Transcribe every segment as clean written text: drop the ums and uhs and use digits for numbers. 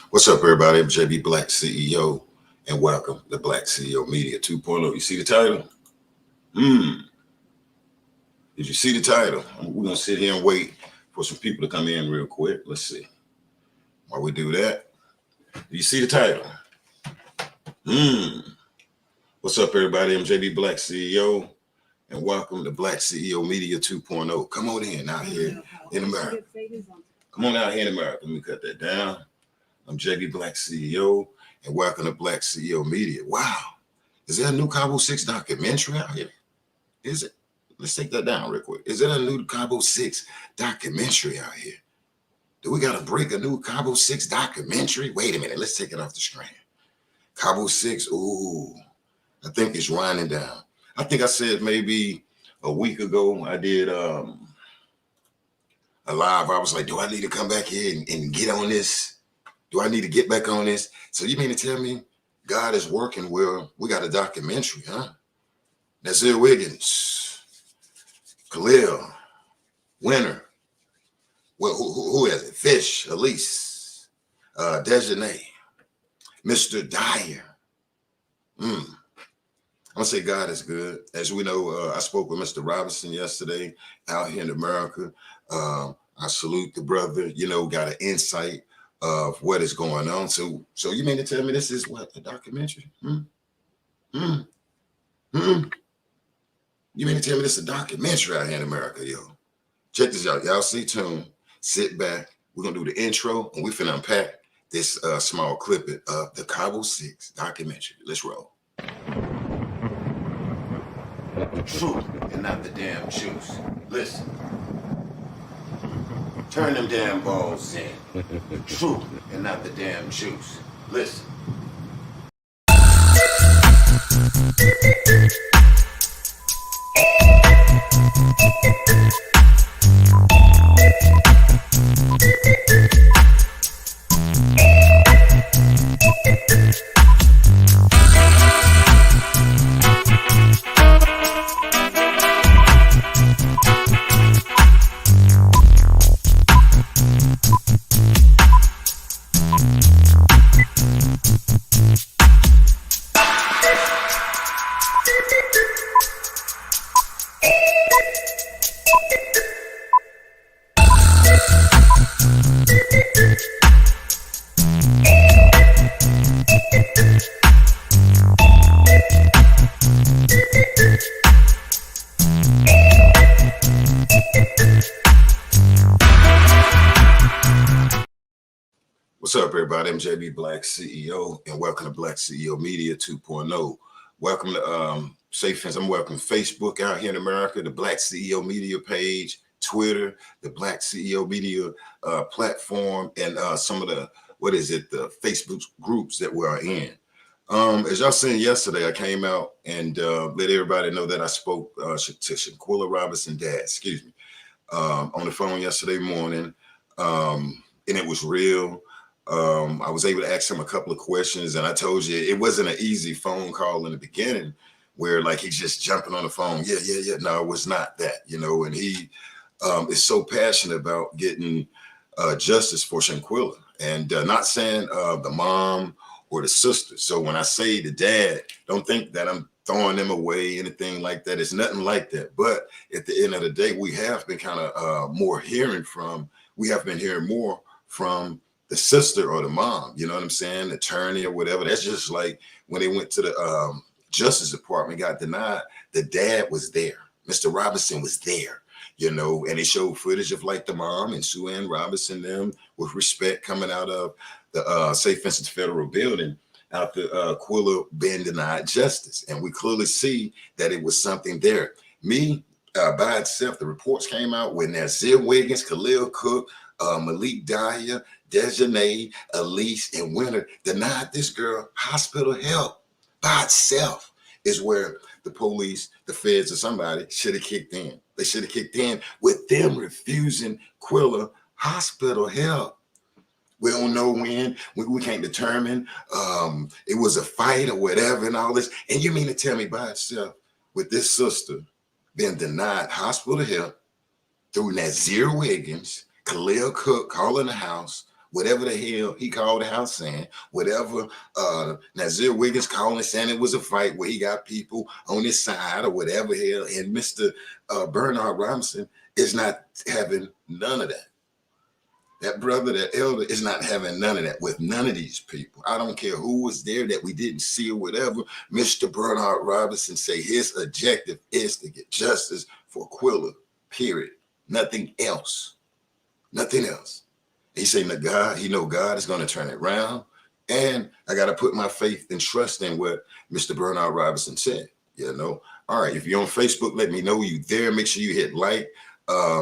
What's up, everybody? I'm JB Black CEO, and welcome to Black CEO Media 2.0. You see the title? Did you see the title? We're going to sit here and wait for some people to come in real quick. Let's see. While we do that, do you see the title? What's up, everybody? I'm JB Black CEO, and welcome to Black CEO Media 2.0. Come on in out here in America. Come on out here in America. Let me cut that down. I'm JB Black CEO, and welcome to Black CEO Media. Wow. Is there a new Cabo 6 documentary out here? Is it? Let's take that down real quick. Is there a new Cabo 6 documentary out here? Do we got to break a new Cabo 6 documentary? Wait a minute. Let's take it off the screen. Cabo 6. Ooh, I think it's winding down. I think I said maybe a week ago, I did a live. I was like, do I need to come back here and get on this? Do I need to get back on this? So you mean to tell me God is working where we got a documentary, huh? Nazir Wiggins, Khalil, Winner. Well, who is it? Fish, Elise, Dejanay, Mr. Dyer. I'm gonna say God is good. As we know, I spoke with Mr. Robinson yesterday out here in America. I salute the brother, got an insight of what is going on. So you mean to tell me this is what, a documentary? You mean to tell me this is a documentary out here in America, yo? Check this out. Y'all stay tuned. Sit back. We're going to do the intro, and we finna unpack this small clip of the Cabo 6 documentary. Let's roll. The truth and not the damn juice. Listen. Turn them damn balls in. The truth and not the damn juice. Listen. What's up, everybody? I'm JB Black CEO, and welcome to Black CEO Media 2.0. Welcome to Safe Fence. I'm welcoming Facebook out here in America, the Black CEO Media page, Twitter, the Black CEO Media platform, and some of the the Facebook groups that we're in. As y'all seen yesterday, I came out and let everybody know that I spoke to Shanquella Robinson dad, on the phone yesterday morning, and it was real. I was able to ask him a couple of questions, and I told you it wasn't an easy phone call in the beginning where like he's just jumping on the phone. Yeah. No, it was not that, and he is so passionate about getting justice for Shanquella, and not saying the mom or the sister. So when I say the dad, don't think that I'm throwing them away, anything like that. It's nothing like that. But at the end of the day, we have been kind of we have been hearing more from the sister or the mom, you know what I'm saying? Attorney or whatever. That's just like when they went to the Justice Department, got denied, the dad was there. Mr. Robinson was there, and they showed footage of like the mom and Sue Ann Robinson, them with respect coming out of the Safe Fences Federal Building after Quilla being denied justice. And we clearly see that it was something there. By itself, the reports came out when Nazir Wiggins, Khalil Cook, Malik Dyer, Dejanay, Elise, and Winter denied this girl hospital help by itself is where the police, the feds, or somebody should have kicked in. They should have kicked in with them refusing Quilla hospital help. We don't know when. We can't determine. It was a fight or whatever and all this. And you mean to tell me by itself with this sister being denied hospital help through Nazir Wiggins, Khalil Cook calling the house, whatever the hell he called the house saying, whatever Nazir Wiggins calling saying it was a fight where he got people on his side or whatever hell, and Mr. Bernard Robinson is not having none of that. That brother, that elder is not having none of that with none of these people. I don't care who was there that we didn't see or whatever. Mr. Bernard Robinson say his objective is to get justice for Aquila, period. Nothing else. Nothing else. He say, God, he know God is going to turn it around. And I got to put my faith and trust in what Mr. Bernard Robinson said, you know. All right, if you're on Facebook, let me know you there. Make sure you hit like.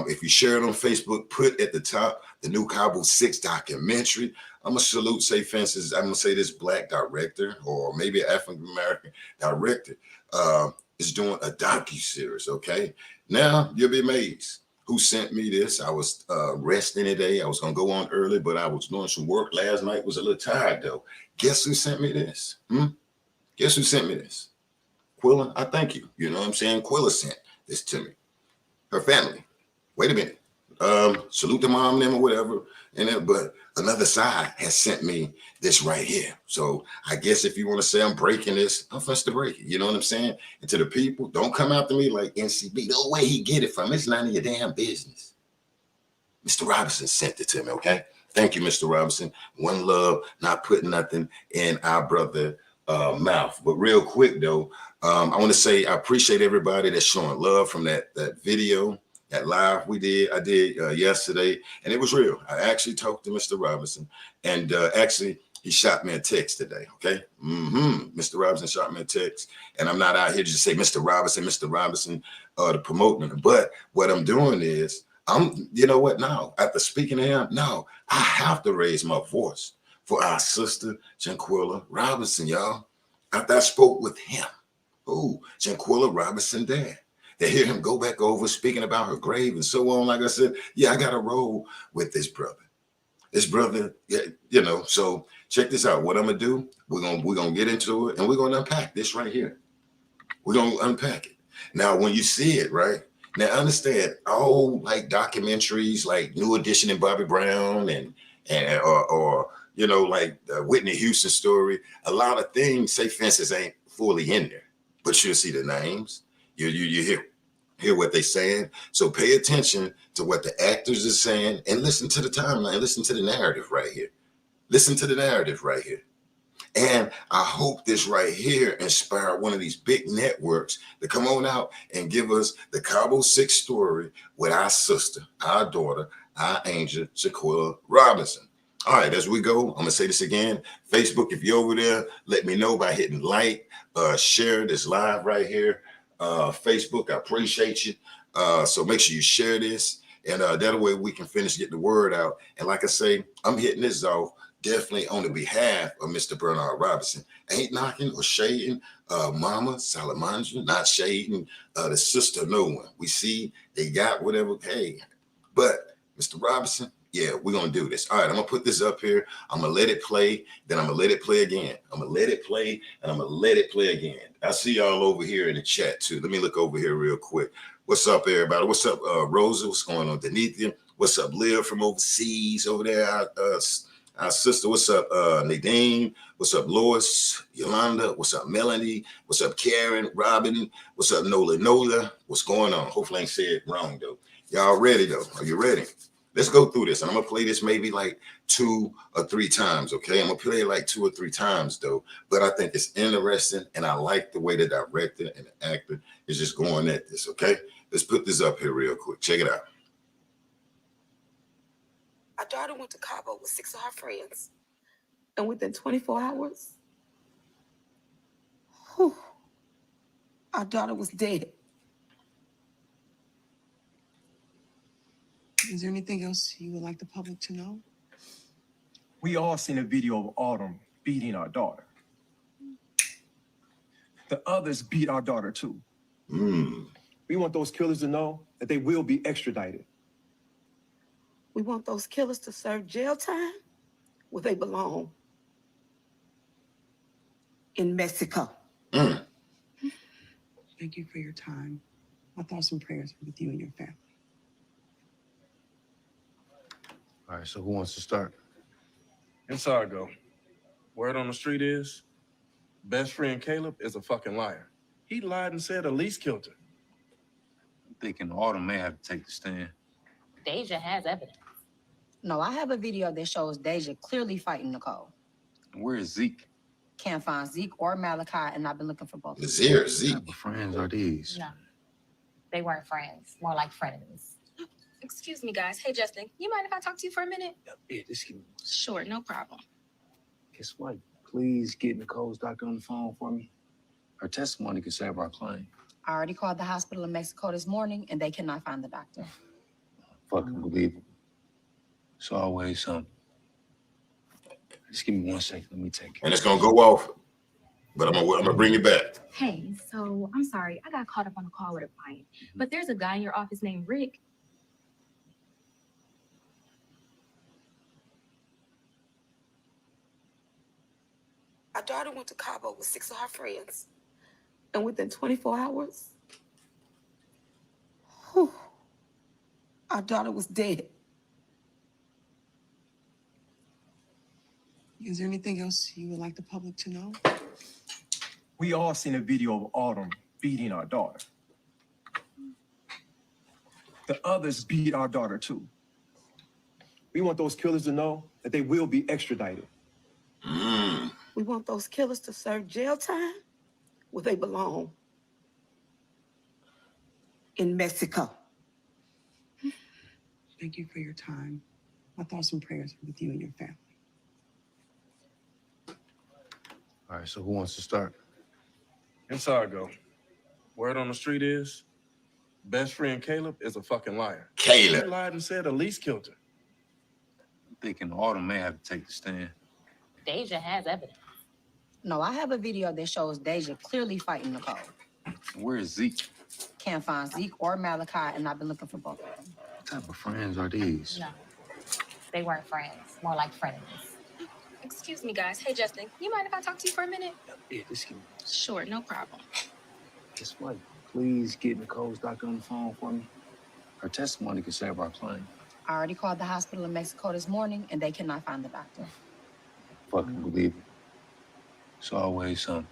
If you share it on Facebook, put at the top the new Cabo 6 documentary. I'm going to salute Say Fences. I'm going to say this black director or maybe African-American director is doing a docu-series, okay? Now, you'll be amazed who sent me this. I was resting today. I was going to go on early, but I was doing some work last night. Was a little tired, though. Guess who sent me this? Guess who sent me this? Quilla, I thank you. You know what I'm saying? Quilla sent this to me. Her family. Wait a minute. Salute the mom, them, or whatever. But another side has sent me this right here. So I guess if you want to say I'm breaking this, I'm first to break it. You know what I'm saying? And to the people, don't come after me like NCB. No way he get it from. It's none of your damn business. Mr. Robinson sent it to me, okay? Thank you, Mr. Robinson. One love, not putting nothing in our brother mouth. But real quick, though, I want to say I appreciate everybody that's showing love from that video. That live I did yesterday, and it was real. I actually talked to Mr. Robinson, and actually he shot me a text today. Okay, Mr. Robinson shot me a text, and I'm not out here to just say Mr. Robinson, to promote him. But what I'm doing is, you know what? Now after speaking to him, now I have to raise my voice for our sister Shanquella Robinson, y'all. After I spoke with him, Shanquella Robinson dad. They hear him go back over speaking about her grave and so on. Like I said, yeah, I got to roll with this brother. This brother, yeah, you know. So check this out. What I'm gonna do? We're gonna get into it, and we're gonna unpack this right here. We're gonna unpack it. Now, when you see it, right now, understand all like documentaries, like New Edition and Bobby Brown, or you know, like Whitney Houston story. A lot of things, say fences ain't fully in there, but you'll see the names. You hear what they're saying. So pay attention to what the actors are saying and listen to the timeline. Listen to the narrative right here. Listen to the narrative right here. And I hope this right here inspired one of these big networks to come on out and give us the Cabo 6 story with our sister, our daughter, our angel, Shanquella Robinson. All right, as we go, I'm going to say this again. Facebook, if you're over there, let me know by hitting like, share this live right here. Facebook, I appreciate you. So make sure you share this, and that way we can finish getting the word out. And like I say, I'm hitting this off definitely on the behalf of Mr. Bernard Robinson. Ain't knocking or shading Mama Salamandra, not shading the sister, no one. We see they got whatever, hey. But Mr. Robinson, yeah, we're going to do this. All right, I'm going to put this up here. I'm going to let it play. Then I'm going to let it play again. I'm going to let it play, and I'm going to let it play again. I see y'all over here in the chat, too. Let me look over here real quick. What's up, everybody? What's up, Rosa? What's going on, Denithia? What's up, Liv from overseas over there? Our sister. What's up, Nadine? What's up, Lois? Yolanda? What's up, Melanie? What's up, Karen? Robin? What's up, Nola? What's going on? Hopefully I ain't said it wrong, though. Y'all ready, though? Are you ready? Let's go through this. And I'm going to play this maybe like 2 or 3 times, okay? I'm going to play it like 2 or 3 times, though. But I think it's interesting, and I like the way the director and the actor is just going at this, okay? Let's put this up here real quick. Check it out. Our daughter went to Cabo with 6 of her friends. And within 24 hours, our daughter was dead. Is there anything else you would like the public to know? We all seen a video of Autumn beating our daughter. The others beat our daughter too. We want those killers to know that they will be extradited. We want those killers to serve jail time where they belong. In Mexico. Thank you for your time. My thoughts and prayers are with you and your family. All right, so who wants to start? Inside I go. Word on the street is, best friend Caleb is a fucking liar. He lied and said Elise killed her. I'm thinking Autumn may have to take the stand. Deja has evidence. No, I have a video that shows Deja clearly fighting Nicole. And where is Zeke? Can't find Zeke or Malachi, and I've been looking for both. It's here, What Zeke. type of friends are these? No, they weren't friends, more like frenemies. Excuse me, guys. Hey, Justin, you mind if I talk to you for a minute? Yeah, just give me. Sure, no problem. Guess what? Please get Nicole's doctor on the phone for me. Her testimony could save our claim. I already called the hospital in Mexico this morning, and they cannot find the doctor. Fucking believable. It's always something. Just give me 1 second. Let me take it. And it's gonna go off, but I'm gonna bring you back. Hey, so I'm sorry. I got caught up on a call with a client. But there's a guy in your office named Rick. Our daughter went to Cabo with 6 of her friends. And within 24 hours, whew, our daughter was dead. Is there anything else you would like the public to know? We all seen a video of Autumn beating our daughter. The others beat our daughter too. We want those killers to know that they will be extradited. We want those killers to serve jail time where they belong. In Mexico. Thank you for your time. My thoughts and prayers are with you and your family. All right, so who wants to start? Inside I go. Word on the street is, best friend Caleb is a fucking liar. He Caleb. lied and said Elise killed her. I'm thinking Autumn may have to take the stand. Deja has evidence. No, I have a video that shows Deja clearly fighting Nicole. And where is Zeke? Can't find Zeke or Malachi, and I've been looking for both of them. What type of friends are these? No, they weren't friends, more like frenemies. Excuse me, guys. Hey, Justin, you mind if I talk to you for a minute? Yeah, just give me. Sure, no problem. Guess what? Please get Nicole's doctor on the phone for me. Her testimony could save our claim. I already called the hospital in Mexico this morning, and they cannot find the doctor. Fucking believable. It's always something.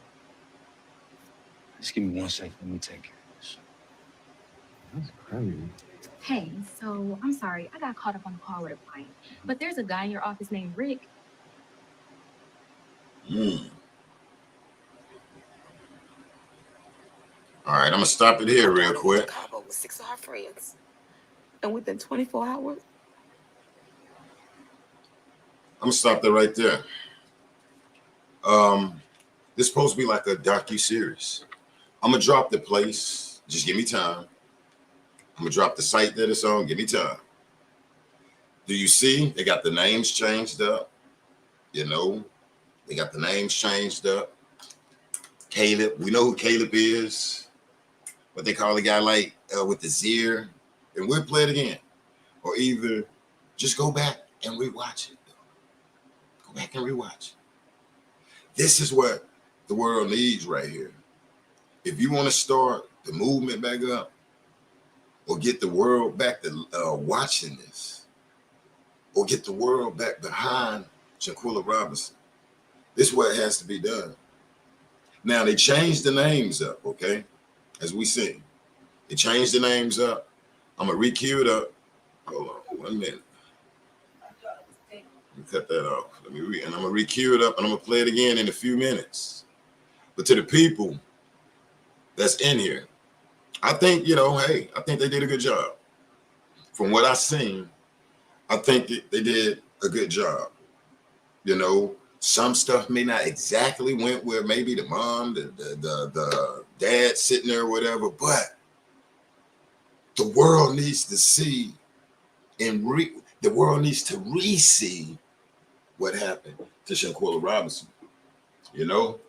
Just give me 1 second. Let me take care of this. That's crazy. Hey, so I'm sorry. I got caught up on a call with a client. But there's a guy in your office named Rick. All right, I'm gonna stop it here real quick. Cabo with 6 of her friends. And within 24 hours, I'm gonna stop that right there. This is supposed to be like a docu-series. I'm gonna drop the place. Just give me time. I'm gonna drop the site that it's on. Give me time. Do you see? They got the names changed up. You know, they got the names changed up. Caleb, we know who Caleb is. What they call the guy like with the Zir. And we'll play it again. Or either just go back and rewatch it. Go back and rewatch it. This is what the world needs right here. If you want to start the movement back up or get the world back to watching this or get the world back behind Shanquella Robinson, this is what has to be done. Now, they changed the names up, okay? As we see. They changed the names up. I'm going to re-cue it up. Hold on 1 minute. Let me cut that off. And I'm going to re-cue it up, and I'm going to play it again in a few minutes. But to the people that's in here, I think, you know, hey, I think they did a good job. From what I've seen, I think they did a good job. You know, some stuff may not exactly went where maybe the mom, the dad sitting there or whatever, but the world needs to see and the world needs to re-see what happened to Shanquella Robinson. You know,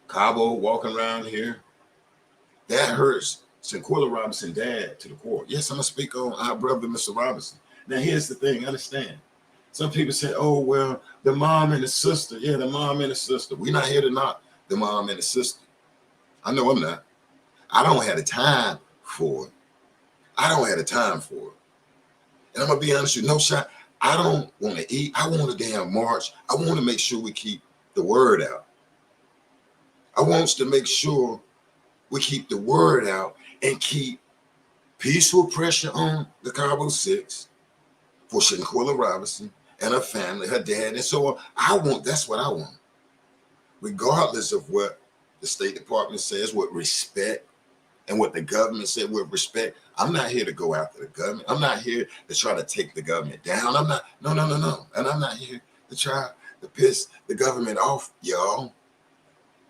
Cabo walking around here, that hurts Shanquella Robinson dad to the core. Yes, I'm gonna speak on our brother, Mr. Robinson. Now, here's the thing, understand. Some people say, oh, well, the mom and the sister. Yeah, the mom and the sister. We're not here to knock the mom and the sister. I know I'm not. I don't have the time for it. I don't have the time for it. And I'm going to be honest with you, no shot. I don't want to eat. I want a damn march. I want to make sure we keep the word out. I want us to make sure we keep the word out and keep peaceful pressure on the Cabo 6 for Shanquella Robinson and her family, her dad, and so on. That's what I want. Regardless of what the State Department says with respect and what the government said with respect, I'm not here to go after the government. I'm not here to try to take the government down. I'm not, no. And I'm not here to try to piss the government off, y'all.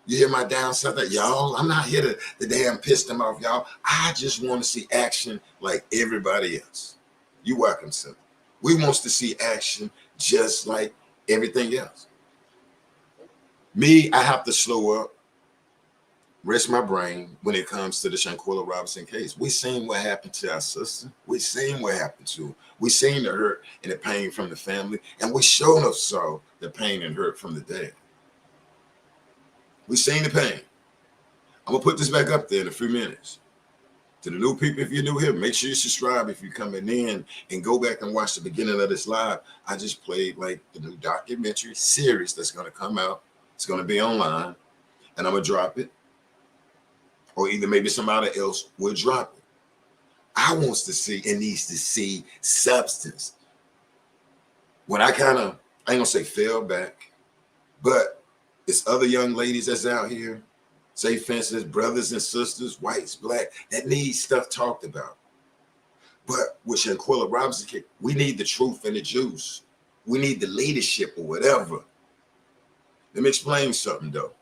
You hear my down south, y'all? I'm not here to damn piss them off, y'all. I just want to see action like everybody else. You welcome, sir. We want to see action just like everything else. Me, I have to slow up, rest my brain when it comes to the Shanquella Robinson case. We seen what happened to our sister. We seen what happened to her. We seen the hurt and the pain from the family, and we sure enough saw the pain and hurt from the dad. We seen the pain. I'm gonna put this back up there in a few minutes. To the new people, if you're new here, make sure you subscribe if you're coming in and go back and watch the beginning of this live. I just played like the new documentary series that's gonna come out. It's gonna be online, and I'm gonna drop it. Or either maybe somebody else will drop it. I wants to see and needs to see substance. When I ain't gonna say fell back, but it's other young ladies that's out here, say for instance, brothers and sisters, whites, black, that need stuff talked about. But with Shanquella Robinson, we need the truth and the juice. We need the leadership or whatever. Let me explain something though.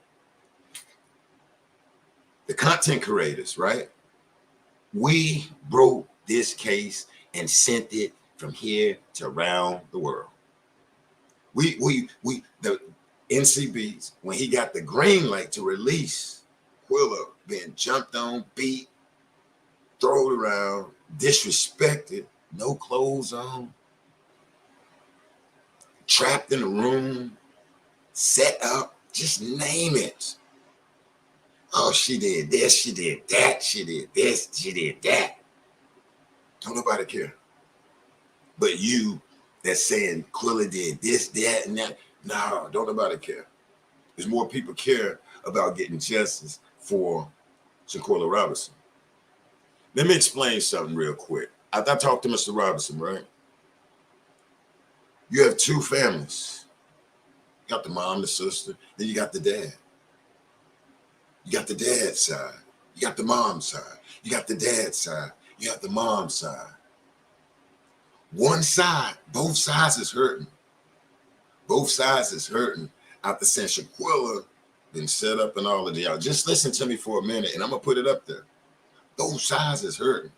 The content creators, right? We broke this case and sent it from here to around the world. The NCBs, when he got the green light to release Quilla, being jumped on, beat, thrown around, disrespected, no clothes on, trapped in a room, set up, just name it. Oh, she did this, she did that, she did this, she did that. Don't nobody care. But you that's saying Quilla did this, that, and that, no, don't nobody care. There's more people care about getting justice for Shanquella Robinson. Let me explain something real quick. I talked to Mr. Robinson, right? You have two families. You got the mom, the sister, then you got the dad. You got the dad's side. You got the mom's side. You got the dad's side. You got the mom's side. One side, both sides is hurting. Both sides is hurting after saying Shanquella been set up and all of y'all. Just listen to me for a minute and I'm gonna put it up there. Both sides is hurting.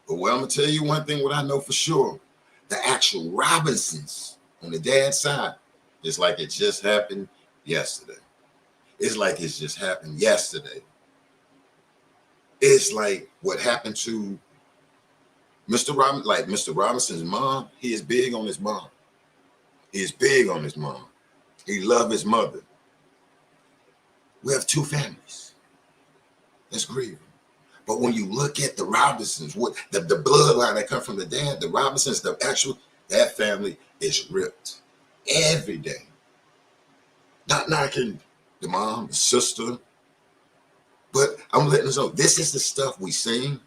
But well, I'm gonna tell you one thing, what I know for sure. The actual Robinsons on the dad's side, it's like it just happened yesterday. It's like it's just happened yesterday. It's like what happened to Mr. Robinson, like Mr. Robinson's mom. He is big on his mom. He is big on his mom. He loves his mother. We have two families. That's grieving. But when you look at the Robinsons, what the bloodline that come from the dad, the Robinsons, that family is ripped every day. Not knocking the mom, the sister, but I'm letting us know this is the stuff we seen.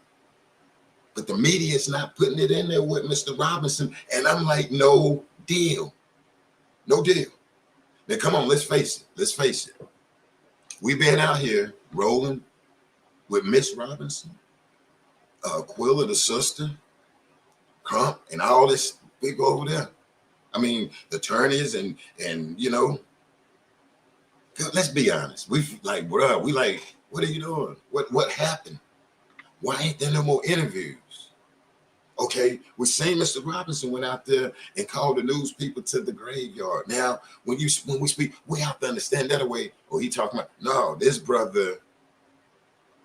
But the media is not putting it in there with Mr. Robinson. And I'm like, no deal. No deal. Now, come on, let's face it. Let's face it. We've been out here rolling with Miss Robinson, Quilla, the sister, Crump, and all this big over there. I mean, the attorneys and you know, let's be honest. We like, bro, we like, what are you doing? What happened? Why ain't there no more interviews? Okay, we seen Mr. Robinson went out there and called the news people to the graveyard. Now, when we speak, we have to understand that away. Oh, he talking about, no, this brother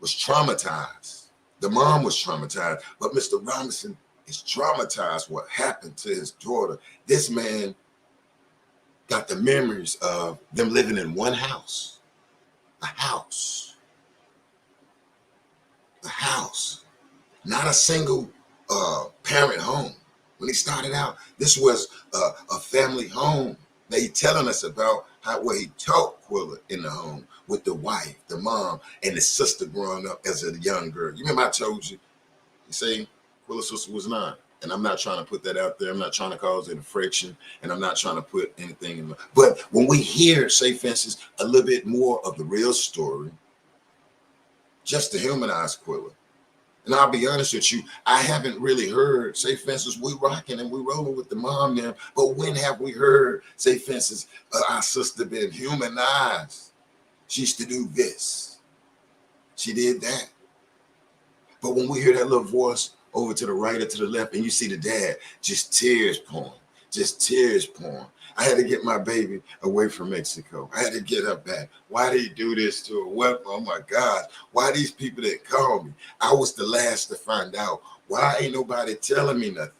was traumatized. The mom was traumatized, but Mr. Robinson is traumatized what happened to his daughter. This man got the memories of them living in one house, a house, not a single parent home. When he started out, this was a family home. They telling us about where he taught Quilla in the home with the wife, the mom, and the sister growing up as a young girl. You remember I told you, say Quilla's sister was 9. And I'm not trying to put that out there. I'm not trying to cause any friction, and I'm not trying to put anything in. But when we hear, say, for instance, a little bit more of the real story, just to humanize Quilla. And I'll be honest with you, I haven't really heard, say, for instance, we rocking and we rolling with the mom now. But when have we heard, say, for instance, our sister been humanized? She used to do this. She did that. But when we hear that little voice over to the right or to the left, and you see the dad, just tears pouring, just tears pouring. I had to get my baby away from Mexico. I had to get her back. Why did he do this to her? What? Oh my God. Why these people didn't call me? I was the last to find out. Why ain't nobody telling me nothing?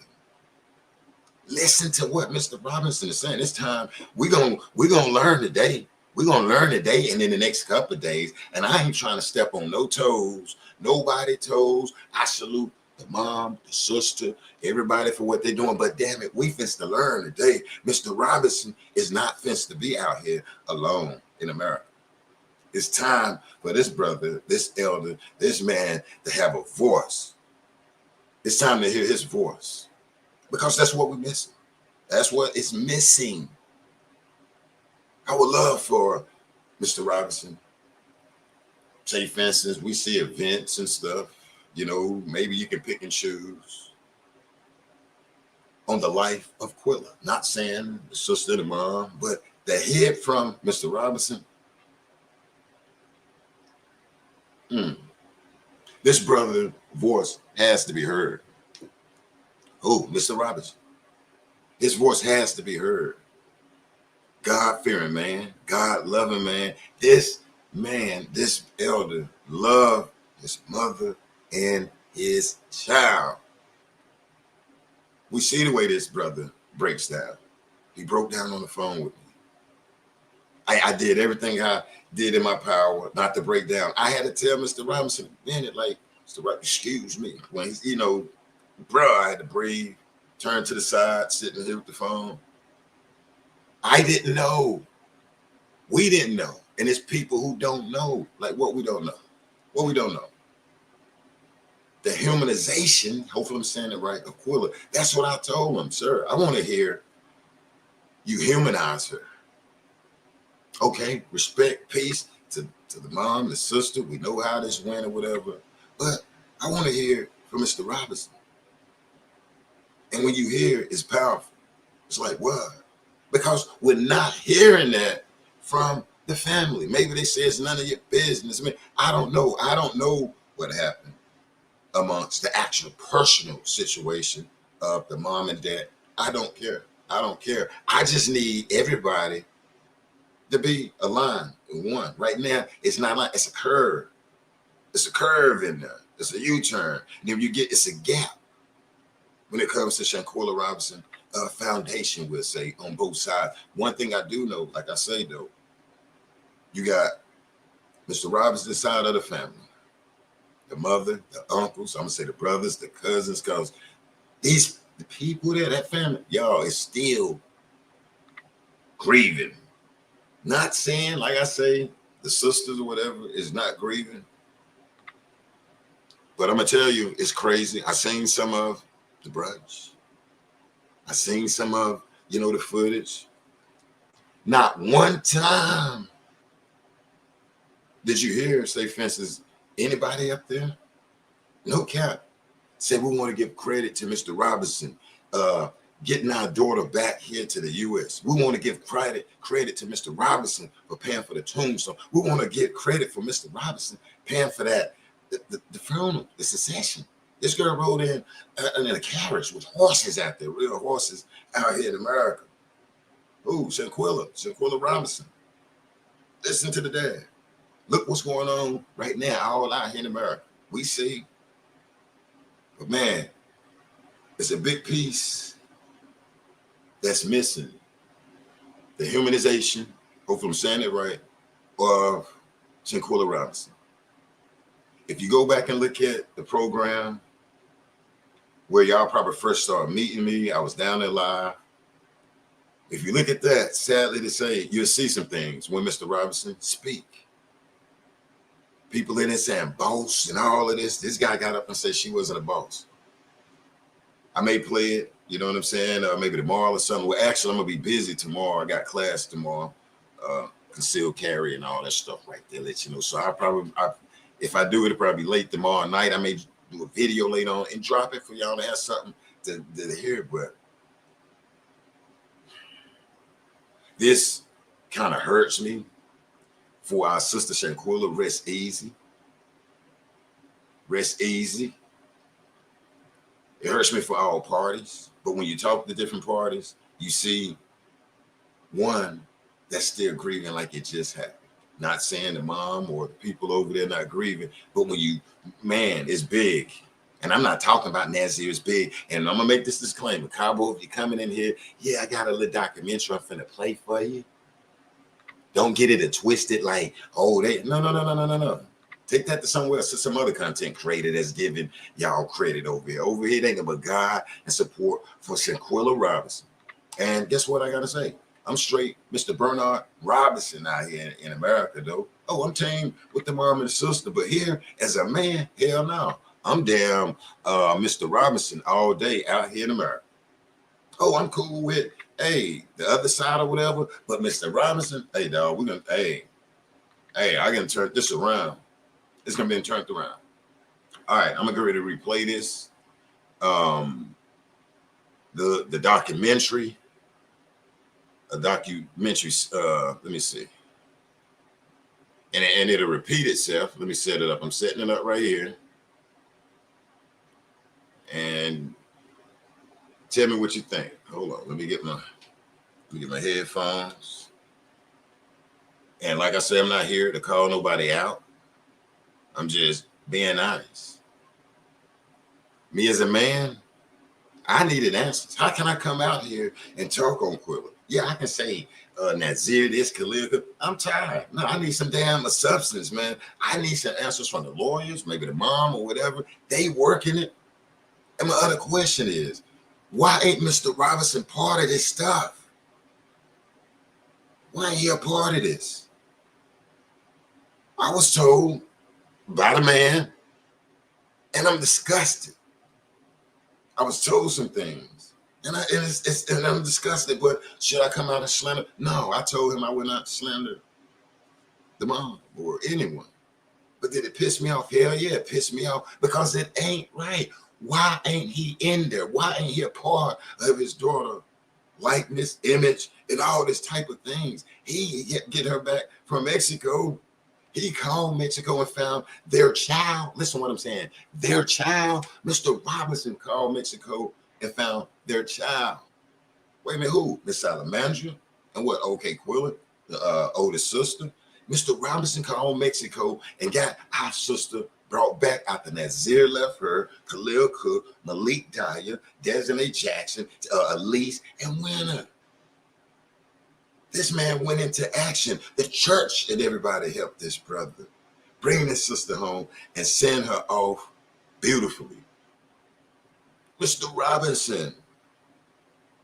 Listen to what Mr. Robinson is saying. This time we're gonna learn today. We're gonna learn today and in the next couple of days. And I ain't trying to step on no toes, nobody toes. I salute the mom, the sister, everybody for what they're doing. But damn it, we finna to learn today. Mr. Robinson is not finna to be out here alone in America. It's time for this brother, this elder, this man to have a voice. It's time to hear his voice. Because that's what we're missing. That's what is missing. I would love for Mr. Robinson, say, for instance, we see events and stuff, you know, maybe you can pick and choose on the life of Quilla. Not saying the sister, the mom, but to hear from Mr. Robinson. This brother's voice has to be heard. Oh, Mr. Robinson. His voice has to be heard. God-fearing man, God-loving man. This man, this elder, loved his mother and his child. We see the way this brother breaks down. He broke down on the phone with me. I did everything I did in my power not to break down. I had to tell Mr. Robinson, man, like, Mr. Robinson, excuse me. When he's, you know, bro, I had to breathe, turn to the side, sitting here with the phone. I didn't know. We didn't know. And it's people who don't know, like what we don't know. What we don't know. The humanization, hopefully I'm saying it right, of Quilla. That's what I told him, sir. I want to hear you humanize her. Okay, respect, peace to the mom, the sister. We know how this went or whatever. But I want to hear from Mr. Robinson. And when you hear it, it's powerful. It's like, what? Because we're not hearing that from the family. Maybe they say it's none of your business. I mean, I don't know. I don't know what happened amongst the actual personal situation of the mom and dad. I don't care. I don't care. I just need everybody to be aligned in one. Right now, it's not like it's a curve. It's a curve in there. It's a U-turn. And then you get, it's a gap when it comes to Shanquella Robinson foundation, we'll say, on both sides. One thing I do know, like I say though, you got Mr. Robinson's side of the family, the mother, the uncles, I'm gonna say the brothers, the cousins, because the people there, that family, y'all is still grieving. Not saying, like I say, the sisters or whatever is not grieving. But I'm gonna tell you, it's crazy. I seen some of the brunch. I seen some of, you know, the footage. Not one time did you hear, say, for instance, anybody up there? No cap. Said we want to give credit to Mr. Robinson, getting our daughter back here to the U.S. We want to give credit to Mr. Robinson for paying for the tombstone. We want to give credit for Mr. Robinson paying for that, the funeral, the succession. This girl rode in a carriage with horses out there, real horses out here in America. Ooh, Shanquella Robinson. Listen to the dad. Look what's going on right now, all out here in America. We see, but man, it's a big piece that's missing. The humanization, hopefully I'm saying it right, of Shanquella Robinson. If you go back and look at the program, where y'all probably first started meeting me. I was down there live. If you look at that, sadly to say, you'll see some things when Mr. Robinson speak. People in there saying boss and all of this. This guy got up and said she wasn't a boss. I may play it, you know what I'm saying? Maybe tomorrow or something. Well, actually, I'm gonna be busy tomorrow. I got class tomorrow, concealed carry and all that stuff right there. Let you know. So if I do it, it'll probably be late tomorrow night. I may do a video later on and drop it for y'all to have something to hear. But this kind of hurts me for our sister Shanquella. Rest easy. Rest easy. It hurts me for all parties. But when you talk to different parties, you see one that's still grieving like it just happened. Not saying the mom or the people over there not grieving, but when you, man, it's big. And I'm not talking about Nazir, it's big. And I'm gonna make this disclaimer. Cabo, if you're coming in here, yeah, I got a little documentary I'm finna play for you. Don't get it twisted like, oh, no. Take that to somewhere else, to some other content creator that's giving y'all credit over here. Over here, ain't but God and support for Shanquella Robinson. And guess what I gotta say? I'm straight Mr. Bernard Robinson out here in America, though. Oh, I'm team with the mom and the sister, but here as a man, hell no. I'm damn Mr. Robinson all day out here in America. Oh, I'm cool with, hey, the other side or whatever, but Mr. Robinson, hey, dog, we're gonna, hey, I can turn this around. It's gonna be turned around. All right, I'm gonna get ready to replay this. The documentary, let me see. And it'll repeat itself. Let me set it up. I'm setting it up right here. And tell me what you think. Hold on, let me get my headphones. And like I said, I'm not here to call nobody out. I'm just being honest. Me as a man, I needed answers. How can I come out here and talk on Quilla? Yeah, I can say Nazir this, Khalil. I'm tired. No, I need some damn substance, man. I need some answers from the lawyers, maybe the mom or whatever. They working it. And my other question is, why ain't Mr. Robinson part of this stuff? Why ain't he a part of this? I was told by the man, and I'm disgusted. I was told some things, and I'm disgusted. But should I come out and slander? No, I told him I would not slander the mom or anyone. But did it piss me off? Hell yeah, it pissed me off because it ain't right. Why ain't he in there? Why ain't he a part of his daughter likeness, image, and all this type of things? He get her back from Mexico. He called Mexico and found their child. Listen to what I'm saying. Their child. Mr. Robinson called Mexico and found their child. Wait a minute, who? Miss Salamandra? And what? Okay, Quilla, the oldest sister. Mr. Robinson called Mexico and got our sister brought back after Nazir left her, Khalil Cook, Malik Dyer, Desiree Jackson, Elise, and Winner. This man went into action. The church and everybody helped this brother bring this sister home and send her off beautifully. Mr. Robinson.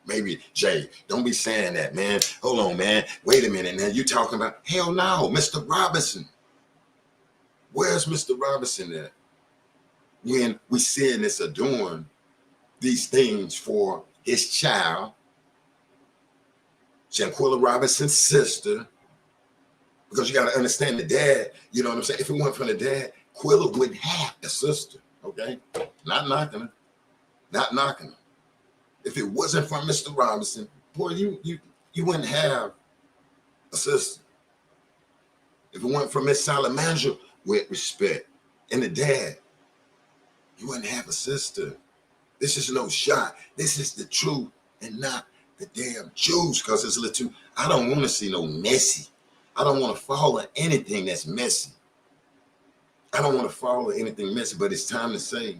Maybe, Jay, don't be saying that, man. Hold on, man. Wait a minute. Now you talking about, hell no, Mr. Robinson. Where's Mr. Robinson at? When we seeing this or doing these things for his child, Shanquella Robinson's sister, because you got to understand the dad, you know what I'm saying? If it weren't for the dad, Quilla wouldn't have a sister, okay? Not knocking her, not knocking her. If it wasn't for Mr. Robinson, boy, you wouldn't have a sister. If it weren't for Miss Salamandra, with respect, and the dad, you wouldn't have a sister. This is no shot. This is the truth and not the damn Jews, because it's a little too, I don't want to see no messy. I don't want to follow anything that's messy. I don't want to follow anything messy, but it's time to say,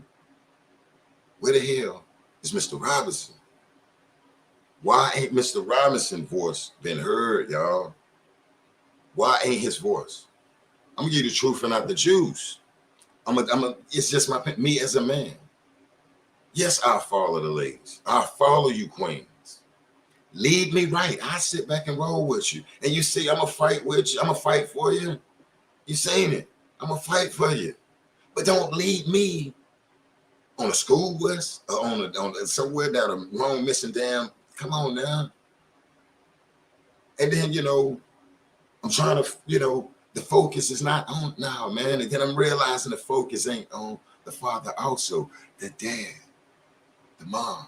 where the hell is Mr. Robinson? Why ain't Mr. Robinson's voice been heard, y'all? Why ain't his voice? I'm gonna give you the truth and not the Jews. It's just me as a man. Yes, I'll follow the ladies. I'll follow you, queens. Lead me right. I sit back and roll with you. And you see, I'm going to fight with you. I'm going to fight for you. You seen it. I'm going to fight for you. But don't lead me on a school bus or on somewhere down a wrong missing damn. Come on now. And then, you know, I'm trying to, you know, the focus is not on now, man. And then I'm realizing the focus ain't on the father also, the dad, the mom.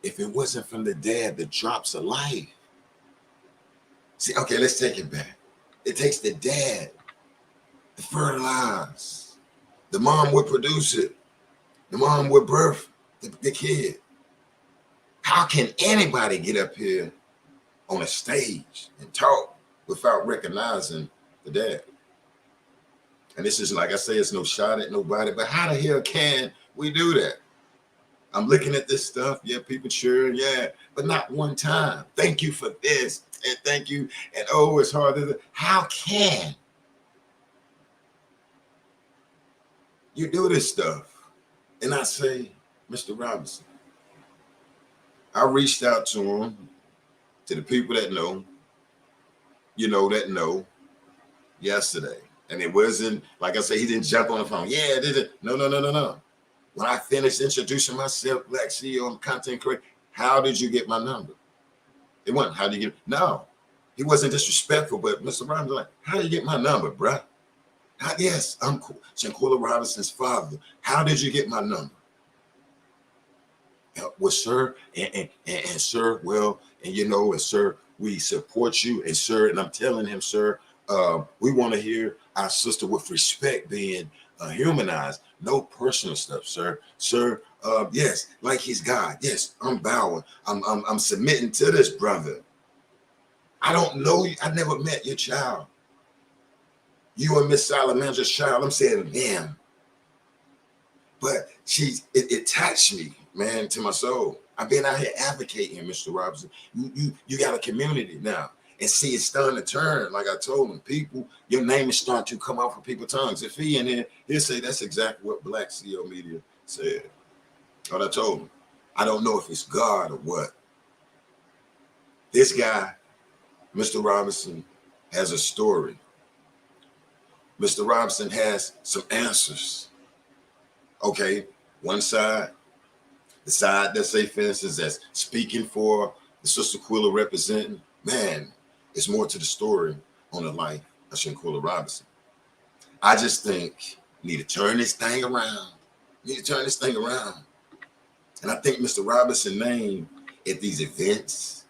If it wasn't from the dad, the drops of life. See, okay, let's take it back. It takes the dad to fertilize. The mom would produce it. The mom would birth the kid. How can anybody get up here on a stage and talk without recognizing the dad? And this is, like I say, it's no shot at nobody, but how the hell can we do that? I'm looking at this stuff. Yeah, people cheering, yeah, but not one time. Thank you for this, and thank you, and oh, it's hard. How can you do this stuff? And I say, Mr. Robinson, I reached out to him, to the people that know, you know, that know, yesterday. And it wasn't, like I said, he didn't jump on the phone. Yeah, did it? No. When I finished introducing myself, Black CEO and content creator, how did you get my number? It wasn't, how did you get, no. He wasn't disrespectful, but Mr. Robinson, like, how did you get my number, bruh? Yes, I'm Shanquella Robinson's father. How did you get my number? Well, sir, and sir, well, and you know, and sir, we support you, and sir, and I'm telling him, sir, we want to hear our sister with respect being humanized. No personal stuff, sir. Sir, yes, like he's God. Yes, I'm bowing. I'm submitting to this brother. I don't know you. I never met your child. You and Miss Salamandra's child. I'm saying them. But it touched me, man, to my soul. I've been out here advocating, Mr. Robinson. You got a community now. And see, it's starting to turn. Like I told him, people, your name is starting to come out from people's tongues. If he in here, he'll say that's exactly what Black CEO Media said. What I told him. I don't know if it's God or what. This guy, Mr. Robinson, has a story. Mr. Robinson has some answers. Okay, one side, the side that say, for instance, that's speaking for the Sister Quilla representing, man, it's more to the story on the life of Shanquella Robinson. I just think we need to turn this thing around. And I think Mr. Robinson's name at these events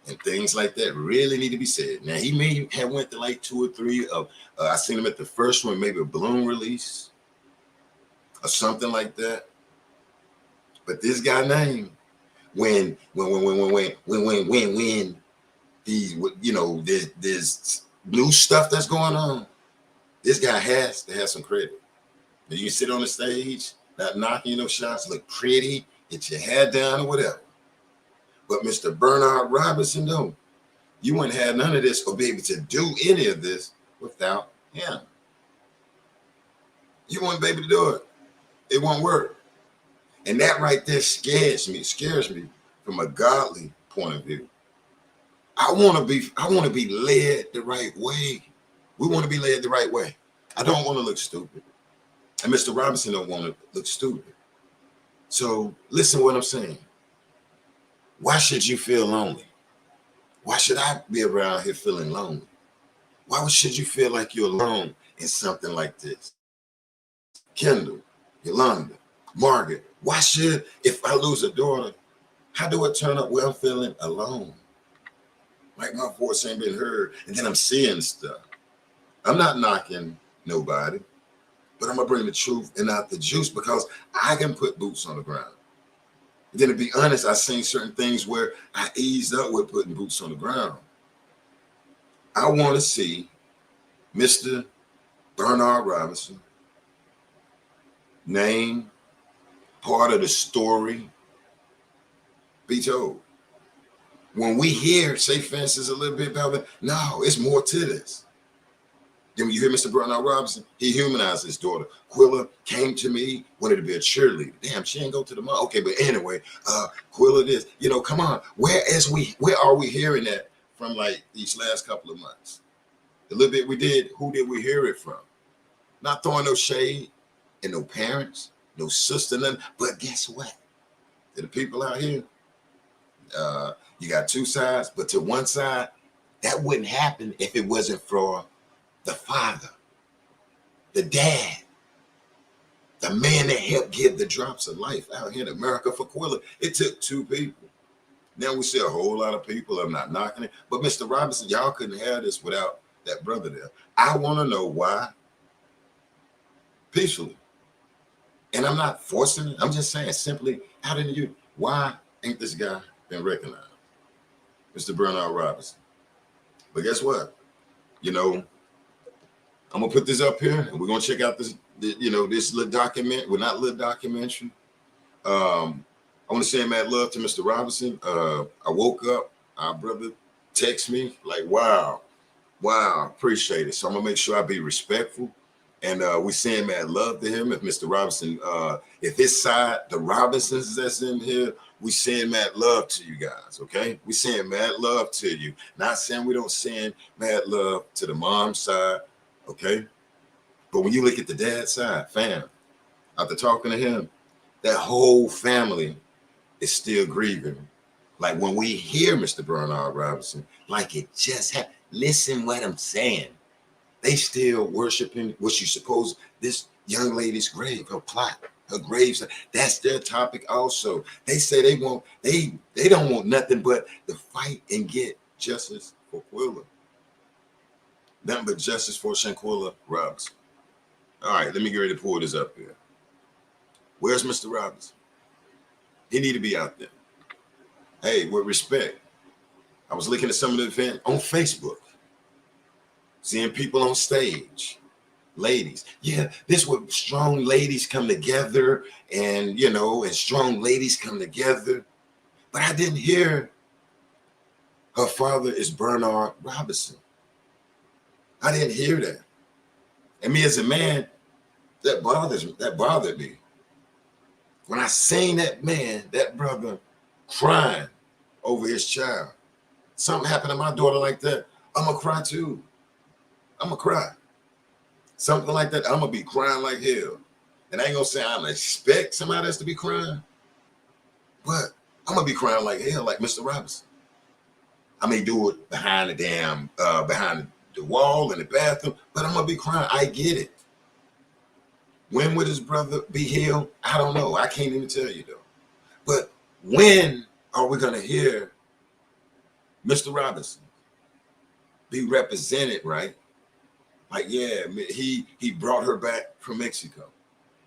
and things like that really need to be said. Now, he may have went to like 2 or 3 of, I seen him at the first one, maybe a balloon release or something like that. But this guy name, when these, you know, there's new stuff that's going on, this guy has to have some credit. Now, you can sit on the stage, not knocking no shots, look pretty, get your hair down or whatever. But Mr. Bernard Robinson, though, you wouldn't have none of this or be able to do any of this without him. You wouldn't be able to do it. It won't work. And that right there scares me from a godly point of view. I want to be led the right way. We want to be led the right way. I don't want to look stupid. And Mr. Robinson don't want to look stupid. So listen to what I'm saying. Why should you feel lonely? Why should I be around here feeling lonely? Why should you feel like you're alone in something like this? Kendall, Yolanda, Margaret, why should, if I lose a daughter, how do it turn up where I'm feeling alone? Like my voice ain't been heard, and then I'm seeing stuff. I'm not knocking nobody, but I'm gonna bring the truth and not the juice because I can put boots on the ground. And then to be honest, I've seen certain things where I eased up with putting boots on the ground. I want to see Mr. Bernard Robinson name, part of the story be told. When we hear, say for instance, a little bit about it, no, it's more to this. Then when you hear Mr. Bernard Robinson, he humanized his daughter. Quilla came to me, wanted to be a cheerleader. Damn, she ain't go to the mall. Okay, but anyway, Quilla this, you know, come on. Where are we hearing that from like these last couple of months? The little bit we did, who did we hear it from? Not throwing no shade and no parents, no sister, nothing. But guess what? To the people out here, you got two sides, but to one side, that wouldn't happen if it wasn't for the father, the dad, the man that helped give the drops of life out here in America for Quilla. It took two people. Now we see a whole lot of people. I'm not knocking it, but Mr. Robinson, y'all couldn't have this without that brother there. I want to know why, peacefully. And I'm not forcing it. I'm just saying simply, how did you, why ain't this guy been recognized? Mr. Bernard Robinson. But guess what? You know, I'm gonna put this up here and we're gonna check out this, you know, this little document. Well, not little documentary. I want to send mad love to Mr. Robinson. I woke up, our brother texted me like, wow, appreciate it. So I'm gonna make sure I be respectful. And we send mad love to him. If Mr. Robinson, if his side, the Robinsons that's in here, we send mad love to you guys, okay? We send mad love to you. Not saying we don't send mad love to the mom side, okay? But when you look at the dad side, fam, after talking to him, that whole family is still grieving. Like when we hear Mr. Bernard Robinson, like it just happened. Listen what I'm saying. They still worshiping what you suppose this young lady's grave, her plot, her graves. That's their topic also. They say they don't want nothing but to fight and get justice for Quilla. Nothing but justice for Shanquella Robinson. All right, let me get ready to pull this up here. Where's Mr. Robinson? He need to be out there. Hey, with respect, I was looking at some of the event on Facebook. Seeing people on stage, ladies. Yeah, this where strong ladies come together and, you know, and strong ladies come together. But I didn't hear her father is Bernard Robinson. I didn't hear that. And me as a man, that bothered me. When I seen that man, that brother crying over his child, something happened to my daughter like that, I'm gonna cry too. I'm gonna cry. Something like that, I'm gonna be crying like hell. And I ain't gonna say I expect somebody else to be crying, but I'm gonna be crying like hell, like Mr. Robinson. I may do it behind the damn, behind the wall in the bathroom, but I'm gonna be crying. I get it. When would his brother be healed? I don't know. I can't even tell you though. But when are we gonna hear Mr. Robinson be represented, right? Like, yeah, he brought her back from Mexico.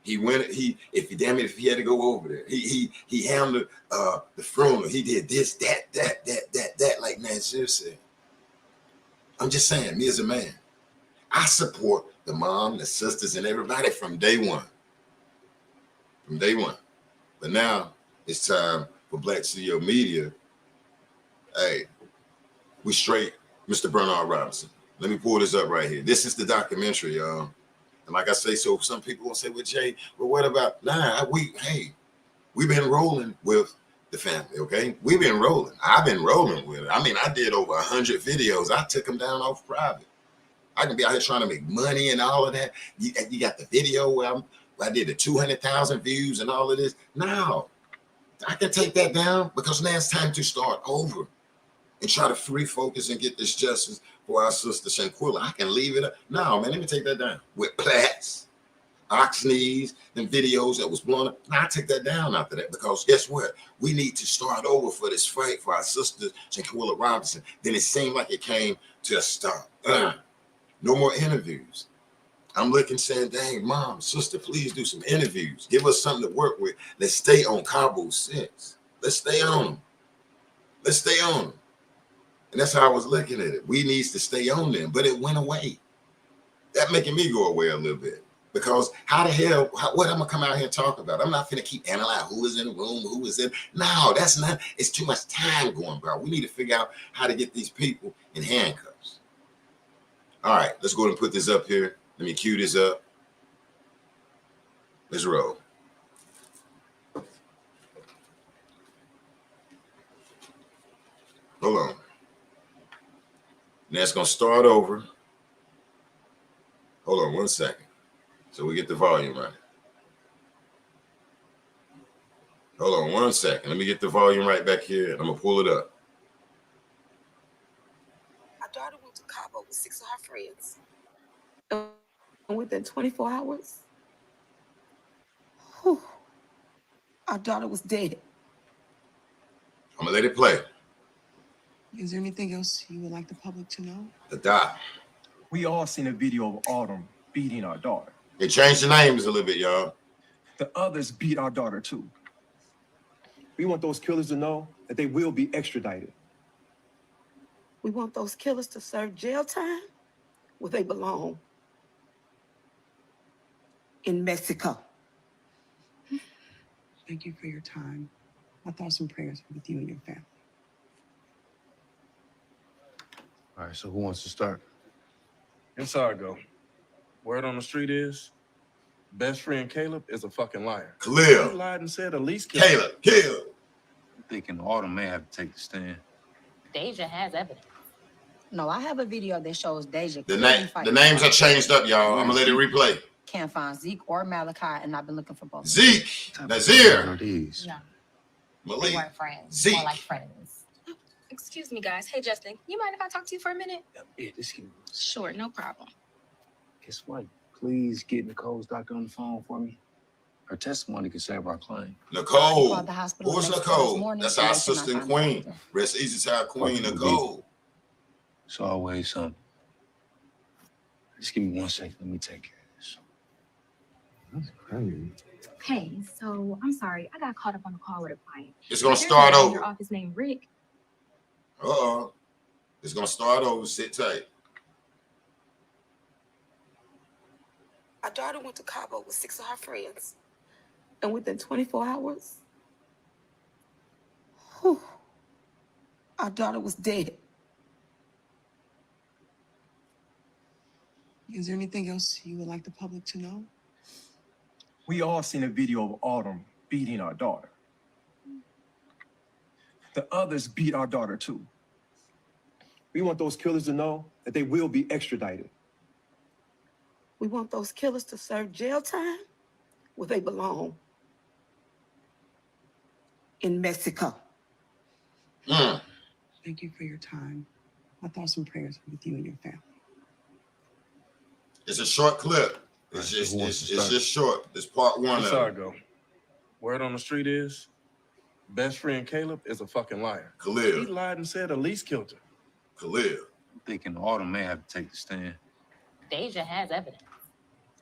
He went, if he had to go over there, he handled the funeral. He did this, that. Like, man, seriously. I'm just saying, me as a man, I support the mom, the sisters, and everybody from day one. From day one. But now it's time for Black CEO Media. Hey, we straight Mr. Bernard Robinson. Let me pull this up right here. This is the documentary, y'all. And like I say, so some people will say, well, Jay, well, what about, we've been rolling with the family, okay? We've been rolling. I've been rolling with it. I mean, I did over 100 videos. I took them down off private. I can be out here trying to make money and all of that. You got the video where I did the 200,000 views and all of this. Now, I can take that down because now it's time to start over and try to refocus and get this justice for our sister Shanquella. I can leave it up. No, man, let me take that down. With plats, ox knees, and videos that was blown up. Now I take that down after that because guess what? We need to start over for this fight for our sister Shanquella Robinson. Then it seemed like it came to a stop. No more interviews. I'm looking saying, dang, mom, sister, please do some interviews. Give us something to work with. Let's stay on Cabo 6. Let's stay on them. Let's stay on them. And that's how I was looking at it. We needs to stay on them, but it went away. That making me go away a little bit. Because how the hell, what I'm gonna come out here and talk about? I'm not gonna keep analyzing who is in the room, who is in. No, that's not, it's too much time going by. We need to figure out how to get these people in handcuffs. All right, let's go ahead and put this up here. Let me cue this up. Let's roll. Hold on. Now it's gonna start over. Hold on 1 second. So we get the volume right. Hold on 1 second. Let me get the volume right back here. I'm gonna pull it up. Our daughter went to Cabo with 6 of her friends. And within 24 hours, whew, our daughter was dead. I'm gonna let it play. Is there anything else you would like the public to know? The dot. We all seen a video of Autumn beating our daughter. They changed the names a little bit, y'all. The others beat our daughter too. We want those killers to know that they will be extradited. We want those killers to serve jail time where they belong. In Mexico. Thank you for your time. My thoughts and prayers are with you and your family. All right, so who wants to start? Inside go. Word on the street is, best friend Caleb is a fucking liar. He Khalil. lied and said at least killed. Caleb. Caleb. I'm thinking Autumn may have to take the stand. Deja has evidence. No, I have a video that shows Deja The clearly name, fighting the names Cabo. are changed up, y'all. I'm gonna let it replay. Can't find Zeke or Malachi, and I've been looking for both. Zeke, What type of Nazir, friends are these? No, they Malik. weren't friends. Zeke. More like friends. Excuse me, guys. Hey, Justin, you mind if I talk to you for a minute? Yeah, just give me one second. Sure, no problem. Guess what? Please get Nicole's doctor on the phone for me. Her testimony can save our claim. Nicole. Called the hospital Who's in Mexico this Nicole? morning, That's and our they cannot sister and find the queen. doctor. Rest easy to our queen, Fucking Nicole. It's always something. Just give me 1 second. Let me take care of this. That's crazy. Hey, so I'm sorry. I got caught up on a call with a client. It's gonna There's a start guy in your over. office named Rick. Uh-oh. It's gonna start over. Sit tight. Our daughter went to Cabo with 6 of her friends. And within 24 hours, whew, our daughter was dead. Is there anything else you would like the public to know? We all seen a video of Autumn beating our daughter. The others beat our daughter too. We want those killers to know that they will be extradited. We want those killers to serve jail time where they belong. In Mexico. Thank you for your time. My thoughts and prayers are with you and your family. It's a short clip. It's Right, so just who wants it's, to it's start? just short. It's part one of Inside it. go. Word on the street is, best friend Caleb is a fucking liar. He Khalil. lied and said at least killed her. Khalil. I'm thinking Autumn may have to take the stand. Deja has evidence.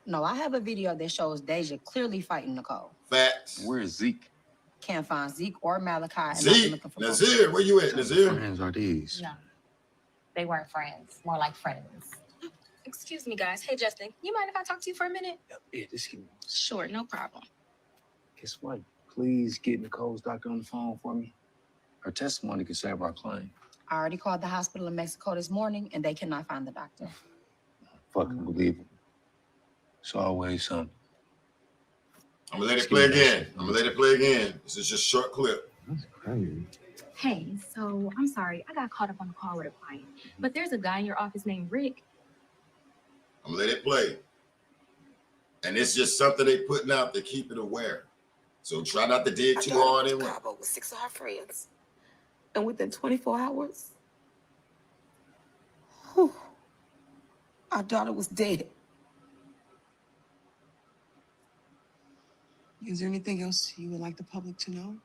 No, I have a video that shows Deja clearly fighting Nicole. Facts. Where's Zeke? Can't find Zeke or Malachi, and I've been Zeke. looking for both. Nazir. Where you at, What type of Nazir? friends are these? No, they weren't friends. More like friends. Excuse me, guys. Hey, Justin, you mind if I talk to you for a minute? Yeah, just give me one second. Sure, no problem. Guess what? Please get Nicole's doctor on the phone for me. Her testimony can save our claim. I already called the hospital in Mexico this morning, and they cannot find the doctor. Fucking believable. It's always something. I'm gonna let it play again. I'm gonna let it play again. This is just a short clip. That's crazy. Hey, so I'm sorry. I got caught up on a call with a client. But there's a guy in your office named Rick. I'm gonna let it play. And it's just something they putting out to keep it aware. So try not to dig Our too daughter hard went in to one. Cabo with 6 of her friends. And within 24 hours, whew, our daughter was dead. Is there anything else you would like the public to know?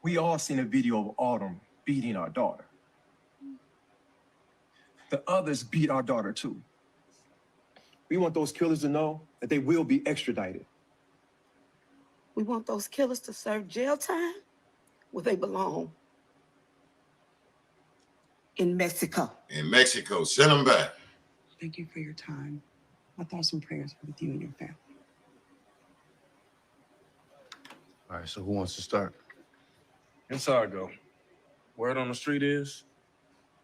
We all seen a video of Autumn beating our daughter. The others beat our daughter too. We want those killers to know that they will be extradited. We want those killers to serve jail time where they belong. In Mexico. In Mexico, send them back. Thank you for your time. My thoughts and prayers are with you and your family. All right, so who wants to start? Inside go. Word on the street is,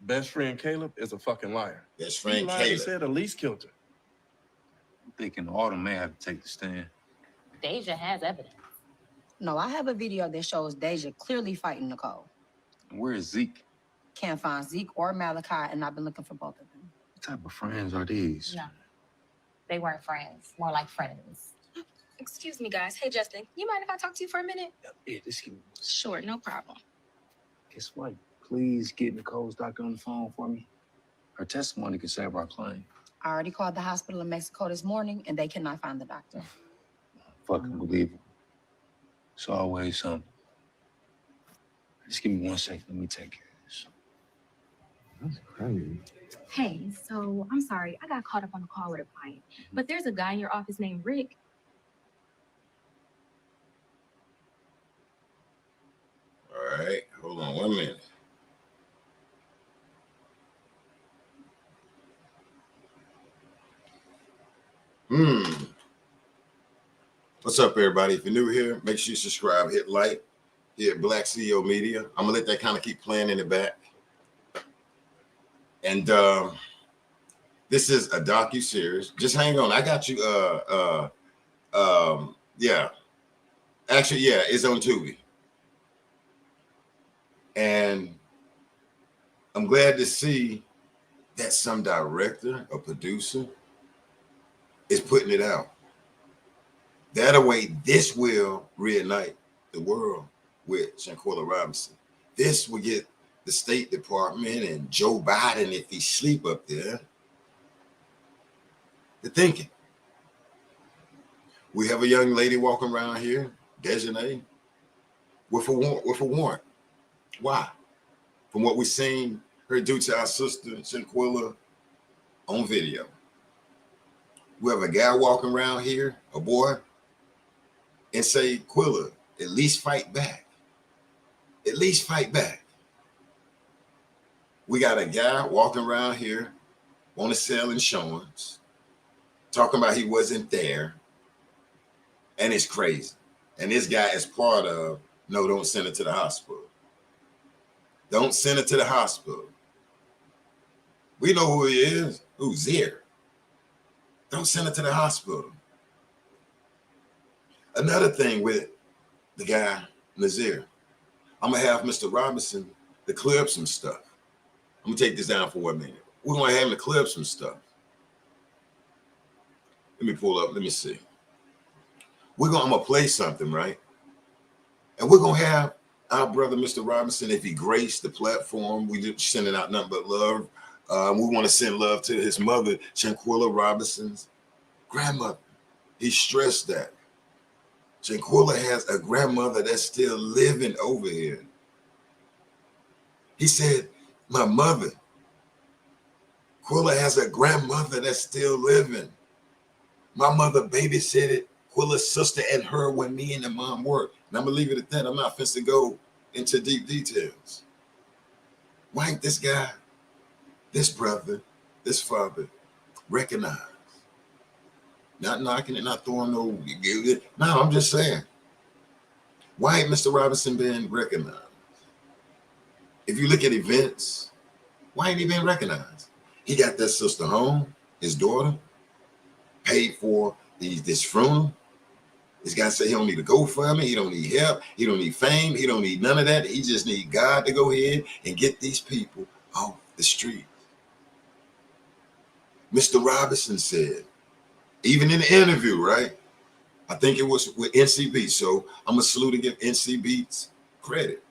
Best friend Caleb is a fucking liar. That's He friend lied and Caleb. said Elise killed her. I'm thinking Autumn may have to take the stand. Deja has evidence. No, I have a video that shows Deja clearly fighting Nicole. And where is Zeke? Can't find Zeke or Malachi, and I've been looking for both of them. What type of friends are these? No, they weren't friends, more like friends. Excuse me, guys. Hey, Justin, you mind if I talk to you for a minute? Yeah, just give me. Sure, no problem. Guess what? Please get Nicole's doctor on the phone for me. Her testimony can save our claim. I already called the hospital in Mexico this morning, and they cannot find the doctor. Fucking believable. It's always something. Just give me 1 second. Let me take care of this. That's crazy. Hey, so I'm sorry. I got caught up on a call with a client. But there's a guy in your office named Rick. All right, hold on 1 minute. What's up, everybody? If you're new here, make sure you subscribe, hit like here at Black CEO Media. I'm gonna let that kind of keep playing in the back. And this is a docu-series. Just hang on. I got you. Yeah. Actually, yeah, it's on Tubi. And I'm glad to see that some director or producer is putting it out. That way, this will reignite the world with Shanquella Robinson. This will get the State Department and Joe Biden, if he sleep up there, to thinking. We have a young lady walking around here, Dejanay, with a warrant. Why? From what we've seen her do to our sister Shanquella on video. We have a guy walking around here, a boy, and say, Quilla, at least fight back. At least fight back. We got a guy walking around here, want to sell insurance, talking about he wasn't there, and it's crazy. And this guy is part of, no, don't send her to the hospital. Don't send her to the hospital. We know who he is. Who's here? Don't send her to the hospital. Another thing with the guy, Nazir, I'm going to have Mr. Robinson to clear up some stuff. I'm going to take this down for 1 minute. We're going to have him to clear up some stuff. Let me pull up. Let me see. I'm going to play something, right? And we're going to have our brother, Mr. Robinson, if he graced the platform, we just sending out nothing but love. We want to send love to his mother, Shanquella Robinson's grandmother. He stressed that. Shanquella has a grandmother that's still living over here. He said, my mother, Quilla has a grandmother that's still living. My mother babysitted Quilla's sister and her when me and the mom worked. And I'm going to leave it at that. I'm not finna go into deep details. Why ain't this guy, this brother, this father recognized? Not knocking it, not throwing no. No, I'm just saying. Why ain't Mr. Robinson been recognized? If you look at events, why ain't he been recognized? He got that sister home, his daughter, paid for this funeral. This guy said he don't need a GoFundMe, he don't need help, he don't need fame, he don't need none of that. He just need God to go ahead and get these people off the street. Mr. Robinson said, even in the interview, right? I think it was with NCB. So I'm going to salute and give NCBs credit.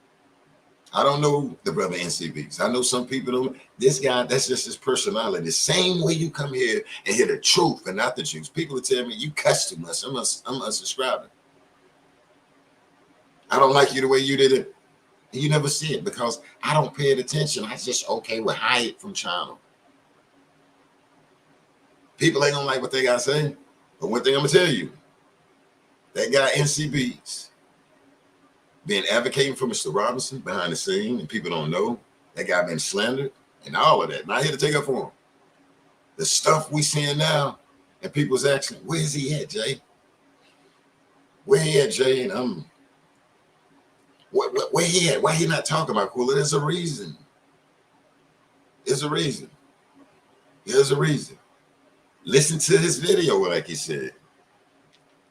I don't know the brother NCBs. I know some people don't. This guy, that's just his personality. The same way you come here and hear the truth and not the juice. People will tell me, you cuss too much. I'm unsubscribing. I don't like you the way you did it. And you never see it because I don't pay it attention. I just okay with hide it from channel. People ain't gonna like what they gotta say, but one thing I'm gonna tell you, that guy NCBs been advocating for Mr. Robinson behind the scene, and people don't know that guy been slandered and all of that. Not here to take up for him. The stuff we seeing now, and people's asking, where's he at, Jay? Where he at, Jay? And where he at? Why he not talking about Quilla? There's a reason. Here's a reason. Here's a reason. Listen to his video, like he said.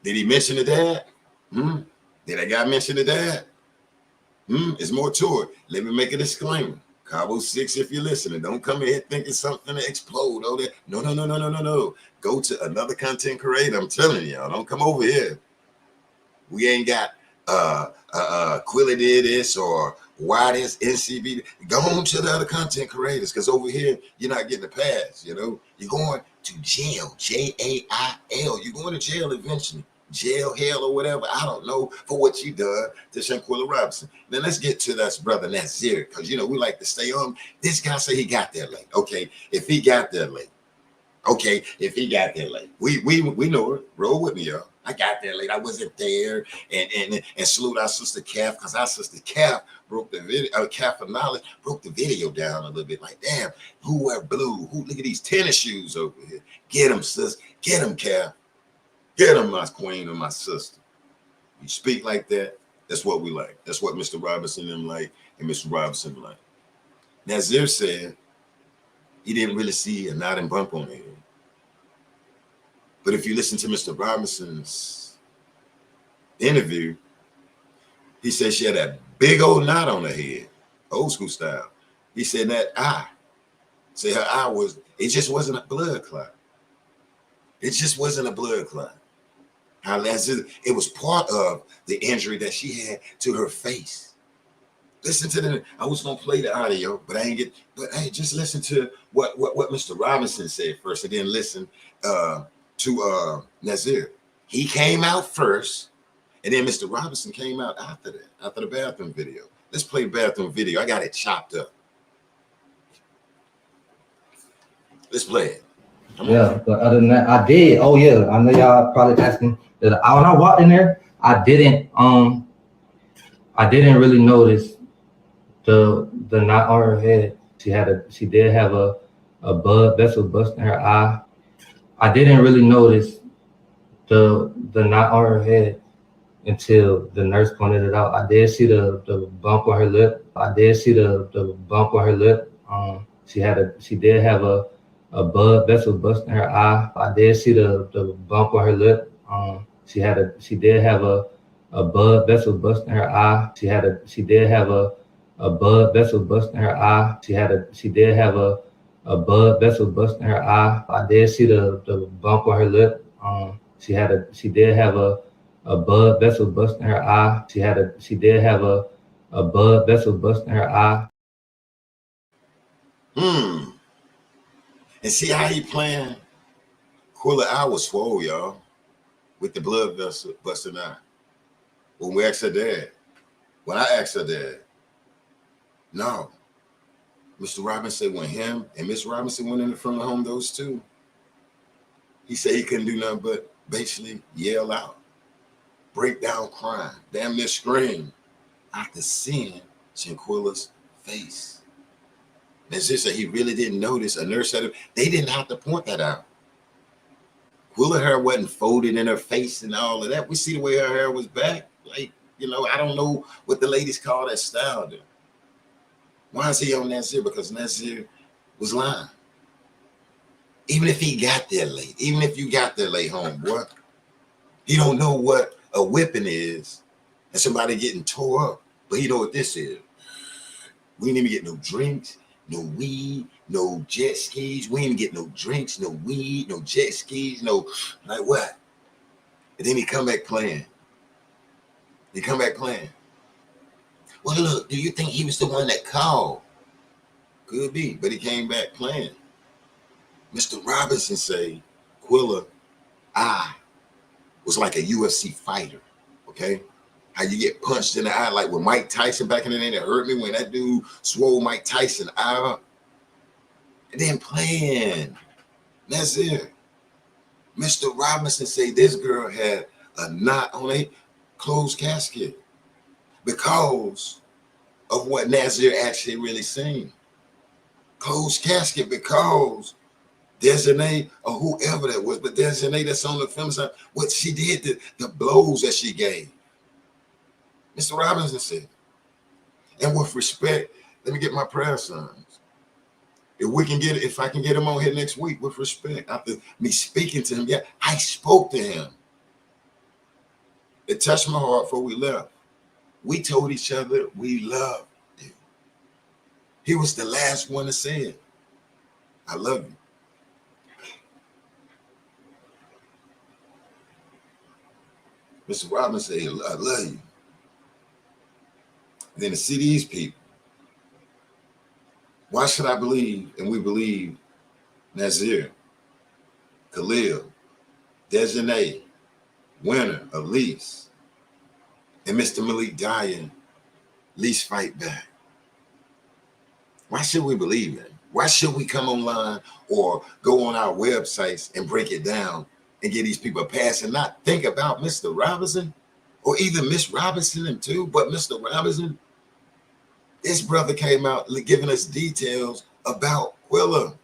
Did he mention the dad? Did that guy mention the dad? There's more to it. Let me make a disclaimer. Cabo 6, if you're listening, don't come in here thinking something to explode. Oh, that. No. Go to another content creator. I'm telling y'all, don't come over here. We ain't got Quilla did this or why this NCB. Go on to the other content creators, because over here you're not getting a pass. You know, you're going to jail. Jail. You're going to jail eventually. Jail, hell, or whatever. I don't know, for what you done to Shanquella Robinson. Then let's get to that brother Nazir, because you know we like to stay on. This guy say he got there late. Okay, if he got there late. Okay, if he got there late. We know it. Roll with me, y'all. I got there late. I wasn't there. And salute our sister Calf, because our sister Calf broke the video. Calf of Knowledge broke the video down a little bit. Like, damn, who wear blue? Who look at these tennis shoes over here? Get them, sis. Get them, Calf. Get them, my queen and my sister. You speak like that, that's what we like. That's what Mr. Robinson and like, and Mr. Robinson like. Nazir said he didn't really see a knot and bump on her head. But if you listen to Mr. Robinson's interview, he said she had a big old knot on her head, old school style. He said that eye, say her eye was, it just wasn't a blood clot. It just wasn't a blood clot. It was part of the injury that she had to her face. Listen to the, I was gonna play the audio, but I ain't get, but hey, just listen to what Mr. Robinson said first, and then listen to Nazir. He came out first, and then Mr. Robinson came out after that, after the bathroom video. Let's play the bathroom video. I got it chopped up. Let's play it. Yeah, but other than that, I did. Oh yeah, I know y'all probably asking that. When I walked in there, I didn't really notice the knot on her head. She did have a blood vessel bust in her eye. I didn't really notice the knot on her head until the nurse pointed it out. I did see the bump on her lip. She did have a blood vessel bust in her eye. I did see the bump on her lip. She did have a blood vessel bust in her eye. She did have a blood vessel bust in her eye. She did have a blood vessel bust in her eye. I did see the bump on her lip. She did have a blood vessel bust in her eye. She did have a blood vessel bust in her eye. And see how he playing? Quilla eye was swole, y'all, with the blood vessel busting eye. When we asked her dad, when I asked her dad, no. Mr. Robinson, when him and Miss Robinson went in the front of the home, those two, he said he couldn't do nothing but basically yell out, break down crying, damn near scream after seeing Shanquella's face. Nazir said he really didn't notice. A nurse said they didn't have to point that out. Quilla hair wasn't folded in her face and all of that. We see the way her hair was back. Like, you know, I don't know what the ladies call that style there. Why is he on Nazir? Because Nazir was lying. Even if he got there late, even if you got there late, homeboy, he don't know what a whipping is and somebody getting tore up. But he know what this is. We didn't even get no drinks, no weed, no jet skis. We didn't get no drinks, no weed, no jet skis, no, like what? And then he come back playing. Well, look, do you think he was the one that called? Could be, but he came back playing. Mr. Robinson say, Quilla, I was like a UFC fighter, okay? How you get punched in the eye, like with Mike Tyson back in the day, that hurt me when that dude swole Mike Tyson eye up. And then playing. That's it. Mr. Robinson say this girl had a knot on a closed casket because of what Nazir actually really seen. Closed casket because Designate or whoever that was, but Designate that's on the film side, what she did, the blows that she gave. Mr. Robinson said, and with respect, let me get my prayer signs. If I can get him on here next week with respect, after me speaking to him, yeah, I spoke to him. It touched my heart before we left. We told each other we loved you. He was the last one to say it. I love you. Mr. Robinson said, I love you. And then to see these people, why should I believe, and we believe, Nazir, Khalil, Dejanay, Winner, Elise, and Mr. Malik Dyer, Elise fight back? Why should we believe that? Why should we come online or go on our websites and break it down and get these people a pass and not think about Mr. Robinson or either Miss Robinson and too, but Mr. Robinson? This brother came out giving us details about Quilla.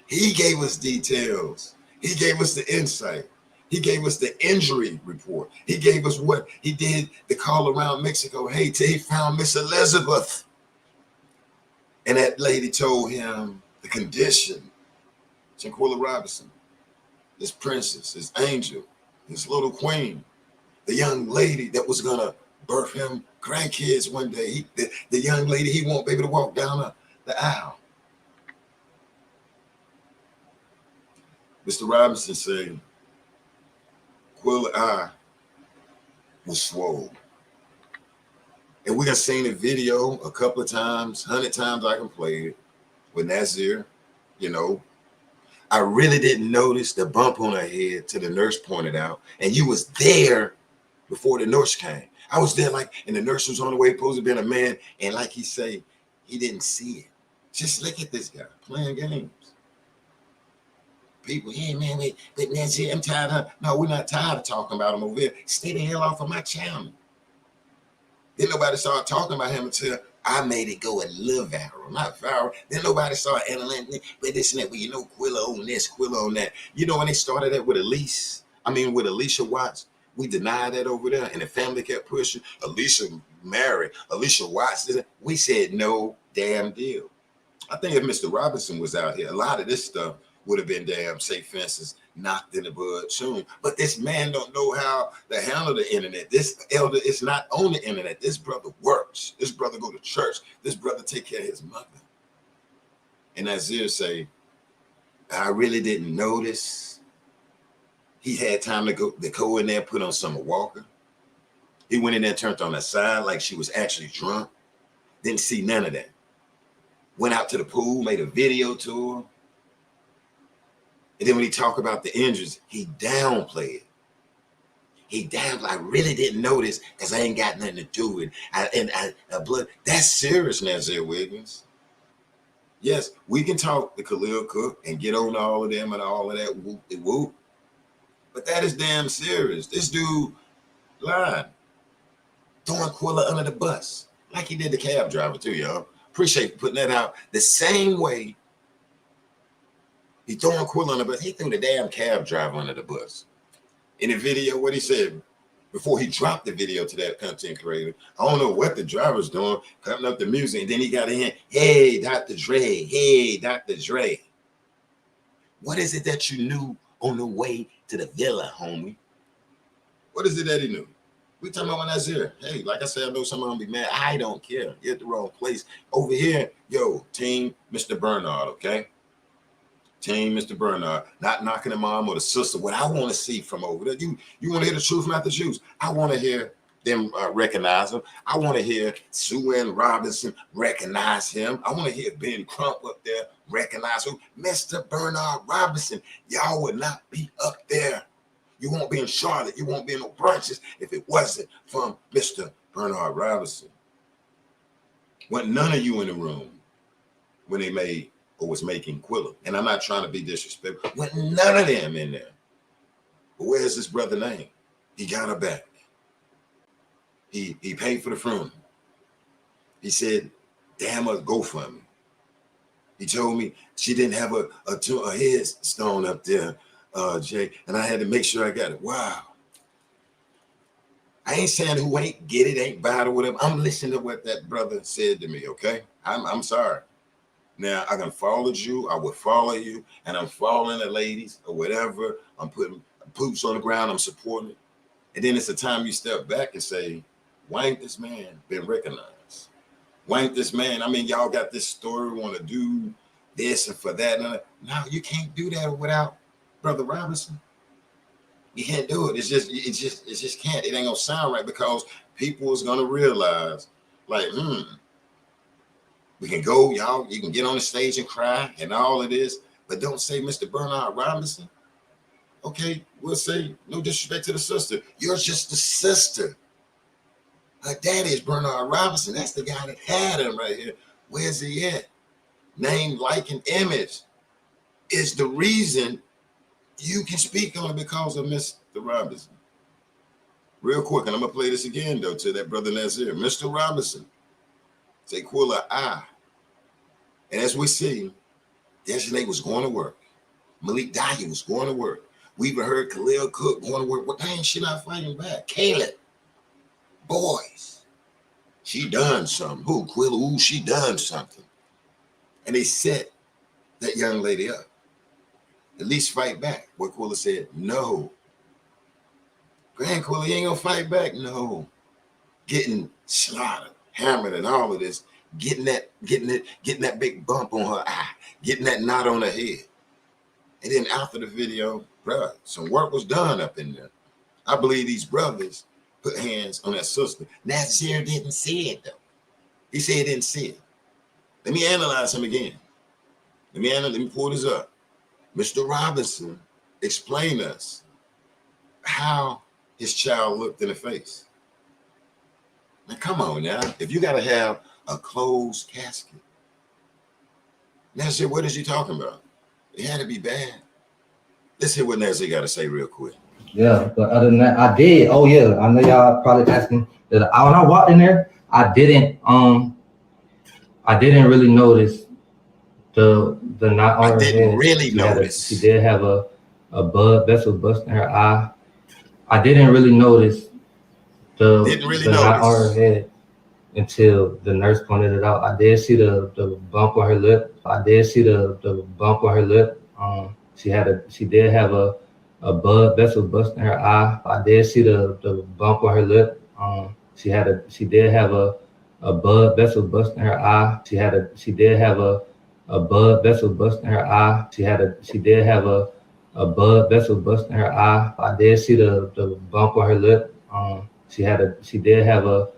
He gave us details. He gave us the insight. He gave us the injury report. He gave us what he did, the call around Mexico. Hey, till he found Miss Elizabeth. And that lady told him the condition. Shanquella Robinson, this princess, this angel, this little queen, the young lady that was gonna birth him grandkids one day. The young lady he won't be able to walk down the aisle. Mr. Robinson said, Quilla eye was swollen. And we have seen the video a couple of times, 100 times I can play it with Nazir. You know, I really didn't notice the bump on her head till the nurse pointed out. And you was there before the nurse came. I was there and the nurse was on the way, supposed to be a man. And like he say, he didn't see it. Just look at this guy playing games. People, hey man, wait, Nazir, I'm tired of her. No, we're not tired of talking about him over here. Stay the hell off of my channel. Then nobody started talking about him until I made it go a little viral, not viral. Then nobody started analyzing, but this and that. Well, you know, Quilla on this, Quilla on that. You know, when they started that with with Alicia Watts, we denied that over there, and the family kept pushing. Alicia married, Alicia Watts. We said no damn deal. I think if Mr. Robinson was out here, a lot of this stuff would have been damn safe fences knocked in the bud soon. But this man don't know how to handle the internet. This elder is not on the internet. This brother works. This brother go to church. This brother take care of his mother. And Nazir say, I really didn't notice. He had time to go in there, put on Summer Walker. He went in there, turned on her side like she was actually drunk. Didn't see none of that. Went out to the pool, made a video to her. And then when he talked about the injuries, he downplayed it. I really didn't notice because I ain't got nothing to do with it. Blood. That's serious, Nazir Wiggins. Yes, we can talk to Khalil Cook and get on all of them and all of that whoop. But that is damn serious. This dude lied. Throwing Quilla under the bus. Like he did the cab driver too, y'all. Appreciate putting that out. The same way he throwing Quilla under the bus. He threw the damn cab driver under the bus. In the video, what he said, before he dropped the video to that content creator, I don't know what the driver's doing, cutting up the music, and then he got in, hey, Dr. Dre, hey, Dr. Dre. What is it that you knew on the way to the villa, homie? What is it that he knew? We talking about when that's here. Hey, like I said, I know someone gonna be mad. I don't care. You're at the wrong place. Over here, yo, team Mr. Bernard, okay? Team Mr. Bernard, not knocking the mom or the sister. What I want to see from over there, you want to hear the truth, not the juice. I want to hear them recognize him. I want to hear Sue Ann Robinson recognize him. I want to hear Ben Crump up there recognize him. Mr. Bernard Robinson, y'all would not be up there. You won't be in Charlotte. You won't be in no brunches if it wasn't from Mr. Bernard Robinson. Wasn't none of you in the room when they made or was making Quilla. And I'm not trying to be disrespectful. Wasn't none of them in there. But where's this brother name? He got her back. He paid for the funeral. He said, damn her GoFundMe. He told me she didn't have a headstone up there, Jay, and I had to make sure I got it. Wow. I ain't saying who ain't get it, ain't buy it or whatever. I'm listening to what that brother said to me, okay? I'm sorry. Now I done followed you, I would follow you, and I'm following the ladies or whatever. I'm putting poops on the ground, I'm supporting it. And then it's the time you step back and say, why ain't this man been recognized? Why ain't this man? I mean, y'all got this story, want to do this and for that. No, you can't do that without Brother Robinson. You can't do it. It just can't. It ain't gonna sound right because people is gonna realize, like, we can go, y'all. You can get on the stage and cry and all of this, but don't say Mr. Bernard Robinson. Okay, we'll say no disrespect to the sister. You're just the sister. Her daddy is Bernard Robinson. That's the guy that had him right here. Where's he at? Name, like, and image is the reason you can speak on it because of Mr. Robinson. Real quick, and I'm gonna play this again though to that brother Nazir. Mr. Robinson, Shanquella. And as we see, Desjardins was going to work. Malik Dahlia was going to work. We even heard Khalil Cook going to work. What dang, she not fighting back? Caleb, boys, she done something. Who? Quilla? Ooh, she done something. And they set that young lady up. At least fight back. What Quilla said, no. Grand Quilla, you ain't gonna fight back? No. Getting slaughtered, hammered, and all of this, getting that big bump on her eye, getting that knot on her head. And then after the video, bruh, some work was done up in there. I believe these brothers put hands on that sister. Nazir didn't see it though. He said he didn't see it. Let me analyze him again. Let me pull this up. Mr. Robinson explained us how his child looked in the face. Now, come on now. If you got to have a closed casket. Nazir, what is he talking about? It had to be bad. Let's hear what Nazir got to say real quick. Yeah, but other than that, I did. Oh yeah, I know y'all probably asking that. When I walked in there, I didn't really notice the knot on her head. I didn't really notice. She did have a blood vessel bust in her eye. I didn't really notice the knot on her head until the nurse pointed it out. I did see the bump on her lip. She did have a blood vessel bust in her eye. I did see the bump on her lip. She did have a blood vessel bust in her eye. She did have a blood vessel bust in her eye. She did have a blood vessel bust in her eye. I did see the bump on her lip. She did have a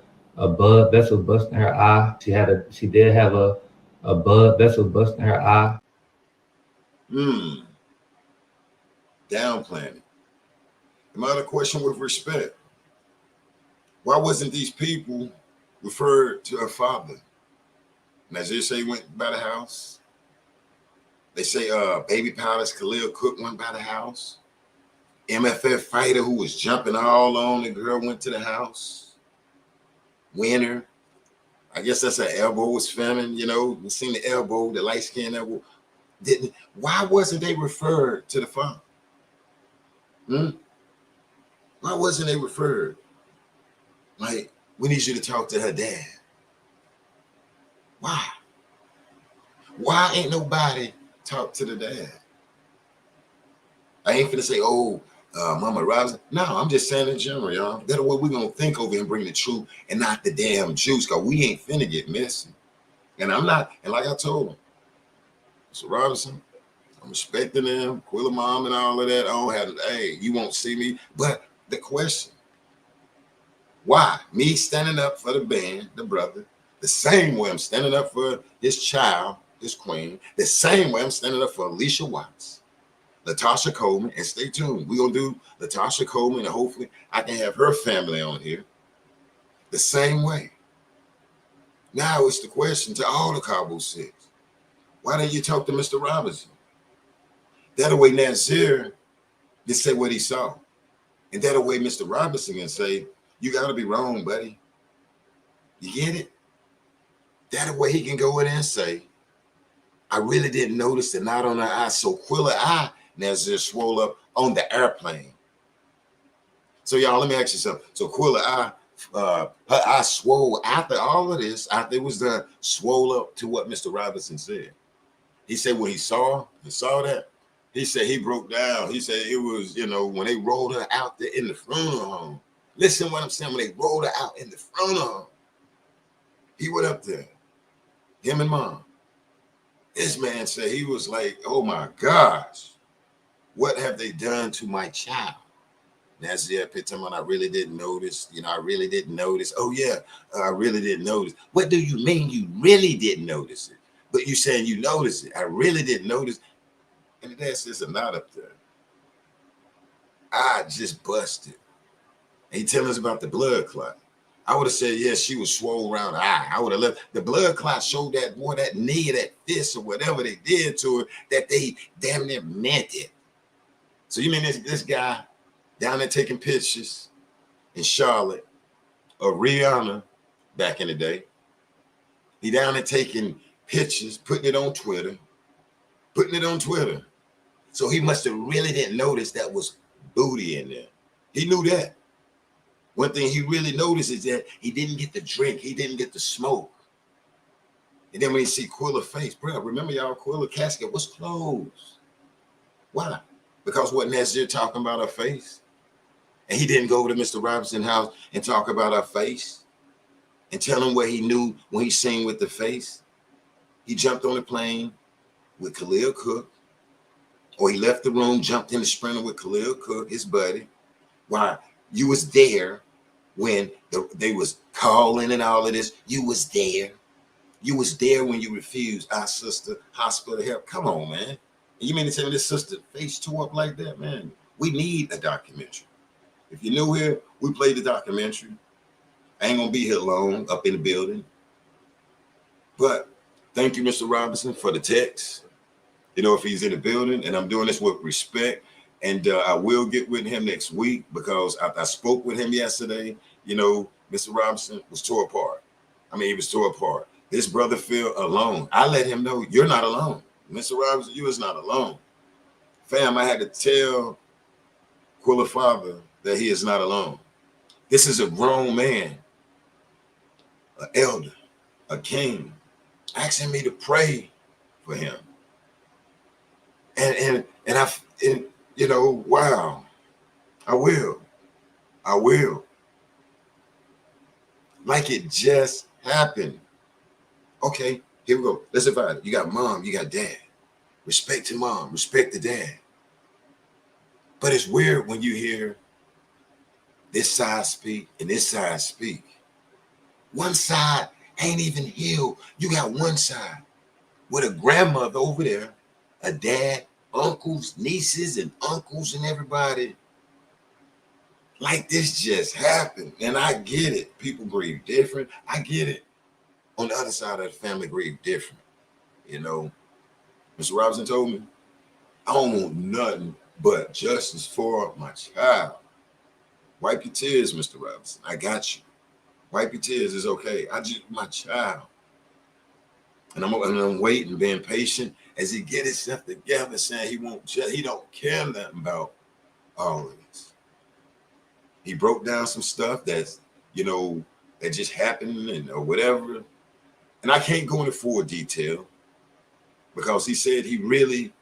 blood vessel bust in her eye. She did have a blood vessel bust in her eye. Downplaying it. Another question with respect. Why wasn't these people referred to her father? Nazir say he went by the house. They say Baby Palace Khalil Cook went by the house. MFF fighter who was jumping all on the girl went to the house. Winner. I guess that's her elbow was feminine, you know. You seen the elbow, the light skin elbow. Why wasn't they referred to the father? Why wasn't they referred? Like, we need you to talk to her dad. Why? Why ain't nobody talk to the dad? I ain't finna say, oh, Mama Robinson. No, I'm just saying in general, y'all. That's what we're gonna think over and bring the truth and not the damn juice, because we ain't finna get messy. And I'm not, and like I told him, Mr. Robinson, I'm respecting them, Quilla mom and all of that. I don't have, hey, you won't see me. But the question, why? Me standing up for the band, the brother, the same way I'm standing up for his child, his queen, the same way I'm standing up for Alicia Watts, Latasha Coleman, and stay tuned. We're going to do Latasha Coleman, and hopefully I can have her family on here the same way. Now it's the question to all the Cabo Six. Why didn't you talk to Mr. Robinson? That way Nazir can say what he saw. And that way Mr. Robinson can say, you got to be wrong, buddy. You get it? That way he can go in and say, I really didn't notice the knot on her eye. So Quilla eye, Nazir swole up on the airplane. So y'all, let me ask you something. So Quilla eye, her eye swole after all of this, after it was done, swole up to what Mr. Robinson said. He said when he saw that, he said he broke down. He said it was, when they rolled her out there in the funeral home. Listen what I'm saying, when they rolled her out in the funeral home, he went up there, him and mom. This man said he was like, oh my gosh, what have they done to my child? That's the pit time when I really didn't notice. I really didn't notice. Oh yeah, I really didn't notice. What do you mean you really didn't notice it? But you saying you noticed it. I really didn't notice. And the dad says, I'm not up there. I just busted. And he telling us about the blood clot. I would have said, yes, she was swollen around the eye. I would have left. The blood clot showed that boy, that knee, that fist, or whatever they did to her, that they damn near meant it. So you mean this guy down there taking pictures in Charlotte of Rihanna back in the day. He down there taking pictures, putting it on Twitter. So he must have really didn't notice that was booty in there. He knew that. One thing he really noticed is that he didn't get the drink. He didn't get the smoke. And then when you see Quilla's face, bro, remember y'all, Quilla casket was closed. Why? Because what Nazir talking about her face? And he didn't go to Mr. Robinson's house and talk about her face and tell him what he knew when he seen with the face. He jumped on the plane with Khalil Cook, or he left the room, jumped in the Sprinter with Khalil Cook, his buddy. Why? You was there when they was calling and all of this. You was there. You was there when you refused our sister hospital help. Come on, man. And you mean to tell me this sister face tore up like that, man? We need a documentary. If you're new here, we played the documentary. I ain't gonna be here long up in the building. But thank you, Mr. Robinson, for the text. If he's in the building, and I'm doing this with respect. And I will get with him next week because I spoke with him yesterday. Mr. Robinson was tore apart. He was tore apart. His brother feel alone. I let him know you're not alone. Mr. Robinson, you is not alone. Fam, I had to tell Quilla father that he is not alone. This is a grown man, an elder, a king, asking me to pray for him. And wow, I will. Like it just happened. Okay, here we go. Let's divide it. You got mom, you got dad. Respect to mom, respect to dad. But it's weird when you hear this side speak and this side speak. One side ain't even healed. You got one side with a grandmother over there, a dad, uncles, nieces, and uncles, and everybody. Like this just happened. And I get it. People grieve different. I get it. On the other side of the family, grieve different. Mr. Robinson told me, I don't want nothing but justice for my child. Wipe your tears, Mr. Robinson. I got you. Wipe your tears. It's okay. My child. And I'm waiting, being patient as he get himself together, saying he don't care nothing about all of this. He broke down some stuff that's, that just happened or whatever. And I can't go into full detail because he said he really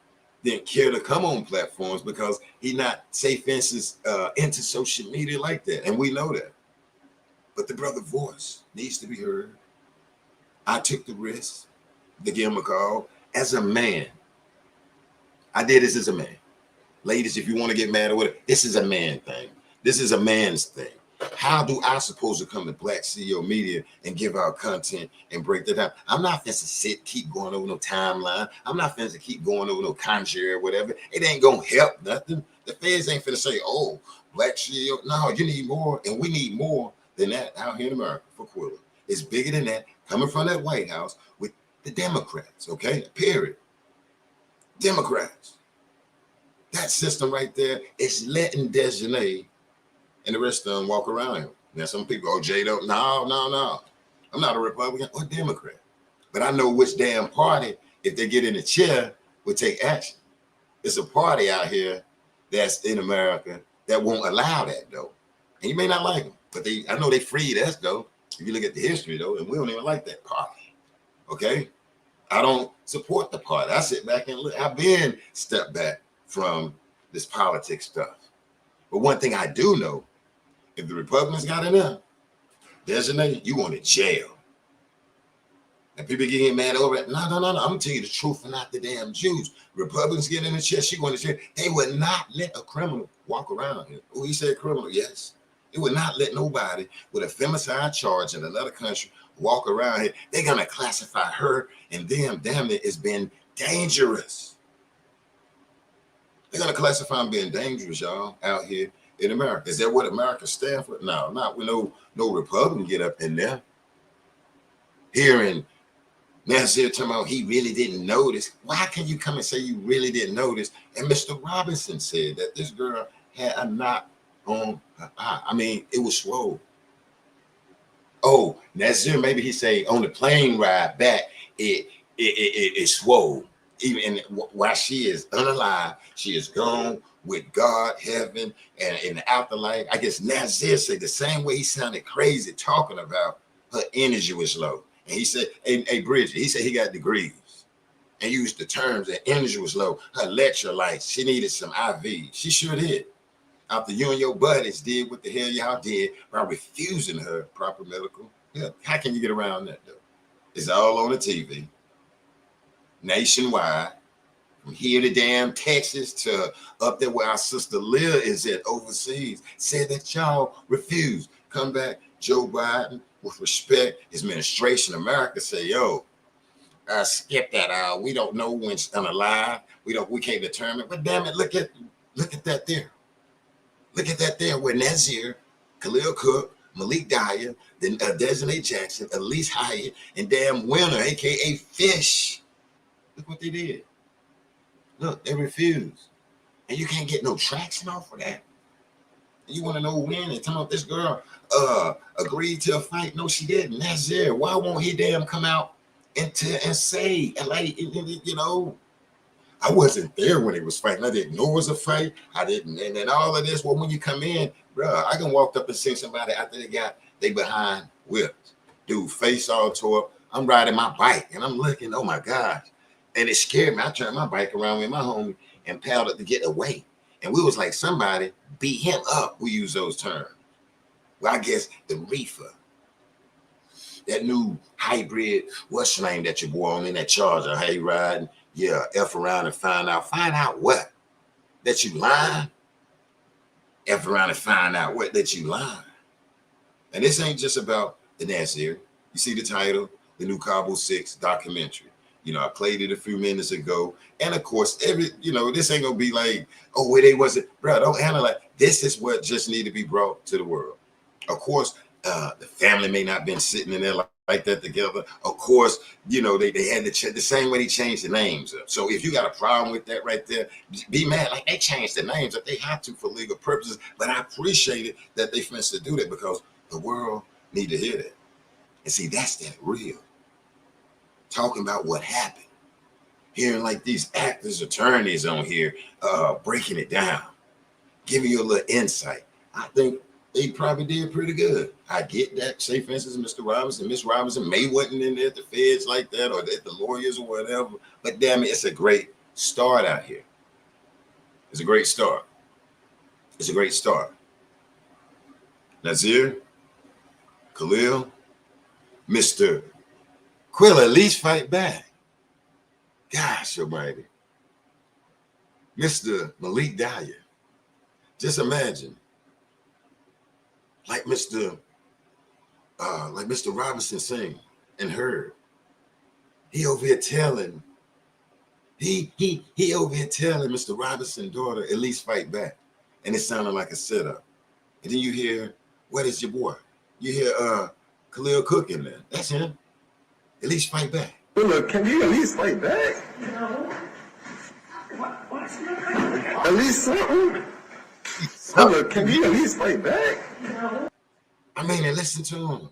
didn't care to come on platforms because he not, say for instance, into social media like that. And we know that. But the brother's voice needs to be heard. I took the risk to give him a call as a man. I did this as a man. Ladies, if you want to get mad or whatever, this is a man thing. This is a man's thing. How do I supposed to come to Black CEO Media and give our content and break that down? I'm not finna to keep going over no timeline. I'm not finna to keep going over no conjure or whatever. It ain't gonna help nothing. The feds ain't finna say, oh, Black CEO. No, you need more, and we need more than that out here in America for Quilla. It's bigger than that, coming from that White House with the Democrats, okay? Period. Democrats. That system right there is letting Dejanay and the rest of them walk around him. Now, some people, oh, Jay don't, no. I'm not a Republican or Democrat. But I know which damn party, if they get in the chair, will take action. It's a party out here that's in America that won't allow that, though. And you may not like them, but I know they freed us, though. If you look at the history, though, and we don't even like that party. Okay? I don't support the party. I sit back and look. I've been stepped back from this politics stuff. But one thing I do know, if the Republicans got in there, designated, you going to jail. And people getting mad over it. No. I'm gonna tell you the truth and not the damn Jews. Republicans get in the chair, she going to jail. They would not let a criminal walk around here. Oh, he said criminal, yes. They would not let nobody with a femicide charge in another country walk around here. They're gonna classify her and them, damn it, as being dangerous. They're gonna classify them being dangerous, y'all, out here in America. Is that what America stands for? No, not with no Republican get up in there. Hearing Nasir talking about he really didn't notice. Why can you come and say you really didn't notice? And Mr. Robinson said that this girl had a knot on her eye. I mean, it was swole. Oh, Nasir, maybe he say on the plane ride back, it swole. Even while she is unalive, she is gone with God, heaven, and in the afterlife. I guess Nasir said the same way he sounded crazy talking about her energy was low. And he said, hey Bridget, he said he got degrees and used the terms that energy was low. Her electrolytes, she needed some IV. She sure did. After you and your buddies did what the hell y'all did by refusing her proper medical help. How can you get around that though? It's all on the TV. Nationwide. From here to damn Texas to up there where our sister Leah is at overseas. Said that y'all refused. Come back, Joe Biden, with respect, his administration, America say, yo, skip that out. We don't know when she's unalive. We can't determine. But damn it, look at that there. Look at that there where Nasir, Khalil Cook, Malik Dyer, then Desiree Jackson, Elise Hyatt, and damn Winner, aka Fish. Look what they did. Look, they refused. And you can't get no traction off of that. You want to know when and tell me this girl agreed to a fight? No, she didn't. Nasir, why won't he damn come out and say, and like, you know, I wasn't there when it was fighting. I didn't know it was a fight. I didn't, and then all of this. Well, when you come in, bro, I can walk up and see somebody after they behind whipped. Dude, face all tore up. I'm riding my bike and I'm looking, oh my gosh. And it scared me. I turned my bike around with my homie and paddled to get away. And we was like, somebody beat him up. We use those terms. Well, I guess the reefer, that new hybrid, what's your name that you bore on in that Charger? How you riding? Yeah, F around and find out what? That you lying? F around and find out what? That you lying. And this ain't just about the Nasir. You see the title, the new Cabo 6 documentary. You know, I played it a few minutes ago. And of course, this ain't gonna be like, oh, where they wasn't, bro, don't handle it. This is what just need to be brought to the world. Of course, the family may not been sitting in there like that together. Of course, you know, they had to the same way they changed the names up. So if you got a problem with that right there, be mad. Like they changed the names up. They have to for legal purposes. But I appreciate it that they finna to do that because the world need to hear that. And see, that's that real. Talking about what happened. Hearing like these actors, attorneys on here breaking it down, giving you a little insight. I think they probably did pretty good. I get that. Say, for instance, Mr. Robinson, Miss Robinson may wasn't in there at the feds like that or at the lawyers or whatever. But damn it, it's a great start out here. It's a great start. It's a great start. Nasir, Khalil, Mr. Quill, at least fight back. Gosh almighty. Mr. Malik Dyer. Just imagine. Like Mr. Robinson saying and heard. He over here telling. He over here telling Mr. Robinson's daughter at least fight back. And it sounded like a setup. And then you hear, what is your boy? You hear Khalil Cook in there. That's him. At least fight back. But look, can you at least fight back? No. At least something. Look, can you at least fight back? No. I mean, and listen to him.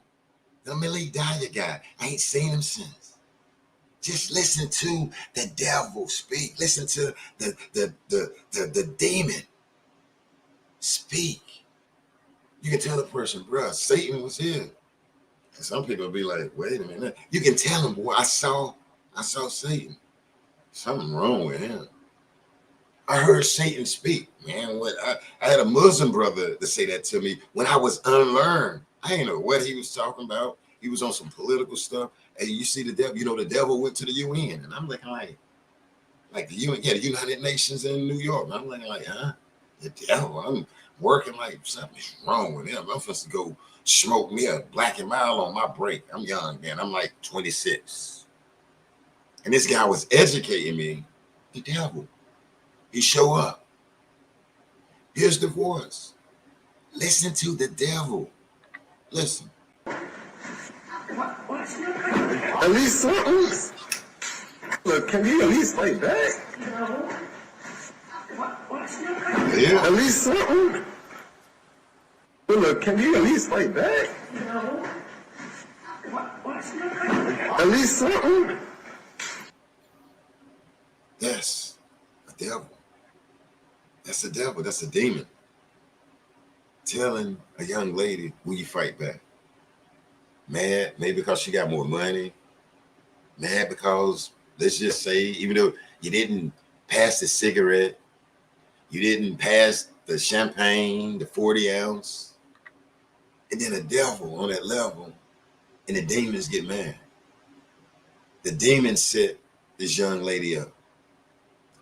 The Malik Dyer guy. I ain't seen him since. Just listen to the devil speak. Listen to the demon speak. You can tell the person, bruh, Satan was here. And some people will be like, wait a minute. You can tell them, boy, I saw I saw Satan. Something wrong with him. I heard Satan speak, man. I had a Muslim brother to say that to me when I was unlearned. I didn't know what he was talking about. He was on some political stuff. And you see the devil, the devil went to the UN. And I'm looking like the UN, the United Nations in New York. And I'm looking like, huh? The devil. I'm working like something's wrong with him. I'm supposed to go smoke me a Black and Mild on my break. I'm young, man. I'm like 26. And this guy was educating me. The devil. He show up. Here's the voice. Listen to the devil. Listen. At least something. Look, can you at least fight back? Yeah. At least something. Look, can you at least fight back? At least something. That's a devil. That's a devil. That's a demon. Telling a young lady, will you fight back? Mad, maybe because she got more money. Mad because, let's just say, even though you didn't pass the cigarette, you didn't pass the champagne, the 40 ounce, and then a devil on that level, and the demons get mad. The demons set this young lady up.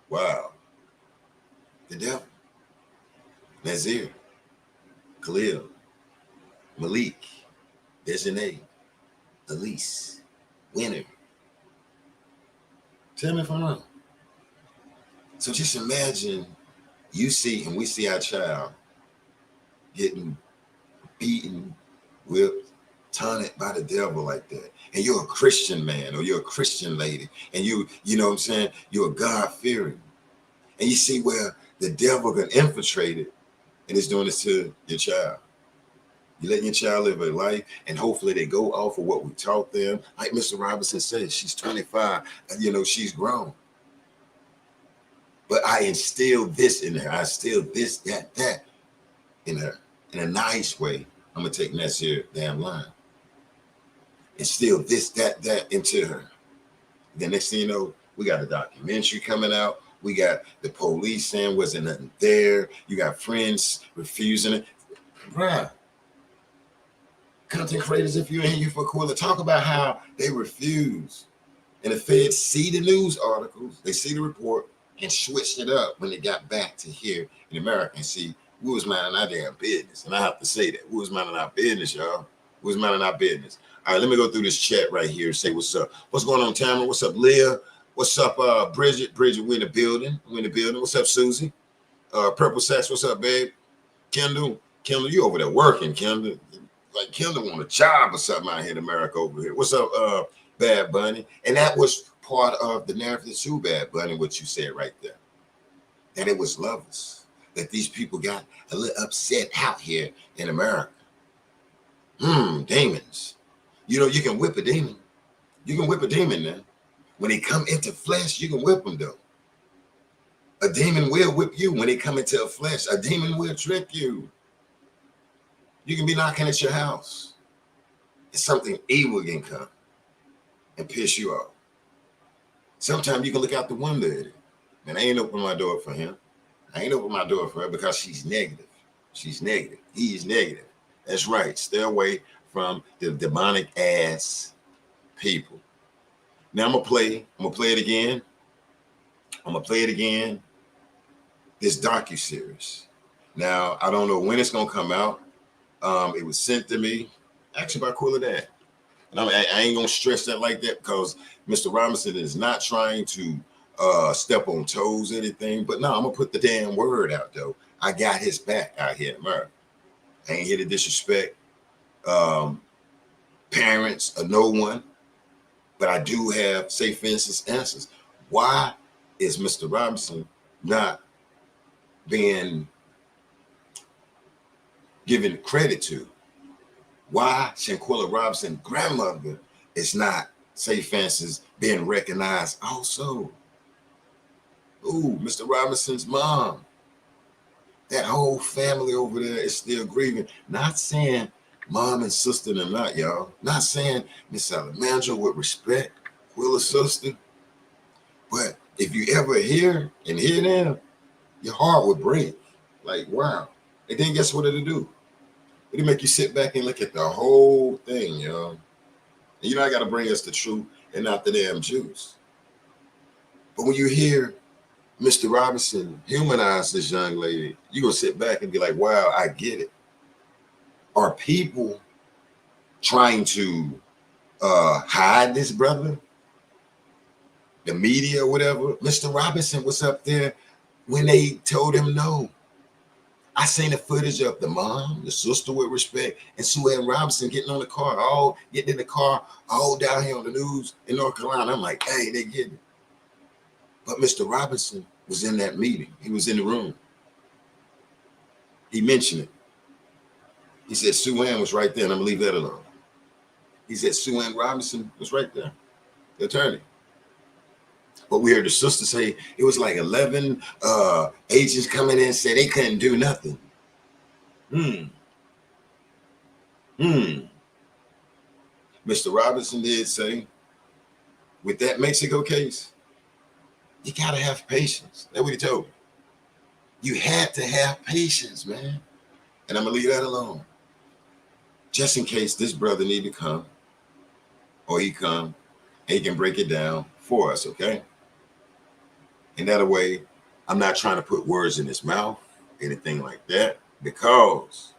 Wow. The devil. Nazir, Khalil, Malik, Dejanay, Elise, Winner. Tell me if I'm wrong. So just imagine you see, and we see our child getting beaten, whipped, taunted by the devil like that. And you're a Christian man or you're a Christian lady. And you know what I'm saying? You're a God-fearing. And you see where the devil can infiltrate it and it's doing this to your child. You're letting your child live a life, and hopefully they go off of what we taught them. Like Mr. Robinson said, she's 25, and she's grown. But I instilled this in her. I instilled this, that in her. In a nice way. I'm gonna take Nasir damn line. Instill this, that into her. Then next thing you know, we got a documentary coming out. We got the police saying wasn't nothing there. You got friends refusing it. Bruh. Content creators, if you're in here for Aquila, talk about how they refuse. And the feds see the news articles, they see the report, and switched it up when they got back to here in America. And see, we was minding our damn business. And I have to say that. We was minding our business, y'all. We was minding our business. All right, let me go through this chat right here and say what's up. What's going on, Tamara? What's up, Leah? What's up, Bridget? Bridget, we in the building. We in the building. What's up, Susie? Purple Sax, what's up, babe? Kendall, you over there working, Kendall. Like Kendall want a job or something out here in America over here. What's up, Bad Bunny? And that was part of the narrative too, Bad Bunny, what you said right there. That it was lovers. That these people got a little upset out here in America. Demons. You can whip a demon. You can whip a demon now. When they come into flesh, you can whip them though. A demon will whip you when they come into a flesh. A demon will trick you. You can be knocking at your house and something evil can come and piss you off. Sometimes you can look out the window at it. Man, I ain't open my door for him. I ain't open my door for her because she's negative. She's negative. He is negative. That's right. Stay away from the demonic ass people. Now I'm gonna play it again. This docu-series. Now, I don't know when it's gonna come out. It was sent to me, actually by Aquila Dad. And I ain't gonna stress that like that because Mr. Robinson is not trying to step on toes or anything. But no, I'm gonna put the damn word out though. I got his back out here in America. I ain't here to disrespect parents or no one, but I do have, say for instance, answers. Why is Mr. Robinson not being given credit to? Why Shanquella Robinson grandmother is not, say for instance, being recognized also? Ooh, Mr. Robinson's mom. That whole family over there is still grieving. Not saying mom and sister are not, y'all. Not saying Miss Alejandra with respect, Quilla's sister. But if you ever hear them, your heart would break. Like, wow. And then guess what it'll do? It'll make you sit back and look at the whole thing, yo. And I got to bring us the truth and not the damn juice. But when you hear Mr. Robinson humanize this young lady, you're going to sit back and be like, wow, I get it. Are people trying to hide this brother? The media or whatever? Mr. Robinson was up there when they told him no. I seen the footage of the mom, the sister with respect, and Sue Ann Robinson getting in the car, all down here on the news in North Carolina. I'm like, hey, they getting it. But Mr. Robinson was in that meeting. He was in the room. He mentioned it. He said Sue Ann was right there, and I'm gonna leave that alone. He said Sue Ann Robinson was right there, the attorney. But we heard the sister say it was like 11 agents coming in and said they couldn't do nothing. Mr. Robinson did say, with that Mexico case, you gotta have patience. That's what he told me. You had to have patience, man. And I'm gonna leave that alone. Just in case this brother need to come, or he come, and he can break it down for us, okay? And that way, I'm not trying to put words in his mouth, anything like that, because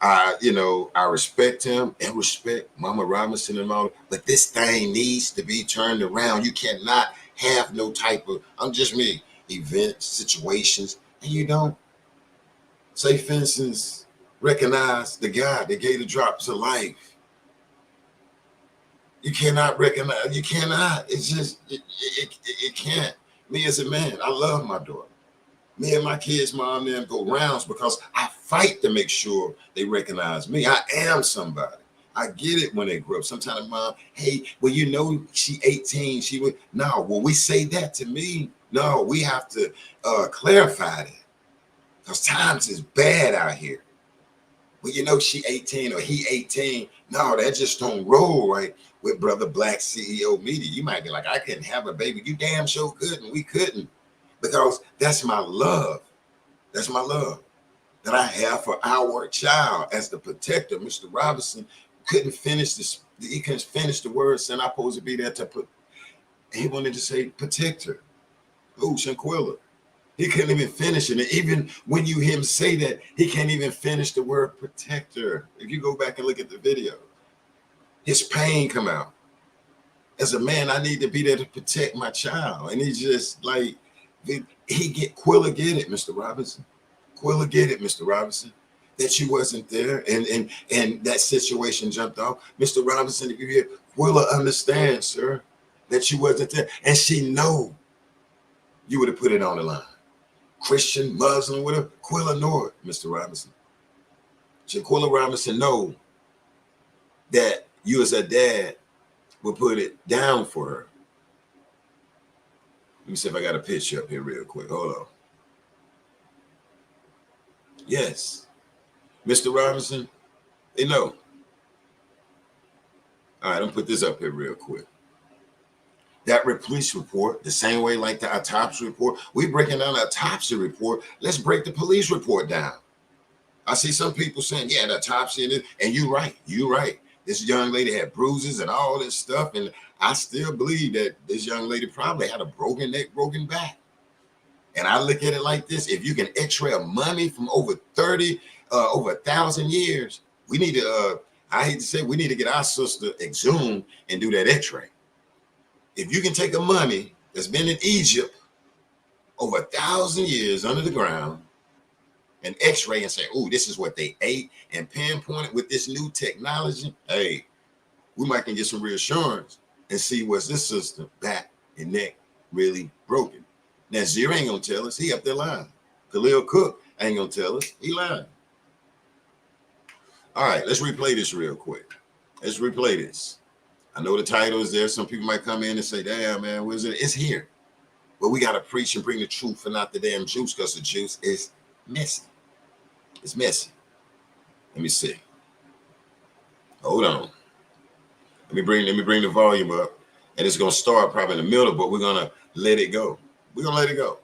I respect him and respect Mama Robinson and all, but this thing needs to be turned around. You cannot have no type of, I'm just me, events, situations, and you don't. Say, for instance, recognize the guy that gave the drop to life. You cannot recognize, you cannot. It's just, it can't. Me as a man, I love my daughter. Me and my kids, mom, and them go rounds because I fight to make sure they recognize me. I am somebody. I get it when they grow up. Sometimes, mom, hey, well, she 18. She would, no, when we say that to me, no, we have to clarify that because times is bad out here. Well, she 18 or he 18. No, that just don't roll right with Brother Black CEO Media. You might be like, I couldn't have a baby. You damn sure couldn't. We couldn't. Because that's my love. That's my love that I have for our child as the protector. Mr. Robinson couldn't finish this. He couldn't finish the words, and I'm supposed to be there to put. He wanted to say protector. Oh, Shanquella. He couldn't even finish it. And even when you hear him say that, he can't even finish the word protector. If you go back and look at the video, his pain come out. As a man, I need to be there to protect my child. And he's just like, Quilla get it, Mr. Robinson. Quilla get it, Mr. Robinson, that you wasn't there and that situation jumped off. Mr. Robinson, if you hear, Quilla understand, sir, that you wasn't there. And she know you would have put it on the line. Christian, Muslim, whatever, Quilla know it, Mr. Robinson. Shanquella Robinson know that you as a dad would put it down for her. Let me see if I got a picture up here real quick. Hold on. Yes. Mr. Robinson, they know. All right, I'm gonna put this up here real quick. That police report, the same way like the autopsy report, we breaking down the autopsy report. Let's break the police report down. I see some people saying, yeah, the autopsy, and you're right. This young lady had bruises and all this stuff, and I still believe that this young lady probably had a broken neck, broken back. And I look at it like this: if you can X-ray a mummy from over 1,000 years, we need to. I hate to say, we need to get our sister exhumed and do that X-ray. If you can take a mummy that's been in Egypt over 1,000 years under the ground and X-ray and say, oh, this is what they ate, and pinpoint it with this new technology, hey, we might can get some reassurance and see what's this sister back and neck really broken. Now, Zero ain't gonna tell us. He up there lying. Khalil Cook ain't gonna tell us. He lying. All right, let's replay this real quick. Let's replay this. I know the title is there. Some people might come in and say, damn, man, where's it? It's here. But we got to preach and bring the truth and not the damn juice, because the juice is messy. It's messy. Let me see. Hold on. Let me bring the volume up. and it's gonna start probably in the middle, but we're gonna let it go. We're gonna let it go.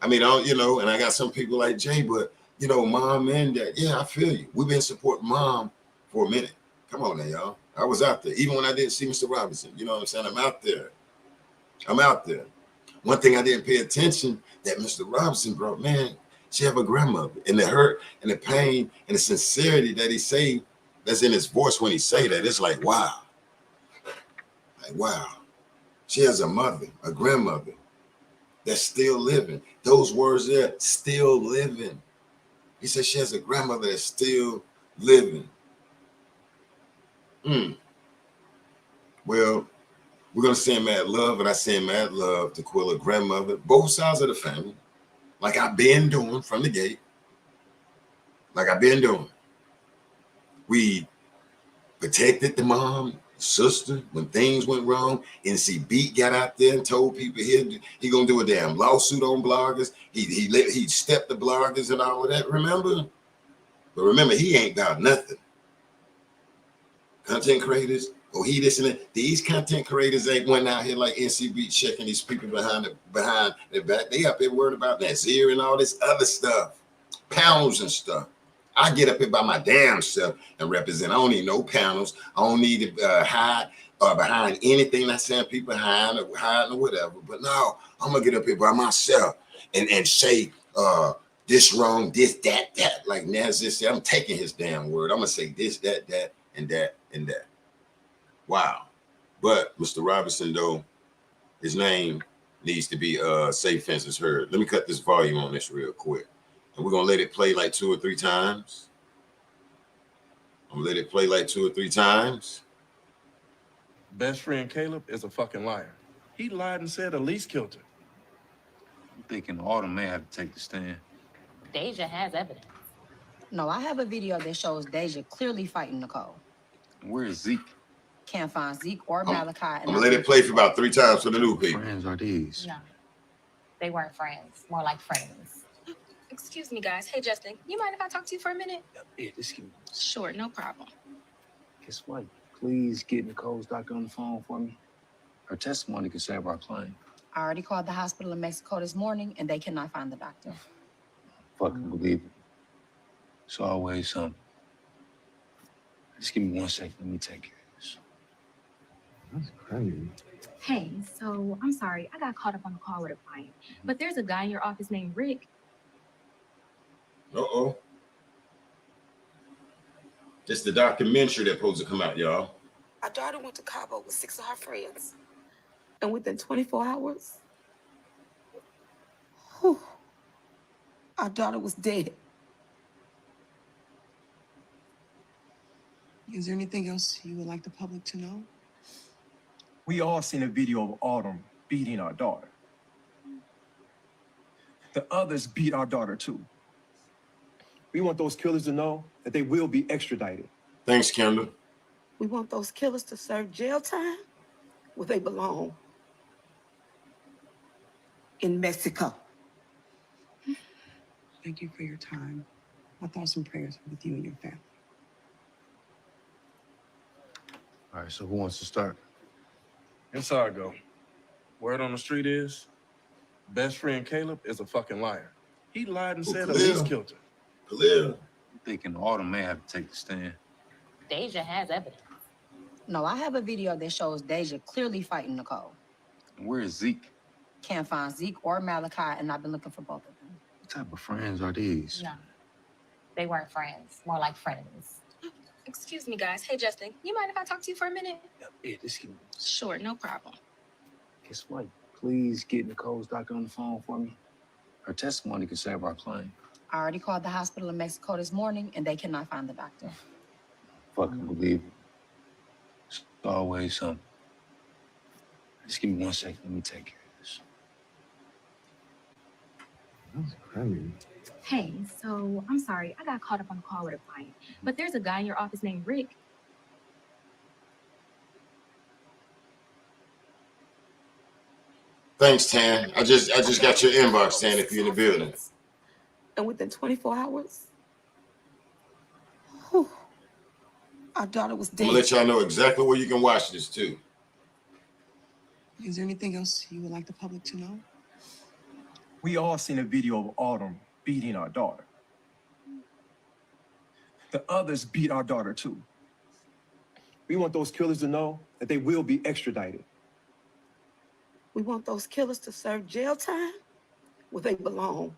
I mean, and I got some people like Jay, but mom and dad, yeah, I feel you. We've been supporting mom for a minute. Come on now, y'all. I was out there, even when I didn't see Mr. Robinson. You know what I'm saying? I'm out there. I'm out there. One thing I didn't pay attention that Mr. Robinson brought, man, she have a grandmother, and the hurt and the pain and the sincerity that he say, that's in his voice when he say that, it's like, wow. Like, wow. She has a mother, a grandmother that's still living. Those words there, still living. He said she has a grandmother that's still living. Well, we're going to send mad love, and I send mad love to Quilla grandmother, both sides of the family, like I've been doing from the gate. Like I've been doing. We protected the mom, sister, when things went wrong. NC Beat got out there and told people he gonna do a damn lawsuit on bloggers. He stepped the bloggers and all of that, remember? But remember, he ain't about nothing. Content creators, he this and that. These content creators ain't went out here like NC Beat checking these people behind their back. They up there worried about Nazir and all this other stuff, panels and stuff. I get up here by my damn self and represent. I don't need no panels. I don't need to hide behind anything that's saying people hiding or whatever. But no, I'm gonna get up here by myself and say this wrong, this, that. Like Nazir said, I'm taking his damn word. I'm gonna say this, that, and that, and that. Wow. But Mr. Robinson, though, his name needs to be safe fences heard. Let me cut this volume on this real quick. And we're going to let it play like 2 or 3 times. I'm going to let it play like 2 or 3 times. Best friend Caleb is a fucking liar. He lied and said Elise killed her. I'm thinking Autumn may have to take the stand. Deja has evidence. No, I have a video that shows Deja clearly fighting Nicole. Where is Zeke? Can't find Zeke or Malachi. I'm going to let it play for about 3 times for the new people. Friends are these? No, they weren't friends, more like friends. Excuse me, guys. Hey, Justin, you mind if I talk to you for a minute? Yeah, just give me. Sure, no problem. Guess what? Please get Nicole's doctor on the phone for me. Her testimony could save our client. I already called the hospital in Mexico this morning, and they cannot find the doctor. Fucking believe it. It's always something. Just give me 1 second. Let me take care of this. That's crazy. Hey, so I'm sorry. I got caught up on the call with a client. But there's a guy in your office named Rick. Uh-oh. It's the documentary that's supposed to come out, y'all. Our daughter went to Cabo with 6 of her friends. And within 24 hours, our daughter was dead. Is there anything else you would like the public to know? We all seen a video of Autumn beating our daughter. The others beat our daughter too. We want those killers to know that they will be extradited. Thanks, Kendall. We want those killers to serve jail time where they belong. In Mexico. Thank you for your time. My thoughts and prayers are with you and your family. All right, so who wants to start? It's how I go. Word on the street is, best friend Caleb is a fucking liar. He lied and said Elise killed her. Clear. I'm thinking Autumn may have to take the stand. Deja has evidence. No, I have a video that shows Deja clearly fighting Nicole. Where is Zeke? Can't find Zeke or Malachi, and I've been looking for both of them. What type of friends are these? No, they weren't friends, more like friends. Excuse me, guys. Hey, Justin, you mind if I talk to you for a minute? Yeah, just give me. Sure, no problem. Guess what? Please get Nicole's doctor on the phone for me. Her testimony could save our client. I already called the hospital in Mexico this morning, and they cannot find the doctor. Fucking believe it. It's always something. Just give me 1 second. Let me take care of this. That's crazy. Hey, so I'm sorry. I got caught up on the call with a client. But there's a guy in your office named Rick. Thanks, Tan. I just got your inbox, Tan, if you're in the building. And within 24 hours, our daughter was I'm dead. gonna let y'all know exactly where you can watch this too. Is there anything else you would like the public to know? We all seen a video of Autumn beating our daughter. The others beat our daughter too. We want those killers to know that they will be extradited. We want those killers to serve jail time where they belong.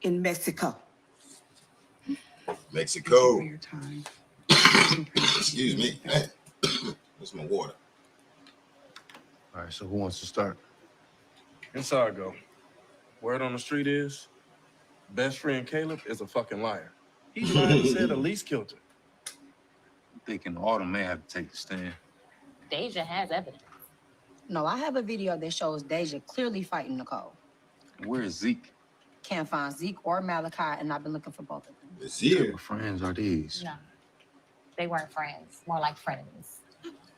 In Mexico. Thank you Mexico. for your time. I thought some prayers Excuse for you me. and your family. Hey, that's my water. All right, so who wants to start? Inside I go. Word on the street is, best friend Caleb is a fucking liar. He lied and said Elise killed her. I'm thinking Autumn may have to take the stand. Deja has evidence. No, I have a video that shows Deja clearly fighting Nicole. Where is Zeke? Can't find Zeke or Malachi, and I've been looking for both of them. It's What type here. of friends are these? No, they weren't friends, more like frenemies.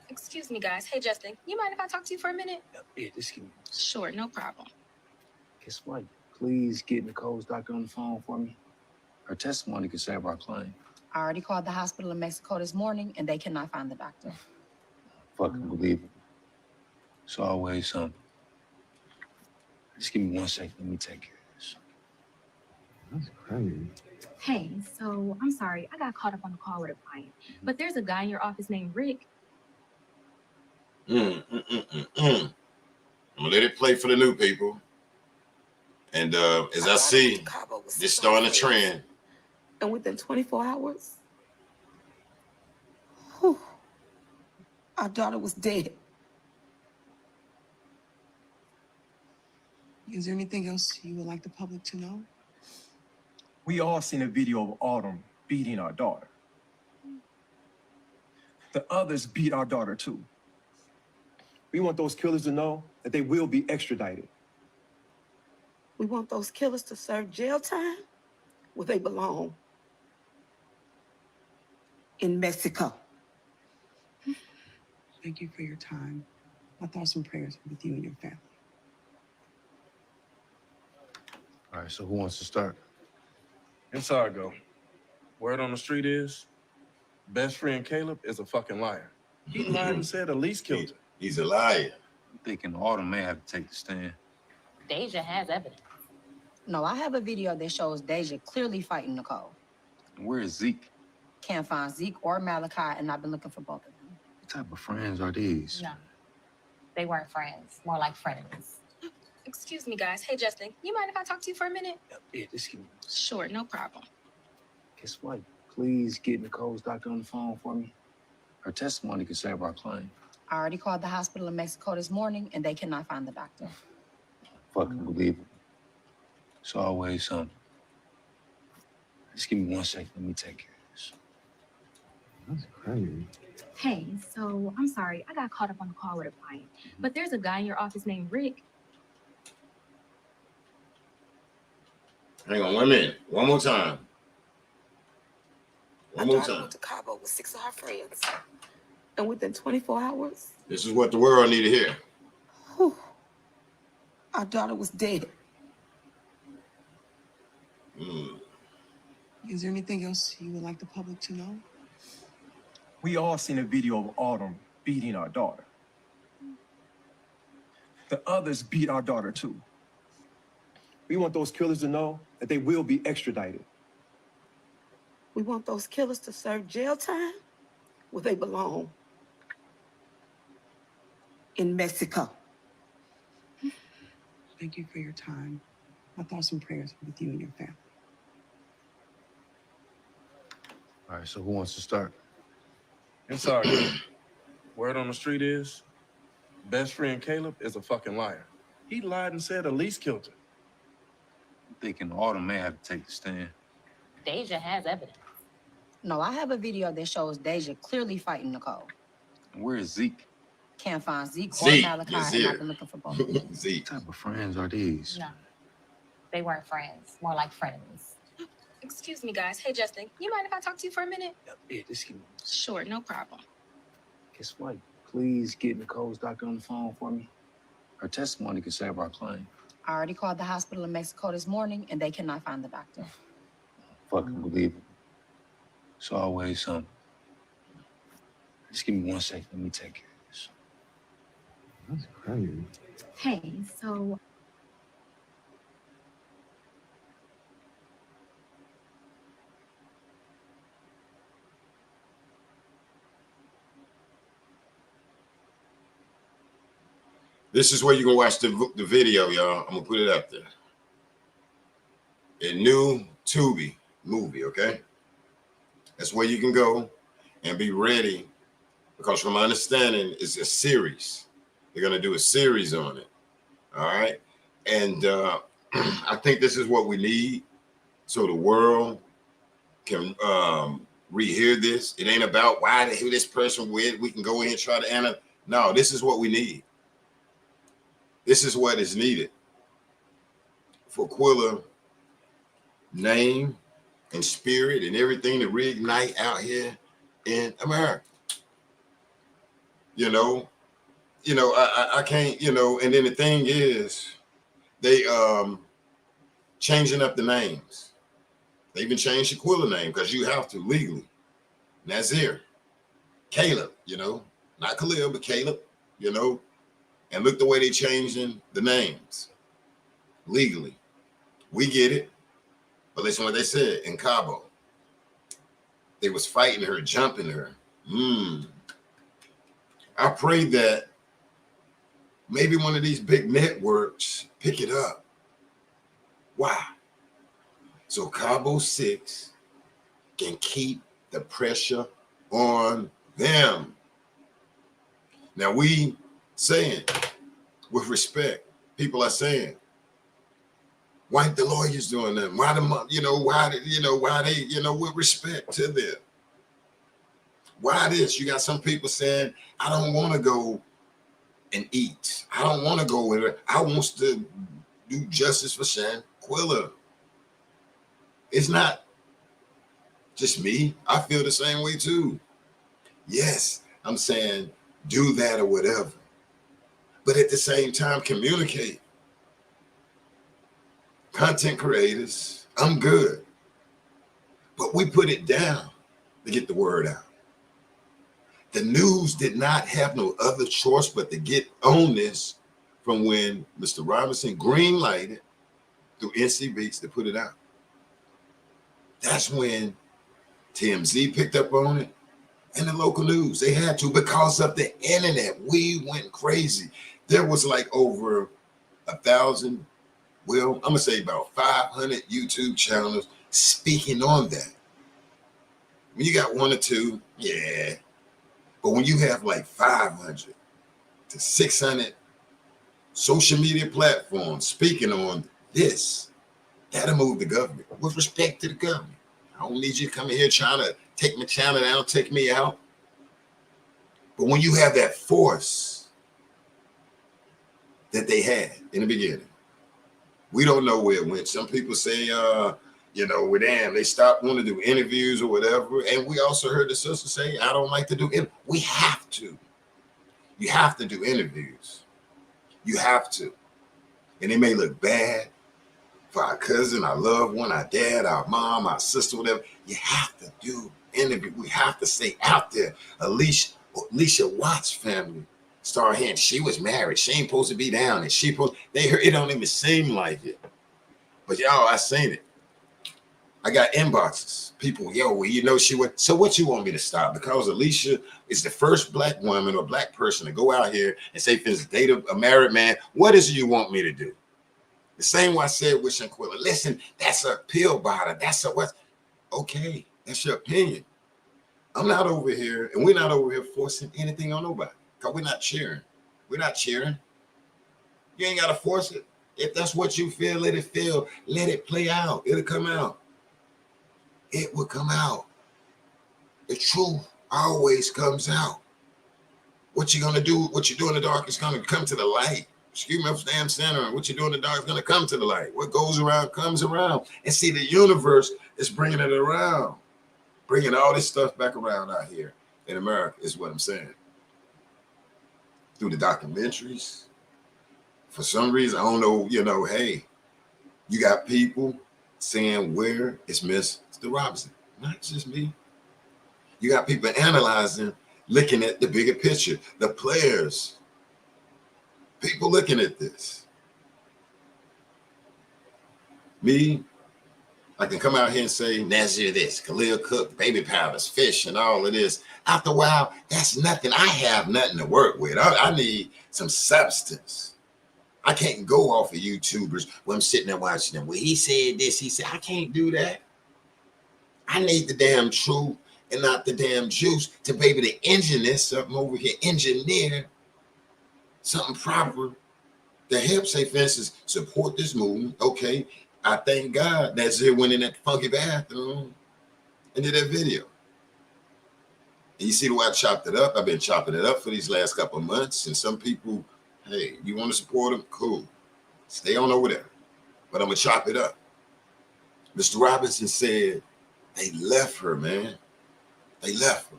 Excuse me, guys. Hey, Justin, you mind if I talk to you for a minute? Yeah, just give me. Sure, no problem. Guess what? Please get Nicole's doctor on the phone for me. Her testimony could save our claim. I already called the hospital in Mexico this morning, and they cannot find the doctor. Fucking believe it. It's always something. Just give me 1 second. Let me take care of this. That's crazy. Hey, so I'm sorry. I got caught up on the call with a client. But there's a guy in your office named Rick. I'm gonna let it play for the new people. And as I see, Cabo with this 6 of her starting a friends. trend. And within 24 hours, whew, our daughter was dead. Is there anything else you would like the public to know? We all seen a video of Autumn beating our daughter. The others beat our daughter too. We want those killers to know that they will be extradited. We want those killers to serve jail time where they belong. In Mexico. Thank you for your time. My thoughts and prayers are with you and your family. All right, so who wants to start? Inside I go. Word on the street is, best friend Caleb is a fucking liar. He lied and said Elise killed her. He's a liar. I'm thinking Autumn may have to take the stand. Deja has evidence. No, I have a video that shows Deja clearly fighting Nicole. Where is Zeke? Can't find Zeke or Malachi, and I've been looking for both of them. What type of friends are these? No, they weren't friends, more like frenemies. Excuse me, guys. Hey, Justin, you mind if I talk to you for a minute? Yeah, just give me. Sure, no problem. Guess what? Please get Nicole's doctor on the phone for me. Her testimony could save our claim. I already called the hospital in Mexico this morning, and they cannot find the doctor. Fucking believe it. It's always something. Just give me 1 second. Let me take care of this. That's crazy. Hey, so I'm sorry. I got caught up on the call with a client. But there's a guy in your office named Rick. Hang on 1 minute. One more time. Our One more daughter time. went to Cabo with 6 of her friends. And within 24 hours, This is what the world need to hear. whew, our daughter was dead. Is there anything else you would like the public to know? We all seen a video of Autumn beating our daughter. The others beat our daughter too. We want those killers to know that they will be extradited. We want those killers to serve jail time where they belong. In Mexico. Thank you for your time. My thoughts and prayers are with you and your family. All right, so who wants to start? Inside I go. Word on the street is, best friend Caleb is a fucking liar. He lied and said Elise killed her. I'm thinking Autumn may have to take the stand. Deja has evidence. No, I have a video that shows Deja clearly fighting Nicole. Where is Zeke? Can't find Zeke or Zeke Malachi, is and here. I've been looking for both of them. Zeke. What type of friends are these? No, they weren't friends, more like frenemies. Excuse me, guys. Hey, Justin, you mind if I talk to you for a minute? Yeah, just give me. Sure, no problem. Guess what? Please get Nicole's doctor on the phone for me. Her testimony could save our claim. I already called the hospital in Mexico this morning, and they cannot find the doctor. Fucking believe it. It's always something. Just give me 1 second. Let me take care of this. That's crazy. Hey, so This is where you can watch the video, y'all. I'm gonna put it up there. A new Tubi movie, okay? That's where you can go and be ready, because from my understanding, it's a series. They're gonna do a series on it. All right. And I think this is what we need, so the world can rehear this. It ain't about who this person with. We can go in and try to analyze. No, this is what we need. This is what is needed for Quilla name and spirit and everything to reignite out here in America. I can't, and then the thing is, they changing up the names. They even changed the Quilla name because you have to legally. Nazir, Caleb, not Khalil, but Caleb, and look the way they changing the names legally. We get it, but listen what they said in Cabo. They was fighting her, jumping her. I pray that maybe one of these big networks pick it up. Why? So Cabo 6 can keep the pressure on them. Now we saying, with respect, people are saying, why the lawyers doing that? Why with respect to them? Why this? You got some people saying, I don't want to go and eat. I don't want to go with her. I want to do justice for Shanquella. It's not just me. I feel the same way too. Yes, I'm saying do that or whatever. But at the same time, communicate. Content creators, I'm good. But we put it down to get the word out. The news did not have no other choice but to get on this from when Mr. Robinson green-lighted through NC Beats to put it out. That's when TMZ picked up on it and the local news. They had to because of the internet. We went crazy. There was like over 1,000, well, I'm going to say about 500 YouTube channels speaking on that. When you got one or two, yeah. But when you have like 500 to 600 social media platforms speaking on this, that'll move the government. With respect to the government, I don't need you coming here trying to take my channel down, take me out. But when you have that force that they had in the beginning, we don't know where it went. Some people say, well, damn, they stopped wanting to do interviews or whatever. And we also heard the sister say, I don't like to do it. We have to. You have to do interviews. You have to. And it may look bad for our cousin, our loved one, our dad, our mom, our sister, whatever. You have to do interview. We have to stay out there. Alicia Watts' family started hearing she was married. She ain't supposed to be down. And they heard it don't even seem like it. But y'all, I seen it. I got inboxes. People, she would. So what you want me to stop? Because Alicia is the first Black woman or Black person to go out here and say, if it's date a married man, what is it you want me to do? The same way I said with Shanquella. Listen, that's a pill bottle. That's a what? Okay, that's your opinion. I'm not over here, and we're not over here forcing anything on nobody. Because we're not cheering. We're not cheering. You ain't got to force it. If that's what you feel, let it feel. Let it play out. It'll come out. It will come out. The truth always comes out. What you're going to do, what you do in the dark is going to come to the light. Excuse me, I'm standing. What you do in the dark is going to come to the light. What goes around comes around. And see, the universe is bringing it around. Bringing all this stuff back around out here in America is what I'm saying. Through the documentaries. For some reason, I don't know, hey, you got people saying where is Mr. Robinson. Not just me. You got people analyzing, looking at the bigger picture, the players. People looking at this. Me, I can come out here and say, Nazir this, Khalil Cook, baby powders, fish, and all of this. After a while, that's nothing. I have nothing to work with. I need some substance. I can't go off of YouTubers when I'm sitting there watching them. Well, he said this, he said, I can't do that. I need the damn truth and not the damn juice to be able to engineer something over here, engineer something proper that helps, say, for instance, support this movement. Okay, I thank God that Zir went in that funky bathroom and did that video. And you see the way I chopped it up? I've been chopping it up for these last couple of months. And some people, hey, you want to support them? Cool. Stay on over there. But I'm going to chop it up. Mr. Robinson said they left her, man. They left her.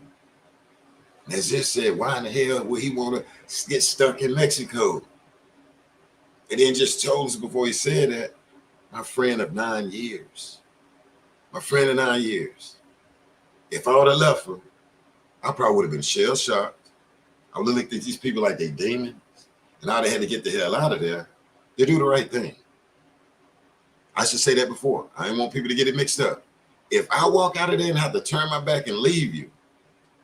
And Zir said, why in the hell would he want to get stuck in Mexico? And then just told us before he said that, my friend of 9 years. My friend of 9 years. If I would have left her, I probably would have been shell-shocked. I would have looked at these people like they demons. And I'd have had to get the hell out of there. They do the right thing. I should say that before. I didn't want people to get it mixed up. If I walk out of there and have to turn my back and leave you,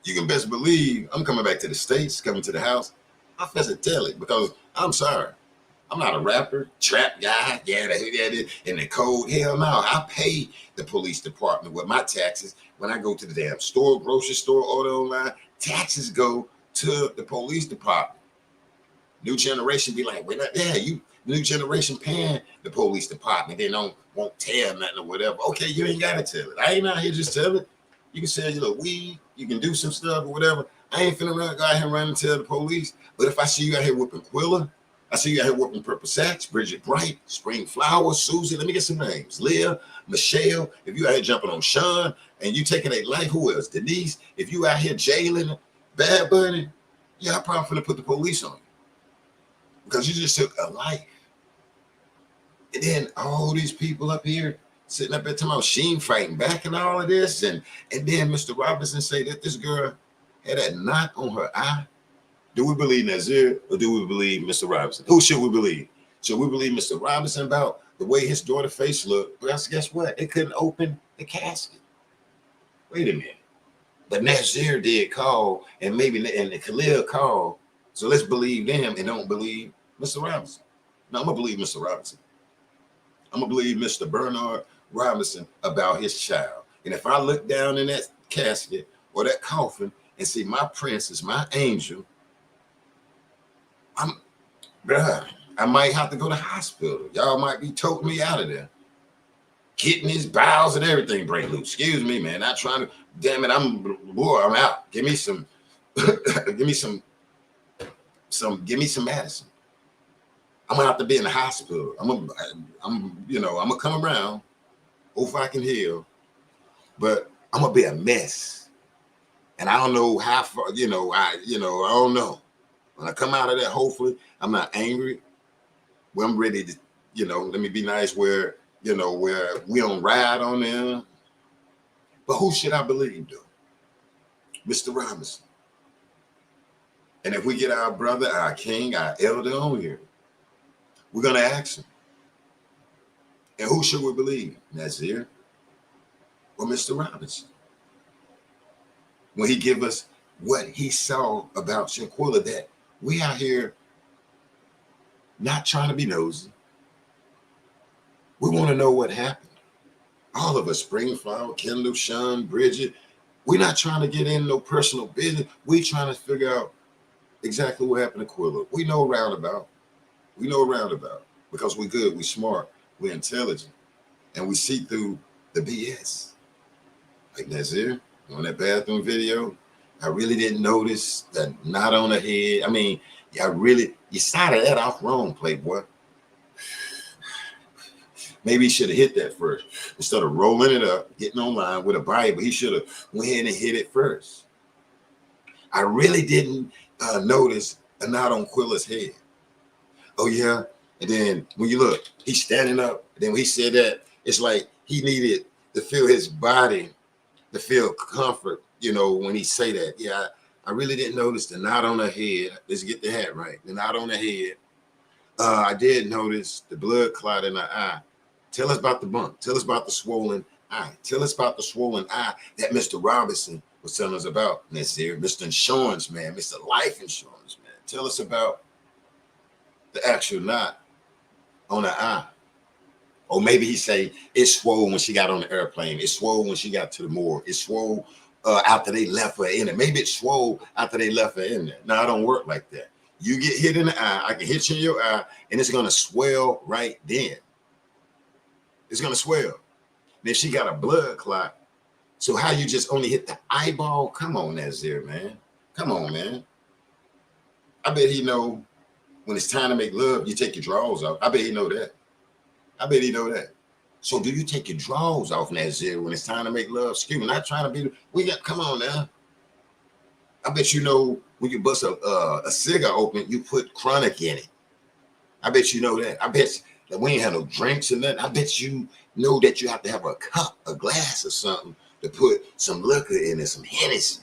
you can best believe I'm coming back to the States, coming to the house. I fess to tell it because I'm sorry. I'm not a rapper, trap guy, in the code. Hell no, I pay the police department with my taxes. When I go to the damn store, grocery store, order online, taxes go to the police department. New generation be like, you new generation paying the police department. They won't tell nothing or whatever. Okay, you ain't gotta tell it. I ain't out here just tell it. You can sell your little weed, you can do some stuff or whatever. I ain't finna go out here running and tell the police. But if I see you out here whooping Quilla, I see you out here working Purple Sacks, Bridget Bright, Spring Flowers, Susie. Let me get some names. Leah, Michelle. If you out here jumping on Sean and you taking a life, who else? Denise. If you out here jailing Bad Bunny, yeah, I'm probably gonna put the police on you because you just took a life. And then all these people up here sitting up there talking about Sheen fighting back and all of this, and then Mr. Robinson say that this girl had that knot on her eye. Do we believe Nazir or do we believe Mr. Robinson? Who should we believe? Should we believe Mr. Robinson about the way his daughter's face looked? Because guess what? They couldn't open the casket. Wait a minute. But Nazir did call, and Khalil called. So let's believe them and don't believe Mr. Robinson. No, I'm going to believe Mr. Robinson. I'm going to believe Mr. Bernard Robinson about his child. And if I look down in that casket or that coffin and see my princess, my angel, I might have to go to hospital. Y'all might be toting me out of there. Kidneys, bowels, and everything break loose. Excuse me, man. Not trying to, damn it, I'm out. Give me some, give me some medicine. I'm gonna have to be in the hospital. I'm gonna come around. Hopefully I can heal, but I'm gonna be a mess. And I don't know how far, I don't know. When I come out of that, hopefully I'm not angry. When I'm ready to, let me be nice where we don't ride on them. But who should I believe, though? Mr. Robinson. And if we get our brother, our king, our elder on here, we're going to ask him. And who should we believe? Nazir or Mr. Robinson? When he give us what he saw about Shanquella, that we out here not trying to be nosy. We want to know what happened. All of us, Springflower, Kendall, Sean, Bridget, we're not trying to get in no personal business. We trying to figure out exactly what happened to Quilla. We know roundabout. We know roundabout because we good, we smart, we're intelligent, and we see through the BS. Like Nazir on that bathroom video, I really didn't notice that knot on her head. I mean, you started that off wrong, Playboy. Maybe he should have hit that first. Instead of rolling it up, getting online with a Bible, he should have went ahead and hit it first. I really didn't notice a knot on Quilla's head. Oh, yeah. And then when you look, he's standing up. And then when he said that, it's like he needed to feel his body, to feel comfort, when he say that. Yeah, I really didn't notice the knot on her head. Let's get the hat right. The knot on her head. I did notice the blood clot in her eye. Tell us about the bump. Tell us about the swollen eye. Tell us about the swollen eye that Mr. Robinson was telling us about. Nasir, Mr. Insurance Man, Mr. Life Insurance Man. Tell us about the actual knot on her eye. Or maybe he say it's swole when she got on the airplane. It's swole when she got to the morgue. It's swole after they left her in there. Maybe it's swole after they left her in there. No, I don't work like that. You get hit in the eye, I can hit you in your eye, and it's gonna swell right then. It's gonna swell. And if she got a blood clot, so how you just only hit the eyeball? Come on, Nasir, man. Come on, man. I bet he know when it's time to make love, you take your drawers off. I bet he know that. I bet he know that. So do you take your drawers off, Nasir, when it's time to make love? Excuse me, not trying to be. Come on now. I bet you know when you bust a cigar open, you put chronic in it. I bet you know that. I bet that we ain't have no drinks or nothing. I bet you know that you have to have a cup, a glass or something to put some liquor in it, some Hennessy,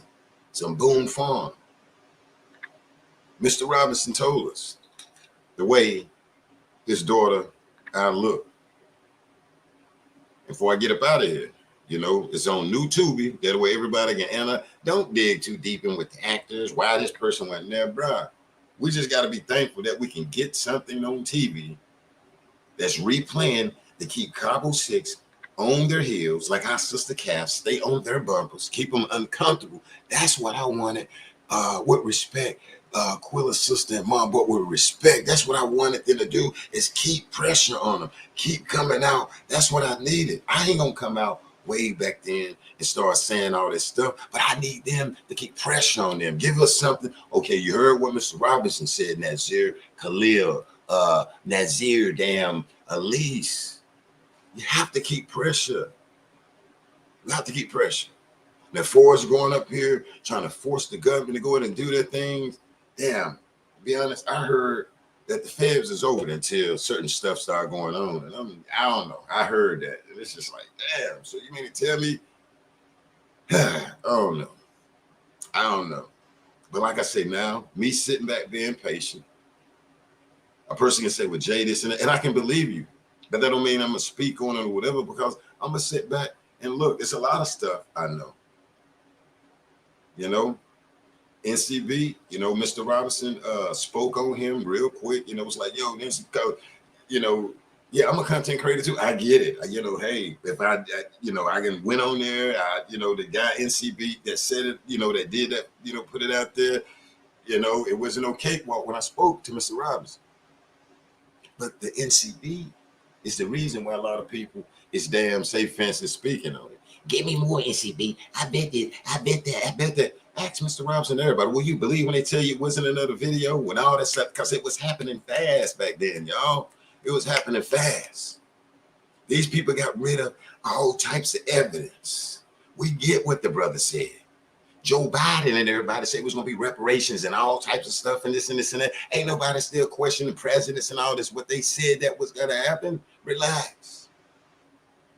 some Boone Farm. Mr. Robinson told us the way his daughter looked. Before I get up out of here, you know, it's on new Tubi. That way everybody can enter. Don't dig too deep in with the actors. Why this person went there, bruh. We just got to be thankful that we can get something on TV that's replaying to keep Cabo 6 on their heels, like our sister calves, stay on their bumpers, keep them uncomfortable. That's what I wanted with respect. Quilla's sister and mom, but with respect. That's what I wanted them to do, is keep pressure on them, keep coming out. That's what I needed. I ain't gonna come out way back then and start saying all this stuff, but I need them to keep pressure on them. Give us something. Okay, you heard what Mr. Robinson said, Nasir, Khalil, Nasir, damn, Elise. You have to keep pressure. You have to keep pressure. Now, Forrest going up here trying to force the government to go in and do their things. Damn, to be honest, I heard that the feds is over until certain stuff started going on. And I don't know. I heard that. And it's just like, damn. So you mean to tell me? I don't know. I don't know. But like I say now, me sitting back being patient, a person can say, well, Jay, this and that, and I can believe you. But that don't mean I'm going to speak on it or whatever, because I'm going to sit back and look. It's a lot of stuff I know. You know? NCB, you know, Mr. Robinson spoke on him real quick. You know, it's like, yo, this, you know, yeah, I'm a content creator too. I get it. You know, hey, if I you know, I can went on there. You know, the guy NCB that said it, you know, that did that, you know, put it out there. You know, it wasn't no cakewalk when I spoke to Mr. Robinson. But the NCB is the reason why a lot of people is damn safe fences speaking on it. Give me more NCB. I bet that. I bet that. I bet that. Ask Mr. Robinson, everybody, will you believe when they tell you it wasn't another video when all that stuff, because it was happening fast back then, y'all. It was happening fast. These people got rid of all types of evidence. We get what the brother said. Joe Biden and everybody said it was going to be reparations and all types of stuff and this and this and that. Ain't nobody still questioning presidents and all this. What they said that was going to happen, relax.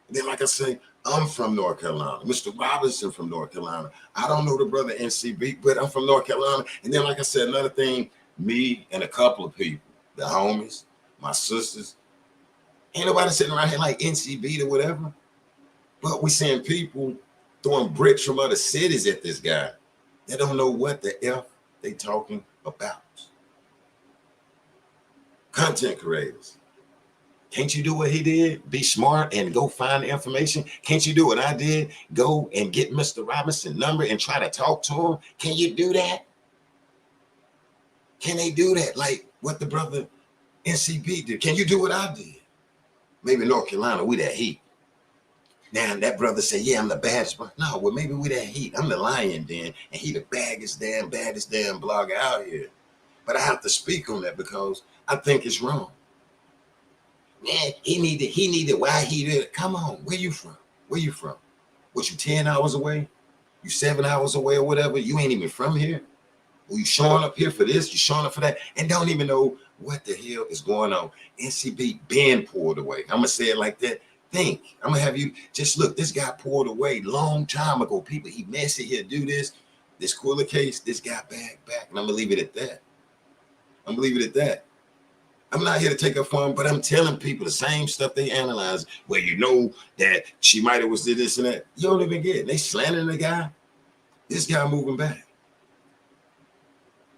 And then, like I say, I'm from North Carolina. Mr. Robinson from North Carolina. I don't know the brother NCB, but I'm from North Carolina. And then, like I said, another thing, me and a couple of people, the homies, my sisters, ain't nobody sitting around here like NCB or whatever. But we seeing people throwing bricks from other cities at this guy. They don't know what the F they talking about. Content creators. Can't you do what he did? Be smart and go find the information. Can't you do what I did? Go and get Mr. Robinson's number and try to talk to him. Can you do that? Can they do that? Like what the brother NCB did. Can you do what I did? Maybe North Carolina, we that heat. Now that brother said, yeah, I'm the baddest. No, well, maybe we that heat. I'm the lion then, and he the baddest damn blogger out here. But I have to speak on that because I think it's wrong. Man, he needed why he did it. Come on, where you from? Where you from? What, you 10 hours away? You 7 hours away or whatever? You ain't even from here? Well, you showing up here for this, you showing up for that, and don't even know what the hell is going on. NCB been pulled away. I'm gonna say it like that. Think. I'm gonna have you just look. This guy pulled away long time ago. People, he messy here, do this. This Quilla case, this guy back, and I'm gonna leave it at that. I'm gonna leave it at that. I'm not here to take up for them, but I'm telling people the same stuff they analyze, where you know that she might have was did this and that. You don't even get it. They slandering the guy. This guy moving back.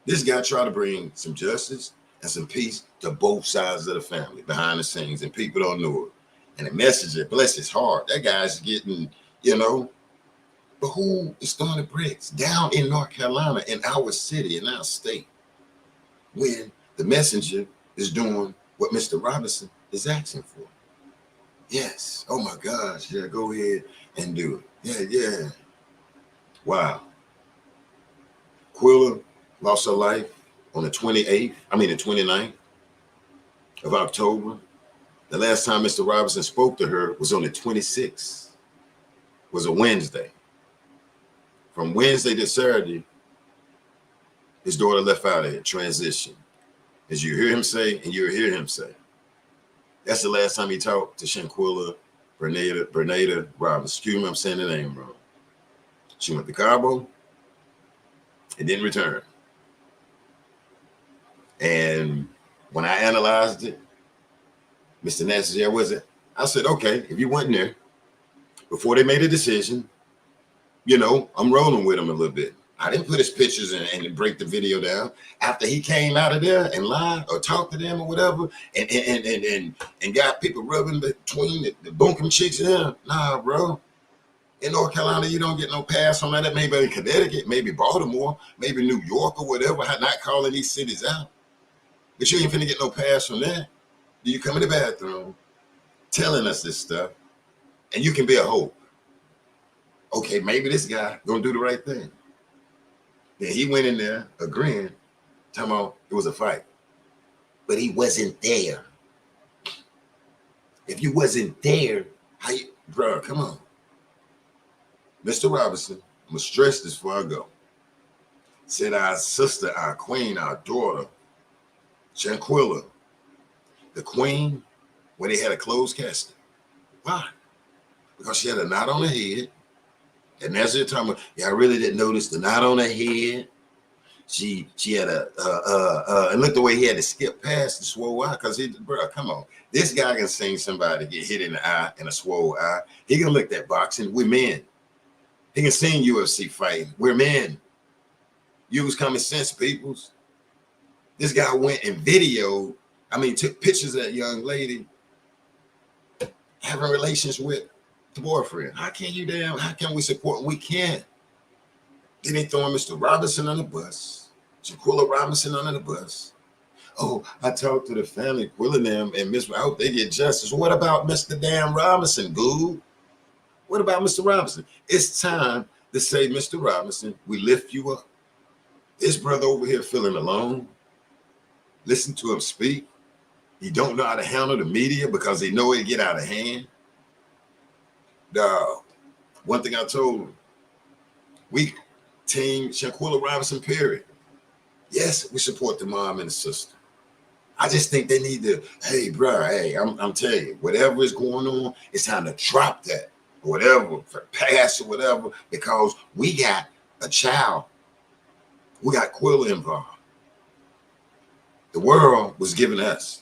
This guy tried to bring some justice and some peace to both sides of the family behind the scenes, and people don't know it. And the messenger, bless his heart, that guy's getting, you know, but who is throwing the bricks down in North Carolina, in our city, in our state, when the messenger is doing what Mr. Robinson is asking for? Yes. Oh my gosh. Yeah, go ahead and do it. Yeah. Wow. Quilla lost her life on the 29th of October. The last time Mr. Robinson spoke to her was on the 26th. Was a Wednesday. From Wednesday to Saturday, his daughter left out of it, transition. As you hear him say, and you hear him say. That's the last time he talked to Shanquella Robinson. Excuse me, I'm saying the name wrong. She went to Cabo and didn't return. And when I analyzed it, Mr. Nancy, I said, okay, if you went in there, before they made a decision, you know, I'm rolling with him a little bit. I didn't put his pictures in and break the video down. After he came out of there and lied or talked to them or whatever, and got people rubbing between the bunkum cheeks in him. Nah, bro. In North Carolina, you don't get no pass on that. Maybe in Connecticut, maybe Baltimore, maybe New York or whatever. Not calling these cities out. But you ain't finna get no pass from that. Do you come in the bathroom telling us this stuff, and you can be a hope? Okay, maybe this guy gonna do the right thing. Then he went in there agreeing, talking about it was a fight, but he wasn't there. If you wasn't there, how you, bro? Come on, Mr. Robinson. I'm gonna stress this before I go. Said our sister, our queen, our daughter, Shanquella, the queen, when they had a closed casket. Why? Because she had a knot on her head. And as they're talking about, yeah, I really didn't notice the knot on her head. She had and look the way he had to skip past the swole eye, because bro, come on. This guy can see somebody get hit in the eye and a swole eye. He can look at boxing. We're men. He can see UFC fighting. We're men. Use common sense, peoples. This guy went and took pictures of that young lady having relations with the boyfriend. How can we support when we can't? Then they throwing Mr. Robinson on the bus, Shanquella Robinson under the bus. Oh, I talked to the family, Quilla and them, and Miss, I hope they get justice. What about Mr. Damn Robinson, Goob? What about Mr. Robinson? It's time to say, Mr. Robinson, we lift you up. This brother over here feeling alone. Listen to him speak. He don't know how to handle the media because he know it get out of hand. Dog, one thing I told him, we team Shanquella Robinson, period. Yes, we support the mom and the sister. I just think they need to, hey, bro, hey, I'm telling you, whatever is going on, it's time to drop that, or whatever, pass or whatever, because we got a child. We got Quilla involved. The world was given us.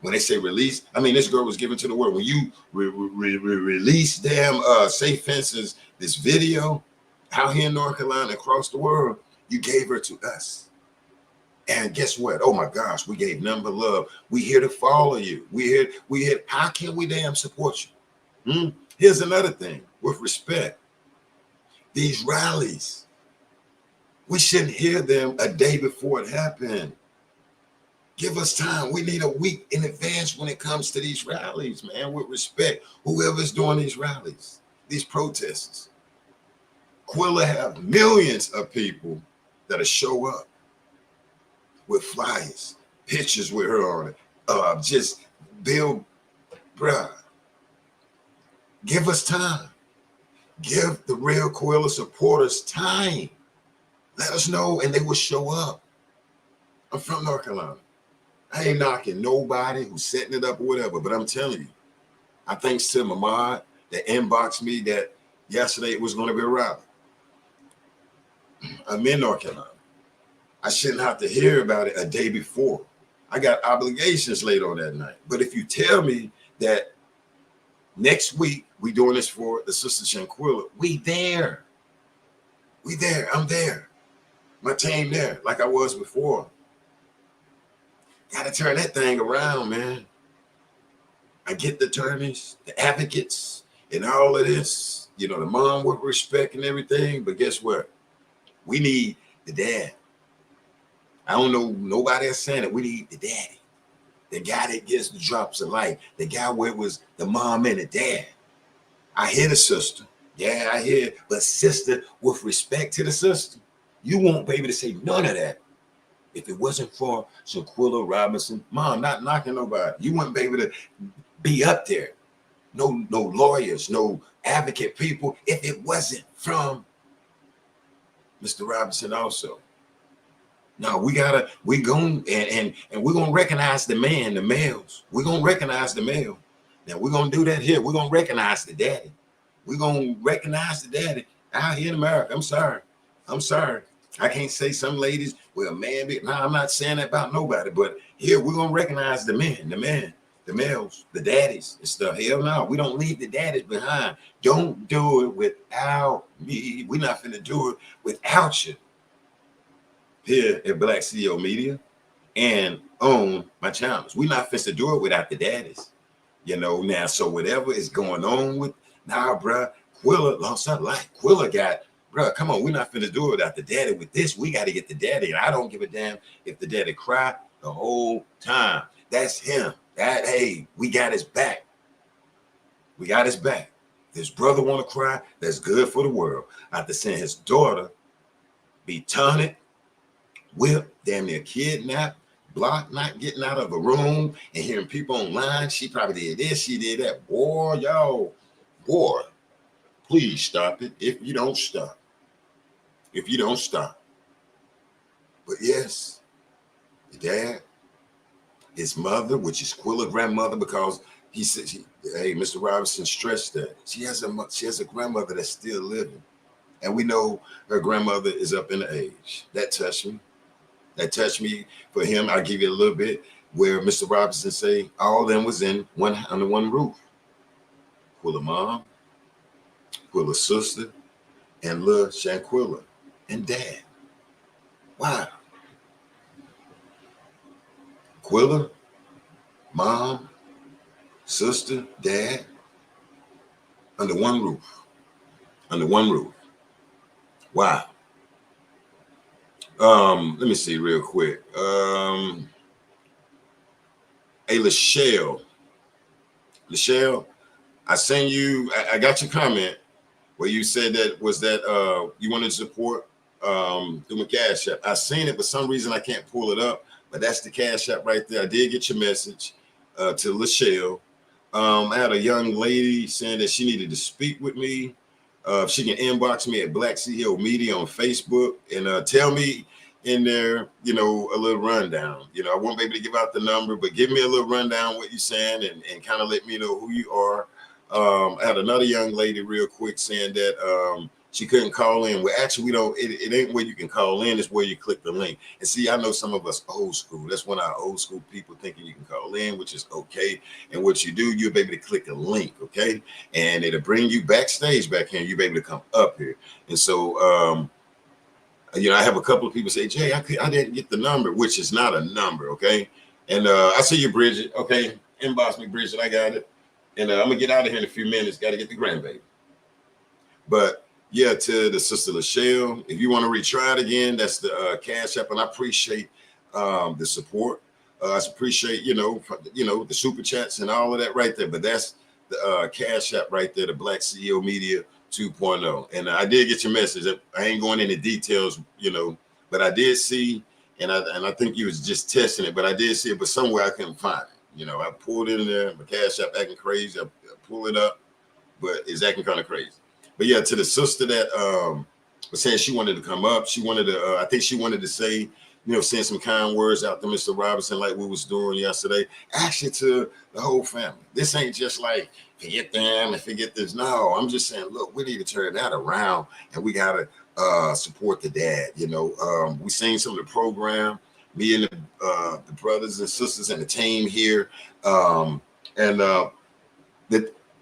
When they say release, I mean, this girl was given to the world. When you release damn Safe Fences, this video out here in North Carolina, across the world, you gave her to us. And guess what? Oh my gosh, we gave number love. We here to follow you. We here. How can we damn support you? Here's another thing, with respect. These rallies, we shouldn't hear them a day before it happened. Give us time. We need a week in advance when it comes to these rallies, man, with respect. Whoever's doing these rallies, these protests. Quilla have millions of people that'll show up with flyers, pictures with her on it. Just build, bruh. Give us time. Give the real Quilla supporters time. Let us know, and they will show up. I'm from North Carolina. I ain't knocking nobody who's setting it up or whatever, but I'm telling you, I thanks to Mamad that inboxed me that yesterday it was going to be a rally. I'm in North Carolina. I shouldn't have to hear about it a day before. I got obligations later on that night. But if you tell me that next week we doing this for the sister Shanquella, we there. We there. I'm there. My team there, like I was before. Gotta turn that thing around, man. I get the attorneys, the advocates, and all of this. You know, the mom with respect and everything. But guess what? We need the dad. I don't know nobody else saying it. We need the daddy. The guy that gets the drops of life. The guy where it was the mom and the dad. I hear the sister. Yeah, I hear it. But sister with respect to the sister. You won't be able to say none of that. If it wasn't for Shanquella Robinson, mom, not knocking nobody. You wouldn't be able to be up there. No lawyers, no advocate people. If it wasn't from Mr. Robinson also. No, we're gonna recognize the man, the males. We're gonna recognize the male. Now we're gonna do that here. We're gonna recognize the daddy. We're gonna recognize the daddy out here in America. I'm sorry. I can't say some ladies, well, man, I'm not saying that about nobody, but here we're gonna recognize the men, the males, the daddies and stuff. Hell no, we don't leave the daddies behind. Don't do it without me. We're not finna do it without you. Here at Black CEO Media and on my channels. We're not finna do it without the daddies. You know, now, so whatever is going on with, bruh, Quilla lost her life. Quilla got, bruh, come on, we're not finna do it without the daddy with this. We got to get the daddy. And I don't give a damn if the daddy cry the whole time. That's him. Hey, we got his back. We got his back. His brother want to cry, that's good for the world. After seeing his daughter be taunted, whipped, damn near kidnapped, blocked, not getting out of a room, and hearing people online, she probably did this, she did that. Boy, please stop it if you don't stop. But yes, the dad, his mother, which is Quilla's grandmother, because he said, hey, Mr. Robinson stressed that she has a grandmother that's still living, and we know her grandmother is up in age. That touched me. For him. I'll give you a little bit where Mr. Robinson say all of them was under one roof. Quilla mom, Quilla sister, and little Shanquella and dad. Wow. Quilla, mom, sister, dad, under one roof. Wow. Let me see real quick. Hey, Lachelle, I sent you, I got your comment where you said that you wanted to support through my Cash App. I seen it, for some reason I can't pull it up, but that's the Cash App right there. I did get your message to Lachelle. I had a young lady saying that she needed to speak with me. If she can inbox me at Black CEO Media on Facebook and tell me in there, you know, a little rundown. You know, I won't be able to give out the number, but give me a little rundown what you're saying and kind of let me know who you are. I had another young lady real quick saying that she couldn't call in. Well, actually, we don't, it ain't where you can call in, it's where you click the link. And see, I know some of us old school. That's one of our old school people thinking you can call in, which is okay. And what you do, you'll be able to click a link, okay? And it'll bring you backstage back here, and you'll be able to come up here. And so, you know, I have a couple of people say, Jay, I didn't get the number, which is not a number, okay? And I see you, Bridget, okay? Inbox me, Bridget, I got it. And I'm gonna get out of here in a few minutes, got to get the grandbaby. But yeah, to the sister Lachelle, if you want to retry it again, that's the Cash App, and I appreciate the support. I appreciate, you know, the super chats and all of that right there. But that's the Cash App right there, the Black CEO Media 2.0. And I did get your message. I ain't going into details, you know, but I did see, and I think you was just testing it, but I did see it, but somewhere I couldn't find it. You know, I pulled it in there, my Cash App acting crazy. I pull it up, but it's acting kind of crazy. But yeah, to the sister that was saying she wanted to come up, she wanted to, I think she wanted to say, you know, send some kind words out to Mr. Robinson like we was doing yesterday. Actually, to the whole family. This ain't just like, forget them and forget this. No, I'm just saying, look, we need to turn that around, and we got to support the dad. You know, we seen some of the program me and the brothers and sisters and the team here.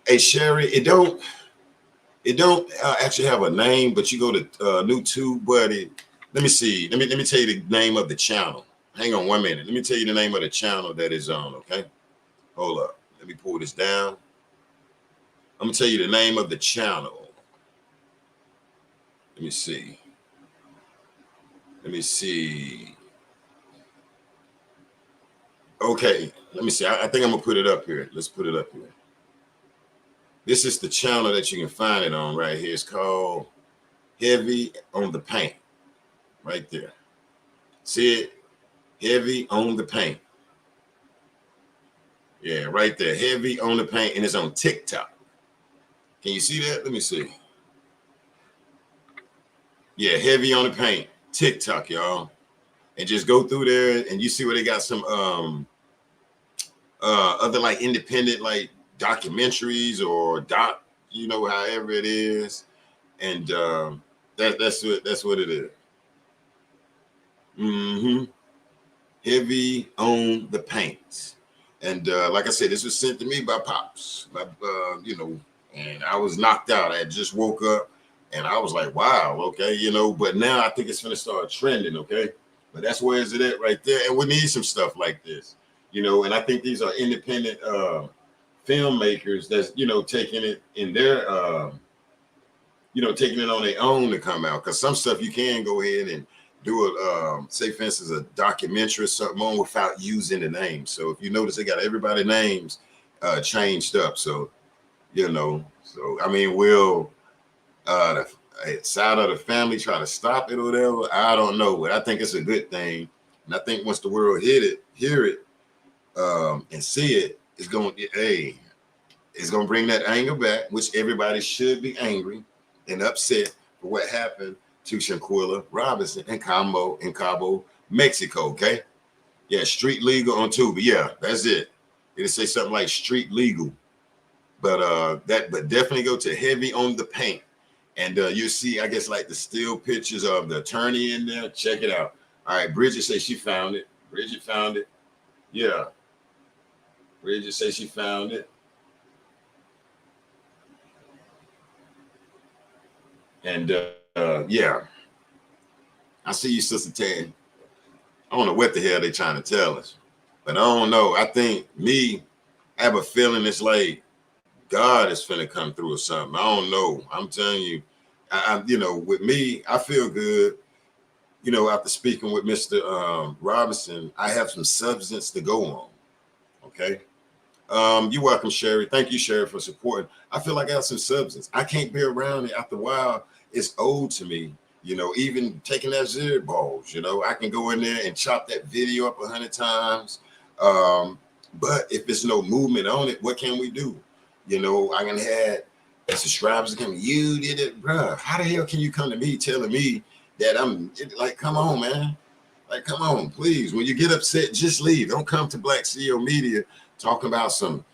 Hey Sherry, it don't actually have a name, but you go to new tube, buddy. Let me see. Let me tell you the name of the channel. Hang on 1 minute. Let me tell you the name of the channel that is on. Okay, hold up. Let me pull this down. I'm gonna tell you the name of the channel. Let me see. Let me see. Okay, let me see. I think I'm gonna put it up here. Let's put it up here. This is the channel that you can find it on right here. It's called Heavy on the Paint. Right there. See it? Heavy on the Paint. Yeah, right there. Heavy on the Paint, and it's on TikTok. Can you see that? Let me see. Yeah, Heavy on the Paint, TikTok, y'all. And just go through there, and you see where they got some other like independent like documentaries or however it is, and that's what it is. Heavy on the Paint. And like I said, this was sent to me by Pops, and I was knocked out. I had just woke up and I was like, wow, okay, but now I think it's gonna start trending, okay? But that's where is it at right there. And we need some stuff like this, and I think these are independent filmmakers that's, taking it in their, taking it on their own to come out. Because some stuff you can go ahead and do it, say for instance, a documentary or something on without using the name. So if you notice, they got everybody's names changed up. So, I mean, will the side of the family try to stop it or whatever? I don't know, but I think it's a good thing. And I think once the world hear it, and see it, it's going to bring that anger back, which everybody should be angry and upset for what happened to Shanquella Robinson in Cabo, Mexico. Okay, yeah, street legal on Tubi. Yeah, that's it. It'll say something like street legal, but definitely go to Heavy on the Paint, and you see, I guess, like the still pictures of the attorney in there. Check it out. All right, Bridget says she found it. Bridget found it. Yeah, Bridget says she found it. And yeah, I see you, Sister Tan. I don't know what the hell they trying to tell us, but I don't know. I think I have a feeling it's like God is finna come through or something. I don't know. I'm telling you, with me, I feel good. After speaking with Mr. Robinson, I have some substance to go on. Okay. You're welcome, Sherry. Thank you, Sherry, for supporting. I feel like I have some substance. I can't be around it after a while. It's old to me, even taking that zero balls, I can go in there and chop that video up 100 times. But if there's no movement on it, what can we do? I can have subscribers come, you did it, bruh. How the hell can you come to me telling me that I'm like, come on, man. Like, come on, please. When you get upset, just leave. Don't come to Black CEO Media talking about some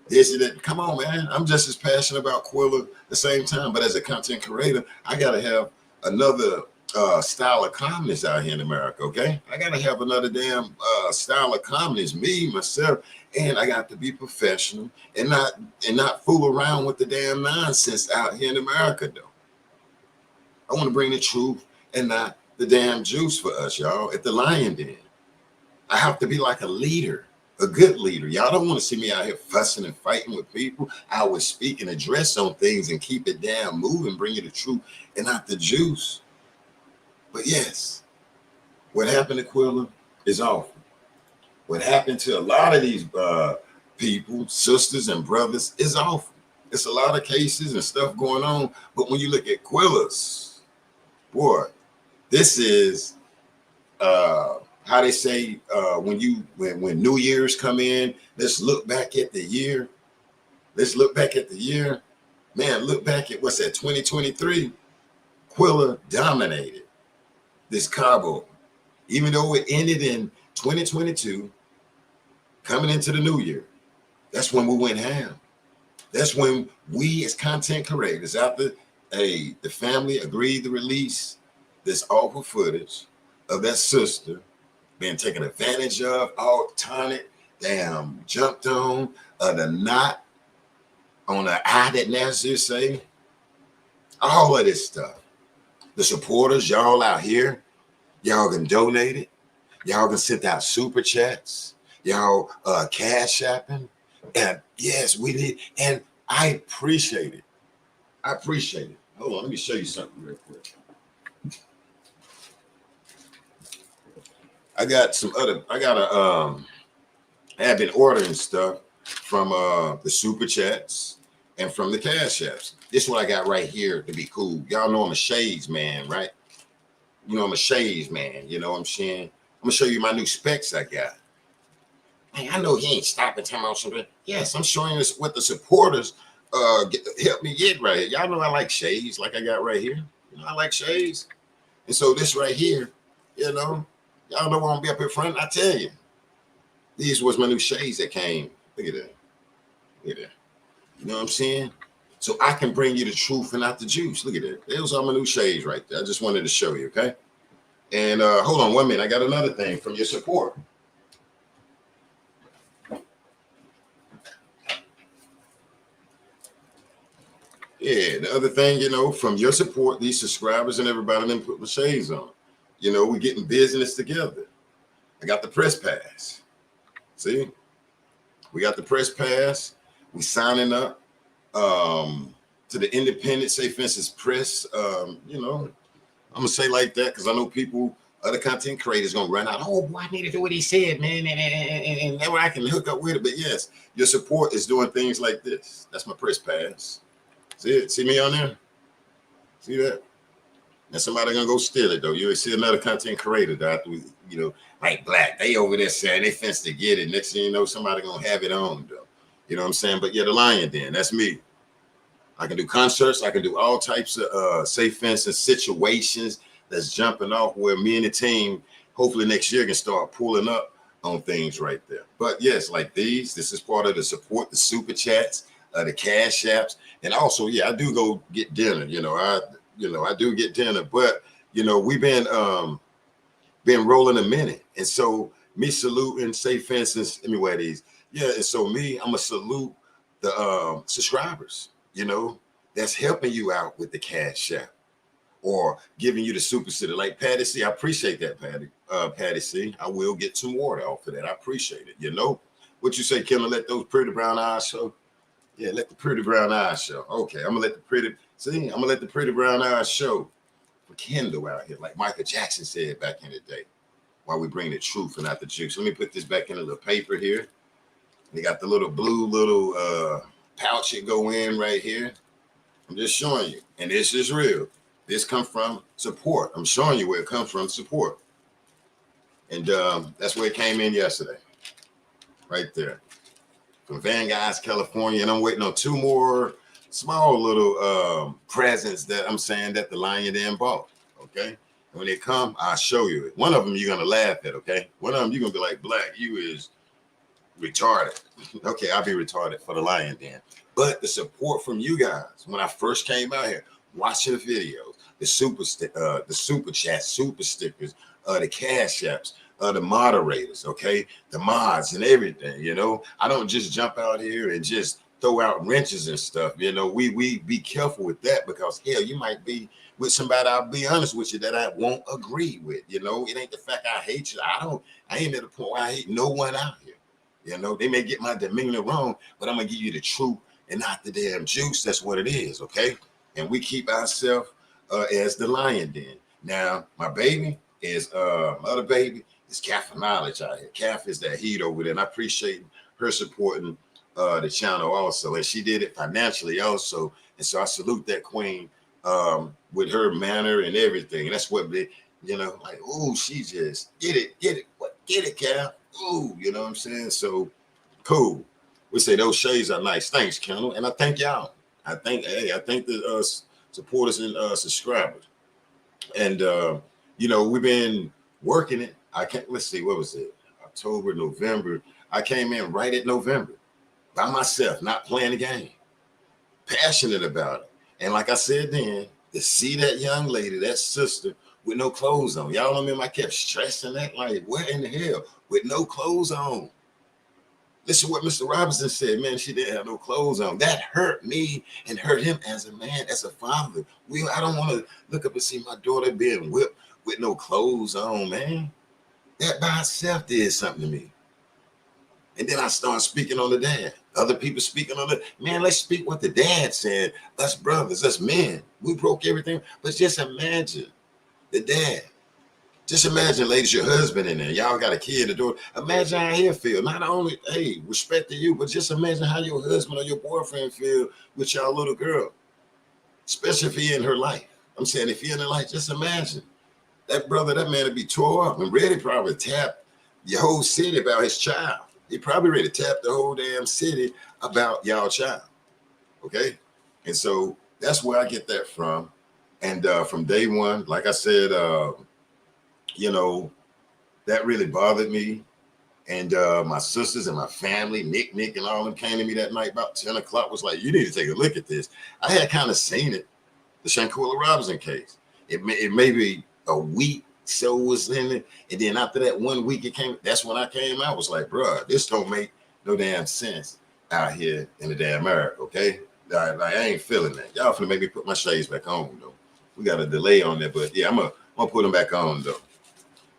this and that. Come on, man. I'm just as passionate about Quilla at the same time. But as a content creator, I gotta have another style of calmness out here in America. Okay, I gotta have another damn style of calmness, me, myself, and I got to be professional and not fool around with the damn nonsense out here in America, though. I want to bring the truth and not the damn juice for us, y'all, at the Lion Den. I have to be like a leader, a good leader. Y'all don't want to see me out here fussing and fighting with people. I would speak and address on things and keep it down, moving, bring you the truth and not the juice. But yes, what happened to Quilla is awful. What happened to a lot of these people, sisters and brothers, is awful. It's a lot of cases and stuff going on. But when you look at Quilla's, boy, this is how they say when New Year's come in, let's look back at the year. Let's look back at the year. Man, look back at what's that, 2023. Quilla dominated this Cabo. Even though it ended in 2022, coming into the new year, that's when we went ham. That's when we as content creators, after the family agreed to release this awful footage, of that sister being taken advantage of, all taunted, damn, jumped on, the knot on the eye that Nasir say, all of this stuff. The supporters, y'all out here, y'all can donate it. Y'all can send out super chats. Y'all cash apping. And yes, we did. And I appreciate it. I appreciate it. Hold on, let me show you something real quick. I have been ordering stuff from the super chats and from the cash apps. This is what I got right here to be cool. Y'all know I'm a shades man, right? You know I'm a shades man, you know what I'm saying? I'm gonna show you my new specs I got. Hey, I know he ain't stopping talking about something. Yes, I'm showing you what the supporters help me get right here. Y'all know I like shades like I got right here. You know, I like shades. And so this right here, you know, y'all know I'm gonna be up in front. I tell you, these was my new shades that came. Look at that. Look at that. You know what I'm saying? So I can bring you the truth and not the juice. Look at that. Those are my new shades right there. I just wanted to show you, okay? And hold on 1 minute. I got another thing from your support. Yeah, the other thing, you know, from your support, these subscribers and everybody then put my shades on. You know, we're getting business together. I got the press pass. See? We got the press pass. We signing up to the independent, say, for instance, press. You know, I'm gonna say like that because I know people, other content creators, gonna run out. Oh, boy, I need to do what he said, man, and that way I can hook up with it. But yes, your support is doing things like this. That's my press pass. See it? See me on there? See that? And somebody gonna go steal it though. You see another content creator that you know, like Black. They over there saying they finna to get it. Next thing you know, somebody gonna have it on though. You know what I'm saying? But yeah, the Lion Den, that's me. I can do concerts. I can do all types of safe fencing situations that's jumping off where me and the team, hopefully next year, can start pulling up on things right there. But yes, like these, this is part of the support, the super chats, the cash apps, and also, yeah, I do go get dinner. I do get dinner, but you know, we've been rolling a minute, and so me saluting safe fences. Let me wear these. Yeah, and so I'm gonna salute the subscribers. You know, that's helping you out with the cash app or giving you the super city. Like Patty C, I appreciate that, Patty C. I will get some water off of that. I appreciate it. You know, what you say, Killer? Let those pretty brown eyes show. Yeah, let the pretty brown eyes show. Okay, I'm gonna let the pretty brown eyes show for Kendall out here, like Michael Jackson said back in the day. While we bring the truth and not the juice. Let me put this back in a little paper here. We got the little blue pouch it go in right here. I'm just showing you, and this is real. This comes from support. I'm showing you where it comes from, support. And that's where it came in yesterday, right there. From Van Nuys, California, and I'm waiting on 2 more small little presents that I'm saying that the Lion Den bought, okay? And when they come, I'll show you it. One of them you're gonna laugh at, okay? One of them you're gonna be like, Black, you is retarded. Okay, I'll be retarded for the Lion Den. But the support from you guys, when I first came out here, watching the videos, the super chats, super stickers, the cash apps, the moderators, okay, the mods and everything. You know, I don't just jump out here and just throw out wrenches and stuff. You know, we be careful with that because hell, you might be with somebody, I'll be honest with you, that I won't agree with. You know, it ain't the fact I hate you. I ain't at the point where I hate no one out here. You know, they may get my demeanor wrong, but I'm gonna give you the truth and not the damn juice. That's what it is, okay? And we keep ourselves as the Lion Den. Now, my baby is my other baby is Calf of Knowledge out here. Calf is that heat over there, and I appreciate her supporting the channel also, and she did it financially also. And so I salute that queen with her manner and everything. And that's what they, you know, like, ooh, she just get it, Calf. Ooh, you know what I'm saying? So cool. We say those shades are nice. Thanks, Kendall. And I thank y'all. I thank the supporters and subscribers. And you know, we've been working it. Let's see, what was it? October, November. I came in right at November by myself, not playing the game. Passionate about it. And like I said then, to see that young lady, that sister with no clothes on. Y'all remember I kept stressing that, like, what in the hell? With no clothes on. Listen to what Mr. Robinson said, man, she didn't have no clothes on. That hurt me and hurt him as a man, as a father. I don't want to look up and see my daughter being whipped with no clothes on, man. That by itself did something to me. And then I started speaking on the dad. Other people speaking on the, man, let's speak what the dad said. Us brothers, us men, we broke everything. But just imagine the dad. Just imagine, ladies, your husband in there. Y'all got a kid, a daughter. Imagine how he'll feel. Not only, hey, respect to you, but just imagine how your husband or your boyfriend feel with your little girl. Especially if he in her life. I'm saying if he in her life, just imagine. That brother, that man would be tore up and ready probably tap your whole city about his child. He probably ready to tap the whole damn city about y'all child. Okay? And so that's where I get that from. And from day one, like I said, you know, that really bothered me. And my sisters and my family, Nick and all of them came to me that night about 10 o'clock, was like, you need to take a look at this. I had kind of seen it, the Shanquella Robinson case. It may be a week so was in it. And then after that 1 week it came, that's when I came out, was like, bro, this don't make no damn sense out here in the damn America, okay? Like, I ain't feeling that. Y'all finna make me put my shades back on, though. We got a delay on that, but yeah, I'm gonna put them back on, though.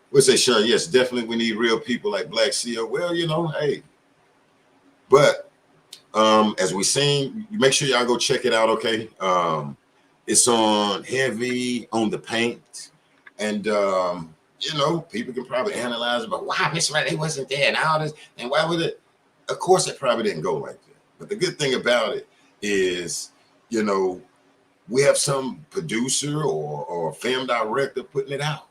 We'll say, Sean, yes, definitely we need real people like Black CEO. Well, you know, hey. But as we seen, make sure y'all go check it out, okay? It's on heavy on the paint. And, you know, people can probably analyze about why Miss Riley wasn't there and all this. And why would it? Of course, it probably didn't go like that. But the good thing about it is, you know, we have some producer or film director putting it out.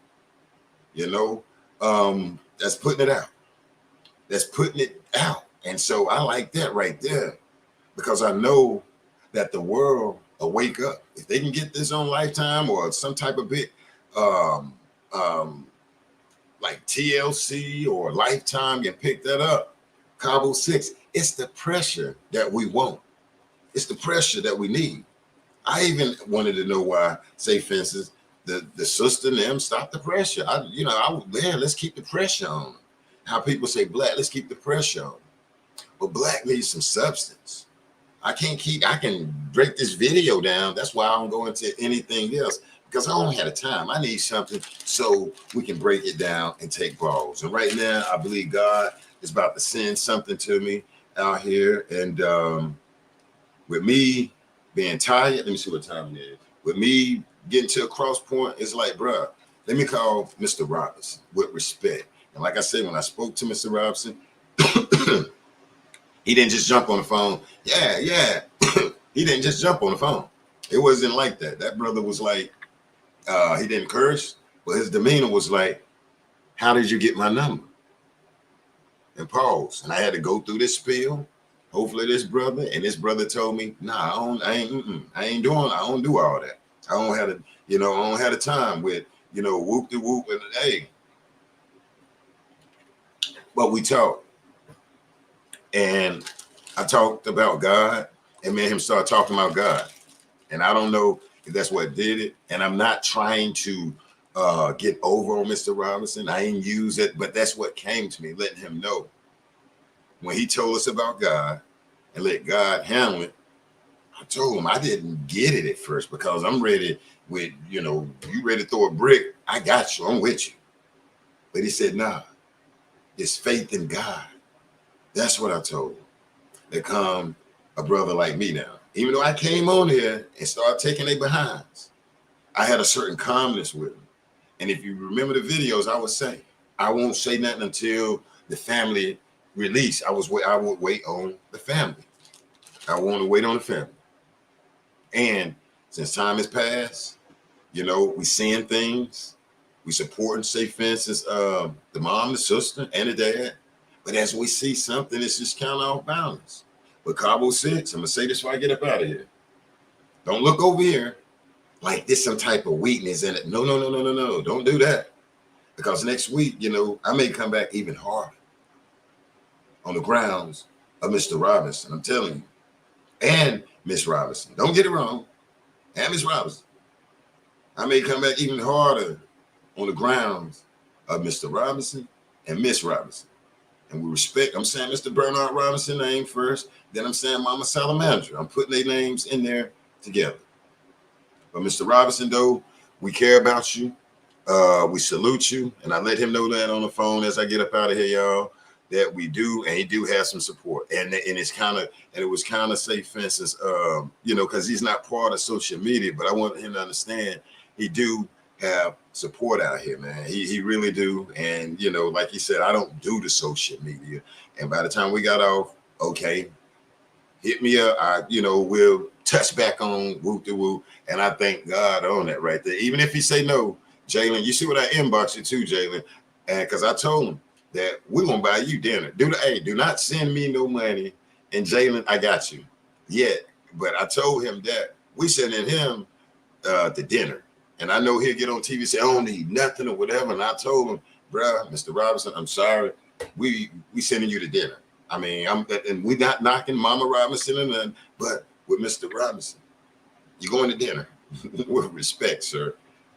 You know, that's putting it out. That's putting it out. And so I like that right there, because I know that the world will wake up. If they can get this on Lifetime or some type of big, like TLC or Lifetime can pick that up, Cabo 6, it's the pressure that we want. It's the pressure that we need. I even wanted to know why, say, for instance, the sister and them stop the pressure. Let's keep the pressure on. How people say Black, let's keep the pressure on. But Black needs some substance. I can break this video down. That's why I don't go into anything else, because I don't have the time. I need something so we can break it down and take balls. And right now, I believe God is about to send something to me out here. And with me being tired, let me see what time it is. With me getting to a cross point, it's like, bruh, let me call Mr. Robinson with respect. And like I said, when I spoke to Mr. Robinson, he didn't just jump on the phone. Yeah. He didn't just jump on the phone. It wasn't like that. That brother was like, he didn't curse, but his demeanor was like, how did you get my number? And pause. And I had to go through this spiel. Hopefully this brother, and this brother told me, nah, I don't do all that. I don't have the time with, whoop de whoop and hey. But we talked. And I talked about God, and me and him started talking about God. And I don't know if that's what did it. And I'm not trying to get over on Mr. Robinson. I ain't use it, but that's what came to me, letting him know. When he told us about God and let God handle it, I told him I didn't get it at first, because I'm ready with, you ready to throw a brick. I got you. I'm with you. But he said, nah, it's faith in God. That's what I told him. There come a brother like me now. Even though I came on here and started taking their behinds, I had a certain calmness with them. And if you remember the videos, I would say, I won't say nothing until the family release. I would wait on the family. I want to wait on the family. And since time has passed, we seeing things. We supporting, say, for instance, the mom, the sister, and the dad. But as we see something, it's just kind of off balance. But Cabo 6, I'm going to say this before I get up out of here. Don't look over here like there's some type of weakness in it. No. Don't do that. Because next week, I may come back even harder on the grounds of Mr. Robinson. I'm telling you. And Miss Robinson. Don't get it wrong. And Miss Robinson. I may come back even harder on the grounds of Mr. Robinson and Miss Robinson. And we respect, I'm saying Mr. Bernard Robinson name first, then I'm saying Mama Salamandra. I'm putting their names in there together. But Mr. Robinson, though, we care about you. We salute you. And I let him know that on the phone as I get up out of here, y'all, that we do, and he do have some support. And it's kind of, and it was kind of safe fences, you know, because he's not part of social media, but I want him to understand he do have support out here, man. He really do. And, you know, like he said, I don't do the social media. And by the time we got off, okay, hit me up. You know, we'll touch back on whoop de whoop. And I thank God on that right there. Even if he say no, Jalen, you see what I inbox you too, Jalen. And because I told him that we're gonna buy you dinner. Do not send me no money. And Jalen, I got you. Yet. But I told him that we sending him the dinner. And I know he'll get on TV and say, I don't need nothing or whatever. And I told him, bruh, Mr. Robinson, I'm sorry. We sending you to dinner. I mean, and we not knocking Mama Robinson and none, but with Mr. Robinson, you're going to dinner with respect, sir.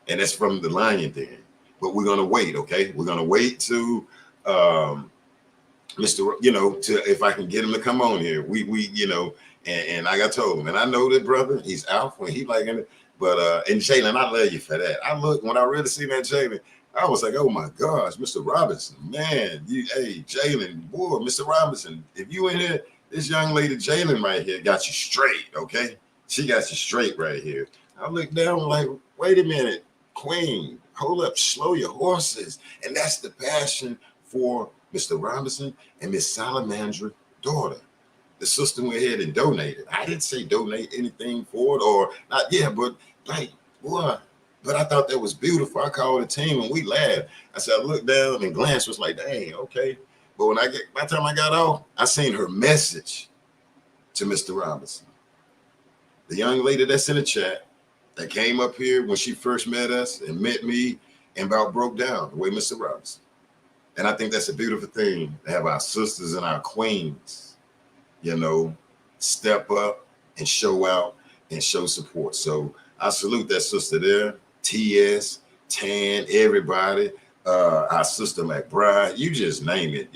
And that's from the Lion Den. But we're gonna wait, okay? We're gonna wait to Mr. You know, to if I can get him to come on here. We you know, and like I told him, and I know that brother, he's out when he like it. But and Jalen, I love you for that. I look when I really see that Jalen, I was like, oh my gosh, Mr. Robinson, man, hey Jalen, boy, Mr. Robinson, if you in here, this young lady Jalen right here got you straight, okay? She got you straight right here. I look down like, wait a minute, Queen, hold up, slow your horses, and that's the passion for Mr. Robinson and Miss Salamandra's daughter. The sister went ahead and donated. I didn't say donate anything for it or not, yeah, but like, what? But I thought that was beautiful. I called the team and we laughed. I said, I looked down and glanced was like, dang, okay. But when by the time I got off, I seen her message to Mr. Robinson. The young lady that's in the chat that came up here when she first met us and met me and about broke down the way Mr. Robinson. And I think that's a beautiful thing to have our sisters and our queens, you know, step up and show out and show support. So I salute that sister there, TS, Tan, everybody, our sister McBride, you just name it.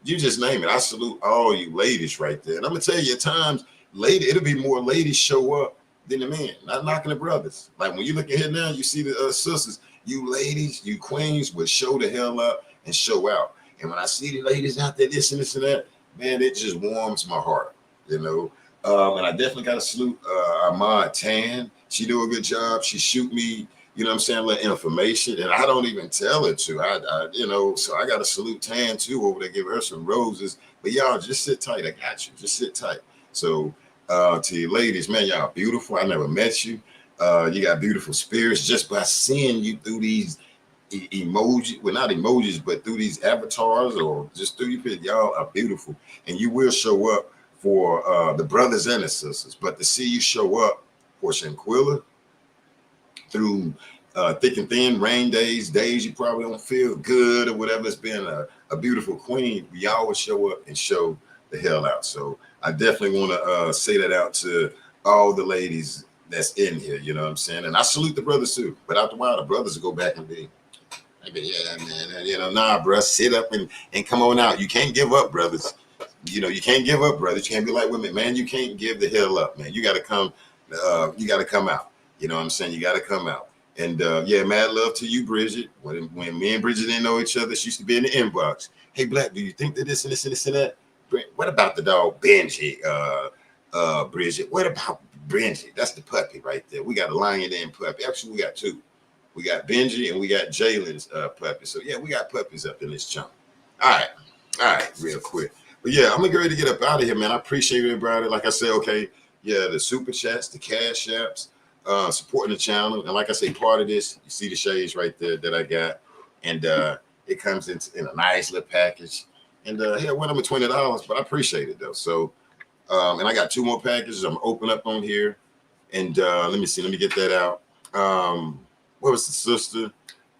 You just name it. I salute all you ladies right there. And I'm gonna tell you at times, it'll be more ladies show up than the men, not knocking the brothers. Like when you look at here now, you see the sisters, you ladies, you queens would show the hell up and show out. And when I see the ladies out there, this and this and that, man, it just warms my heart, you know. And I definitely got to salute our mod Tan. She do a good job. She shoot me, you know what I'm saying, a little information, and I don't even tell her to. I you know, so I got to salute Tan too over there, give her some roses. But y'all just sit tight. I got you. Just sit tight. So to you ladies, man, y'all beautiful. I never met you. You got beautiful spirits just by seeing you through these emoji, well, not emojis, but through these avatars or just through your picture. Y'all are beautiful, and you will show up for the brothers and the sisters. But to see you show up for Shanquella through thick and thin, rain days you probably don't feel good or whatever, it's been a beautiful queen, we always show up and show the hell out. So I definitely want to say that out to all the ladies that's in here, you know what I'm saying? And I salute the brothers too, but after a while, the brothers will go back and be, yeah, man, you know, nah, bro, sit up and come on out. You can't give up, brothers. You know, you can't give up, brothers. You can't be like women, man. You can't give the hell up, man. You got to come out. You know what I'm saying? You got to come out. And yeah, mad love to you, Bridget. When me and Bridget didn't know each other, she used to be in the inbox. Hey, Black, do you think that this and this and this and that? What about the dog Benji? Bridget, what about Benji? That's the puppy right there. We got a lion and puppy. Actually, we got two. We got Benji and we got Jalen's puppy. So yeah, we got puppies up in this chunk. All right, real quick. But yeah, I'm ready to get up out of here, man. I appreciate everybody. Like I said, okay, yeah, the super chats, the cash apps, supporting the channel. And like I say, part of this, you see the shades right there that I got. And it comes in a nice little package. And yeah, it went up to $20, but I appreciate it though. So, and I got 2 more packages I'm open up on here. And let me see, let me get that out. What was the sister?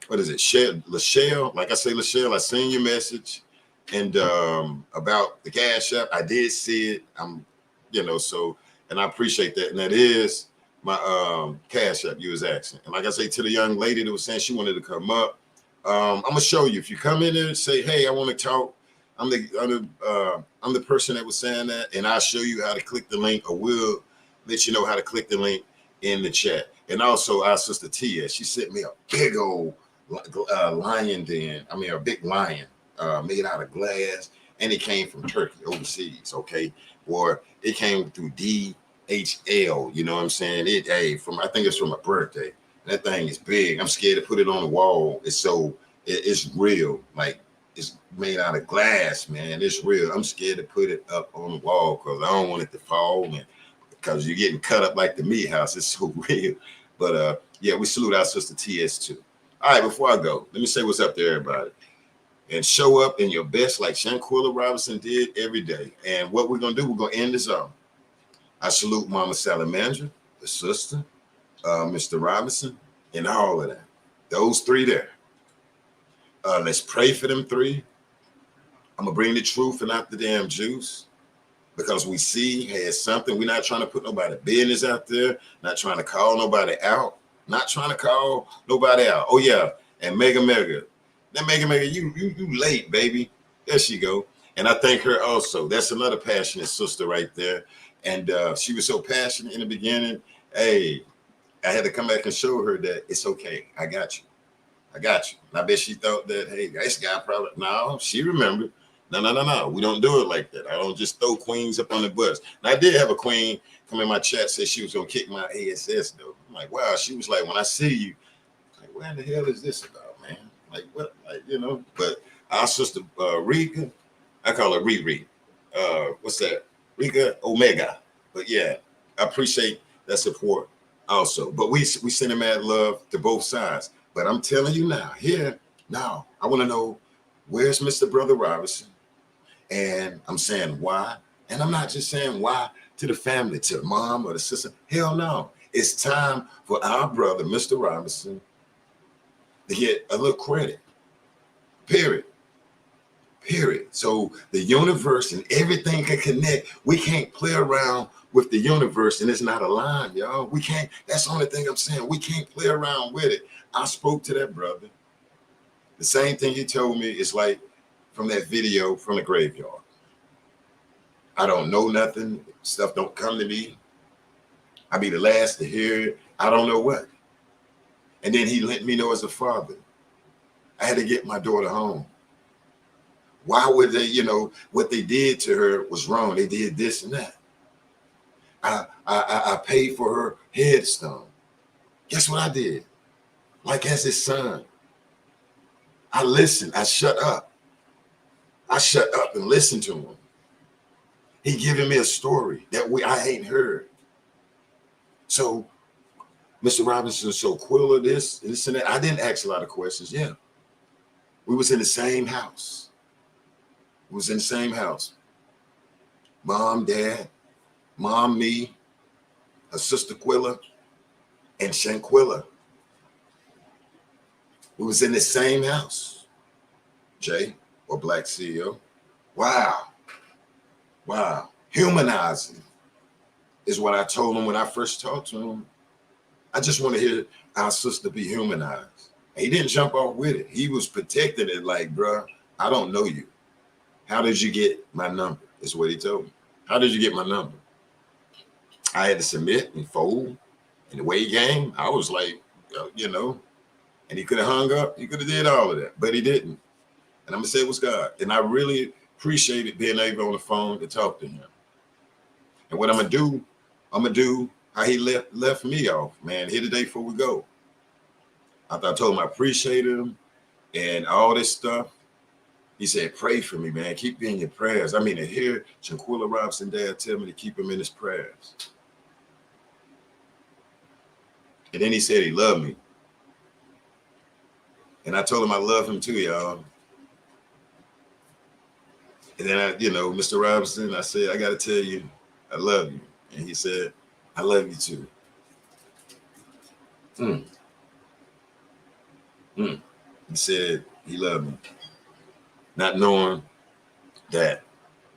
What is it? Lachelle. Like I say, Lachelle, I seen your message. And about the cash app, I did see it. You know, so, and I appreciate that. And that is cash app you was asking. And like I say to the young lady that was saying she wanted to come up, I'm gonna show you. If you come in there and say, hey, I want to talk, I'm the person that was saying that, and I'll show you how to click the link, or we'll let you know how to click the link in the chat. And also our sister Tia, she sent me a big old lion den. I mean, a big lion made out of glass, and it came from Turkey overseas, okay? Or it came through DHL, you know what I'm saying? I think it's from a birthday. That thing is big. I'm scared to put it on the wall. It's real. Like, it's made out of glass, man. It's real. I'm scared to put it up on the wall because I don't want it to fall, and because you're getting cut up like the meat house. It's so real. But yeah, we salute our sister TS too. All right, before I go, let me say what's up to everybody. And show up in your best like Shanquella Robinson did every day. And what we're going to do, we're going to end this off. I salute Mama Salamandra, the sister, Mr. Robinson, and all of that. Those three there. Let's pray for them three. I'm going to bring the truth and not the damn juice. Because we see, hey, it's something. We're not trying to put nobody business out there. Not trying to call nobody out. Not trying to call nobody out. Oh, yeah. And Mega. That Mega, you late, baby. There she go. And I thank her also. That's another passionate sister right there. And she was so passionate in the beginning. Hey, I had to come back and show her that it's okay. I got you. And I bet she thought that, hey, this guy probably, no, she remembered. No. We don't do it like that. I don't just throw queens up on the bus. And I did have a queen come in my chat, say she was going to kick my ASS, though. I'm like, wow. She was like, when I see you, like, what in the hell is this about, man? Like, what? Like, you know, but our sister Rika, I call her Riri. What's that? Rika Omega. But yeah, I appreciate that support also. But we sending mad love to both sides. But I'm telling you now, I want to know, where's Mr. Brother Robinson? And I'm saying why. And I'm not just saying why to the family, to the mom or the sister. Hell no. It's time for our brother, Mr. Robinson, to get a little credit. Period. So the universe and everything can connect. We can't play around with the universe and it's not aligned, y'all. We can't. That's the only thing I'm saying. We can't play around with it. I spoke to that brother. The same thing he told me is like from that video from the graveyard. I don't know nothing. Stuff don't come to me. I be the last to hear it. I don't know what. And then he let me know as a father. I had to get my daughter home. Why would they, what they did to her was wrong. They did this and that. I paid for her headstone. Guess what I did? Like as his son. I listened. I shut up. And listened to him. He giving me a story that I ain't heard. So, Mr. Robinson, so Quilla, this and that. I didn't ask a lot of questions. Yeah. We was in the same house. Mom, dad, mom, me, her sister Quilla, and Shanquella. We was in the same house. Jay, or Black CEO. Wow. Humanizing is what I told him when I first talked to him. I just want to hear our sister be humanized. And he didn't jump off with it. He was protecting it like, bruh, I don't know you. How did you get my number? Is what he told me. How did you get my number? I had to submit and fold. And the way he came, I was like, and he could have hung up. He could have did all of that, but he didn't. And I'm going to say it was God. And I really appreciated being able on the phone to talk to him. And what I'm going to do how he left me off, man. Here today before we go. I told him I appreciated him and all this stuff. He said, pray for me, man. Keep me in your prayers. I mean, to hear Shanquella Robinson dad tell me to keep him in his prayers. And then he said he loved me. And I told him I love him too, y'all. And then Mr. Robinson, I said, I got to tell you, I love you. And he said, I love you too. He said he loved me. Not knowing that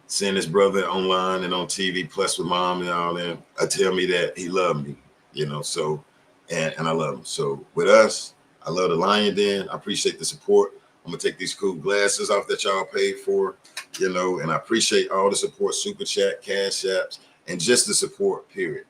seeing his brother online and on TV plus with mom and all them, tell me that he loved me. you know, so, and I love them. So with us, I love the Lion Den. I appreciate the support. I'm gonna take these cool glasses off that y'all paid for, you know, and I appreciate all the support, super chat, cash apps, and just the support, period.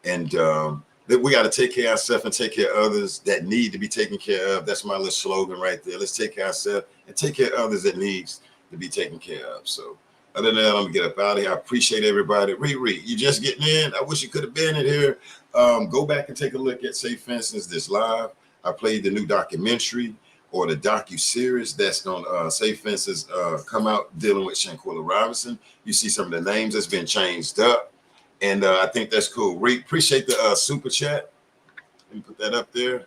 And that we got to take care of ourselves and take care of others that need to be taken care of. That's my little slogan right there. Let's take care of ourselves and take care of others that needs to be taken care of. So other than that, I'm gonna get up out of here. I appreciate everybody. Riri, you just getting in. I wish you could have been in here. Go back and take a look at, say, for instance, this live. I played the new documentary or the docu-series that's gonna, say, for instance, come out dealing with Shanquella Robinson. You see some of the names that's been changed up. And I think that's cool. Appreciate the super chat. Let me put that up there.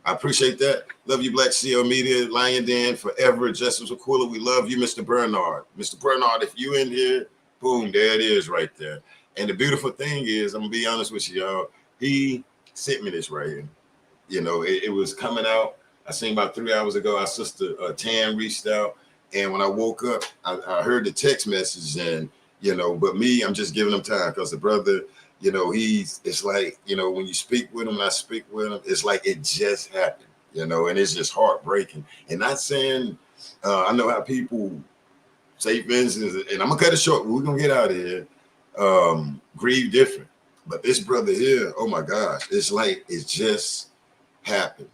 I appreciate that. Love you, Black CEO Media, Lion Den, forever. Justice Aquila, we love you, Mr. Bernard. Mr. Bernard, if you in here, boom, there it is right there. And the beautiful thing is, I'm gonna be honest with you, y'all. He sent me this right here. You know, it was coming out. I seen about 3 hours ago. Our sister Tan reached out, and when I woke up, I heard the text message, and you know, but me, I'm just giving him time because the brother, you know, it's like, you know, when you speak with him and I speak with him, it's like it just happened, you know, and it's just heartbreaking. And not saying, I know how people say, for instance, and I'm gonna cut it short, we're gonna get out of here, grieve different. But this brother here, oh my gosh, it's like it just happened.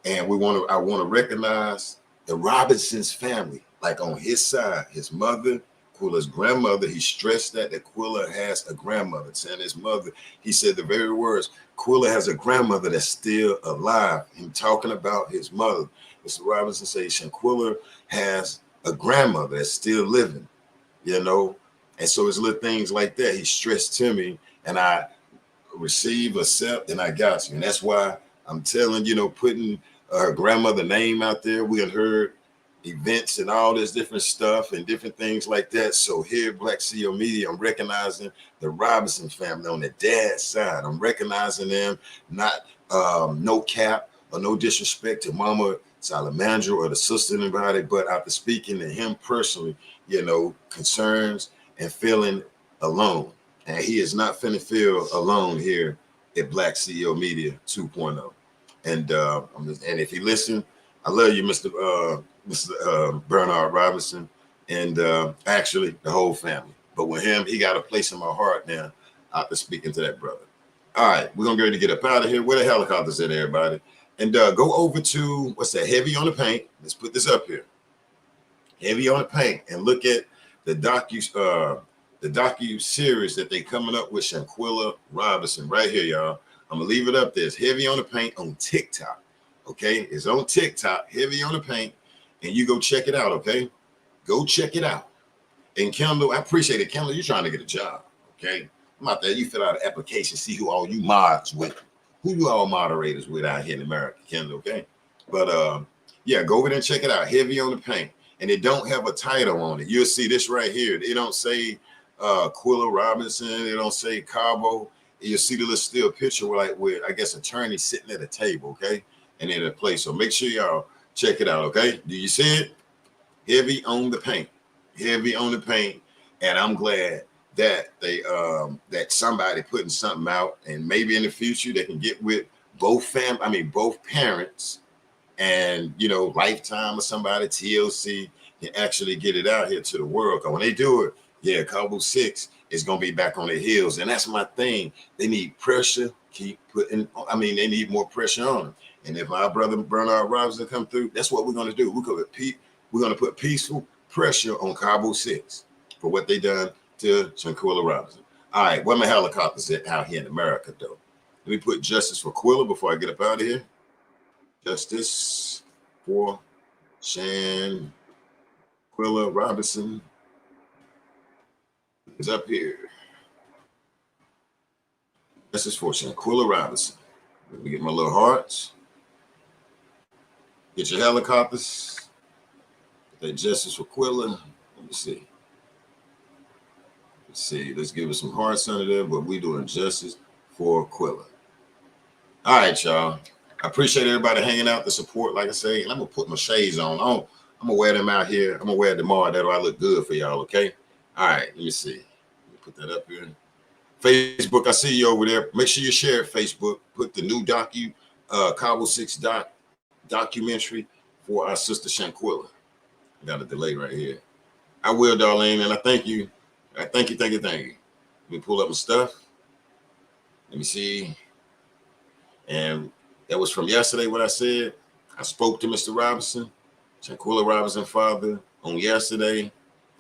And I want to recognize the Robinson's family, like on his side, his mother, Quilla's grandmother. He stressed that Quilla has a grandmother. Saying his mother, he said the very words, Quilla has a grandmother that's still alive. Him talking about his mother. Mr. Robinson says Shanquella has a grandmother that's still living, you know? And so it's little things like that. He stressed to me, and I receive, accept, and I got you. And that's why I'm telling, you know, putting her grandmother name out there. We had heard events and all this different stuff and different things like that. So here at Black CEO Media, I'm recognizing the Robinson family on the dad's side. I'm recognizing them, not no cap or no disrespect to Mama Salamandra or the sister and anybody, but after speaking to him personally, you know, concerns and feeling alone. And he is not finna feel alone here at Black CEO Media 2.0. And and if you listen, I love you, Mr. Bernard Robinson, and actually the whole family. But with him, he got a place in my heart now after speaking to that brother. All right, we're gonna go to get up out of here. Where the helicopters at, everybody? And go over to, what's that, Heavy on the Paint. Let's put this up here. Heavy on the Paint, and look at the docu-series that they coming up with Shanquella Robinson right here, y'all. I'm gonna leave it up there. It's Heavy on the Paint on TikTok. Okay, it's on TikTok, Heavy on the Paint, and you go check it out. Okay, go check it out. And Kendall, I appreciate it. Kendall, you're trying to get a job. Okay, I'm out there. You fill out an application, see who all you mods with, who you all moderators with out here in America, Kendall. Okay, but yeah, go over there and check it out. Heavy on the Paint, and it don't have a title on it. You'll see this right here. It don't say Quilla Robinson. It don't say Cabo. You'll see the little still picture with I guess attorney sitting at a table. Okay. And in a place. So make sure y'all check it out, okay? Do you see it? Heavy on the Paint. Heavy on the Paint. And I'm glad that they that somebody putting something out, and maybe in the future they can get with both both parents, and you know, Lifetime or somebody, TLC, can actually get it out here to the world. Because when they do it, yeah, Cabo 6 is gonna be back on their heels. And that's my thing. They need pressure, keep putting, they need more pressure on them. And if my brother Bernard Robinson come through, that's what we're going to do. We're going to put peaceful pressure on Cabo 6 for what they done to Shanquella Robinson. All right, where my helicopters at out here in America, though? Let me put justice for Quilla before I get up out of here. Justice for Shanquella Robinson is up here. Justice for Shanquella Robinson. Let me get my little hearts. Get your helicopters. Get that justice for Quilla. Let me see. Let's see. Let's give us some hearts under there, but we doing justice for Quilla. All right, y'all. I appreciate everybody hanging out, the support, like I say. And I'm going to put my shades on. I'm going to wear them out here. I'm going to wear it tomorrow. That'll look good for y'all, okay? All right, let me see. Let me put that up here. Facebook, I see you over there. Make sure you share it, Facebook. Put the new Cabo 6 documentary for our sister Shanquella. I got a delay right here. I will, Darlene, and I thank you. Thank you. Let me pull up my stuff. Let me see. And that was from yesterday, what I said. I spoke to Mr. Robinson, Shanquella Robinson father, on yesterday,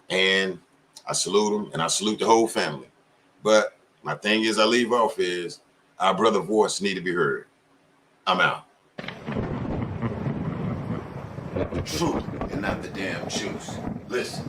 and I salute him, and I salute the whole family. But my thing is, I leave off is our brother voice need to be heard. I'm out. The truth and not the damn juice. Listen.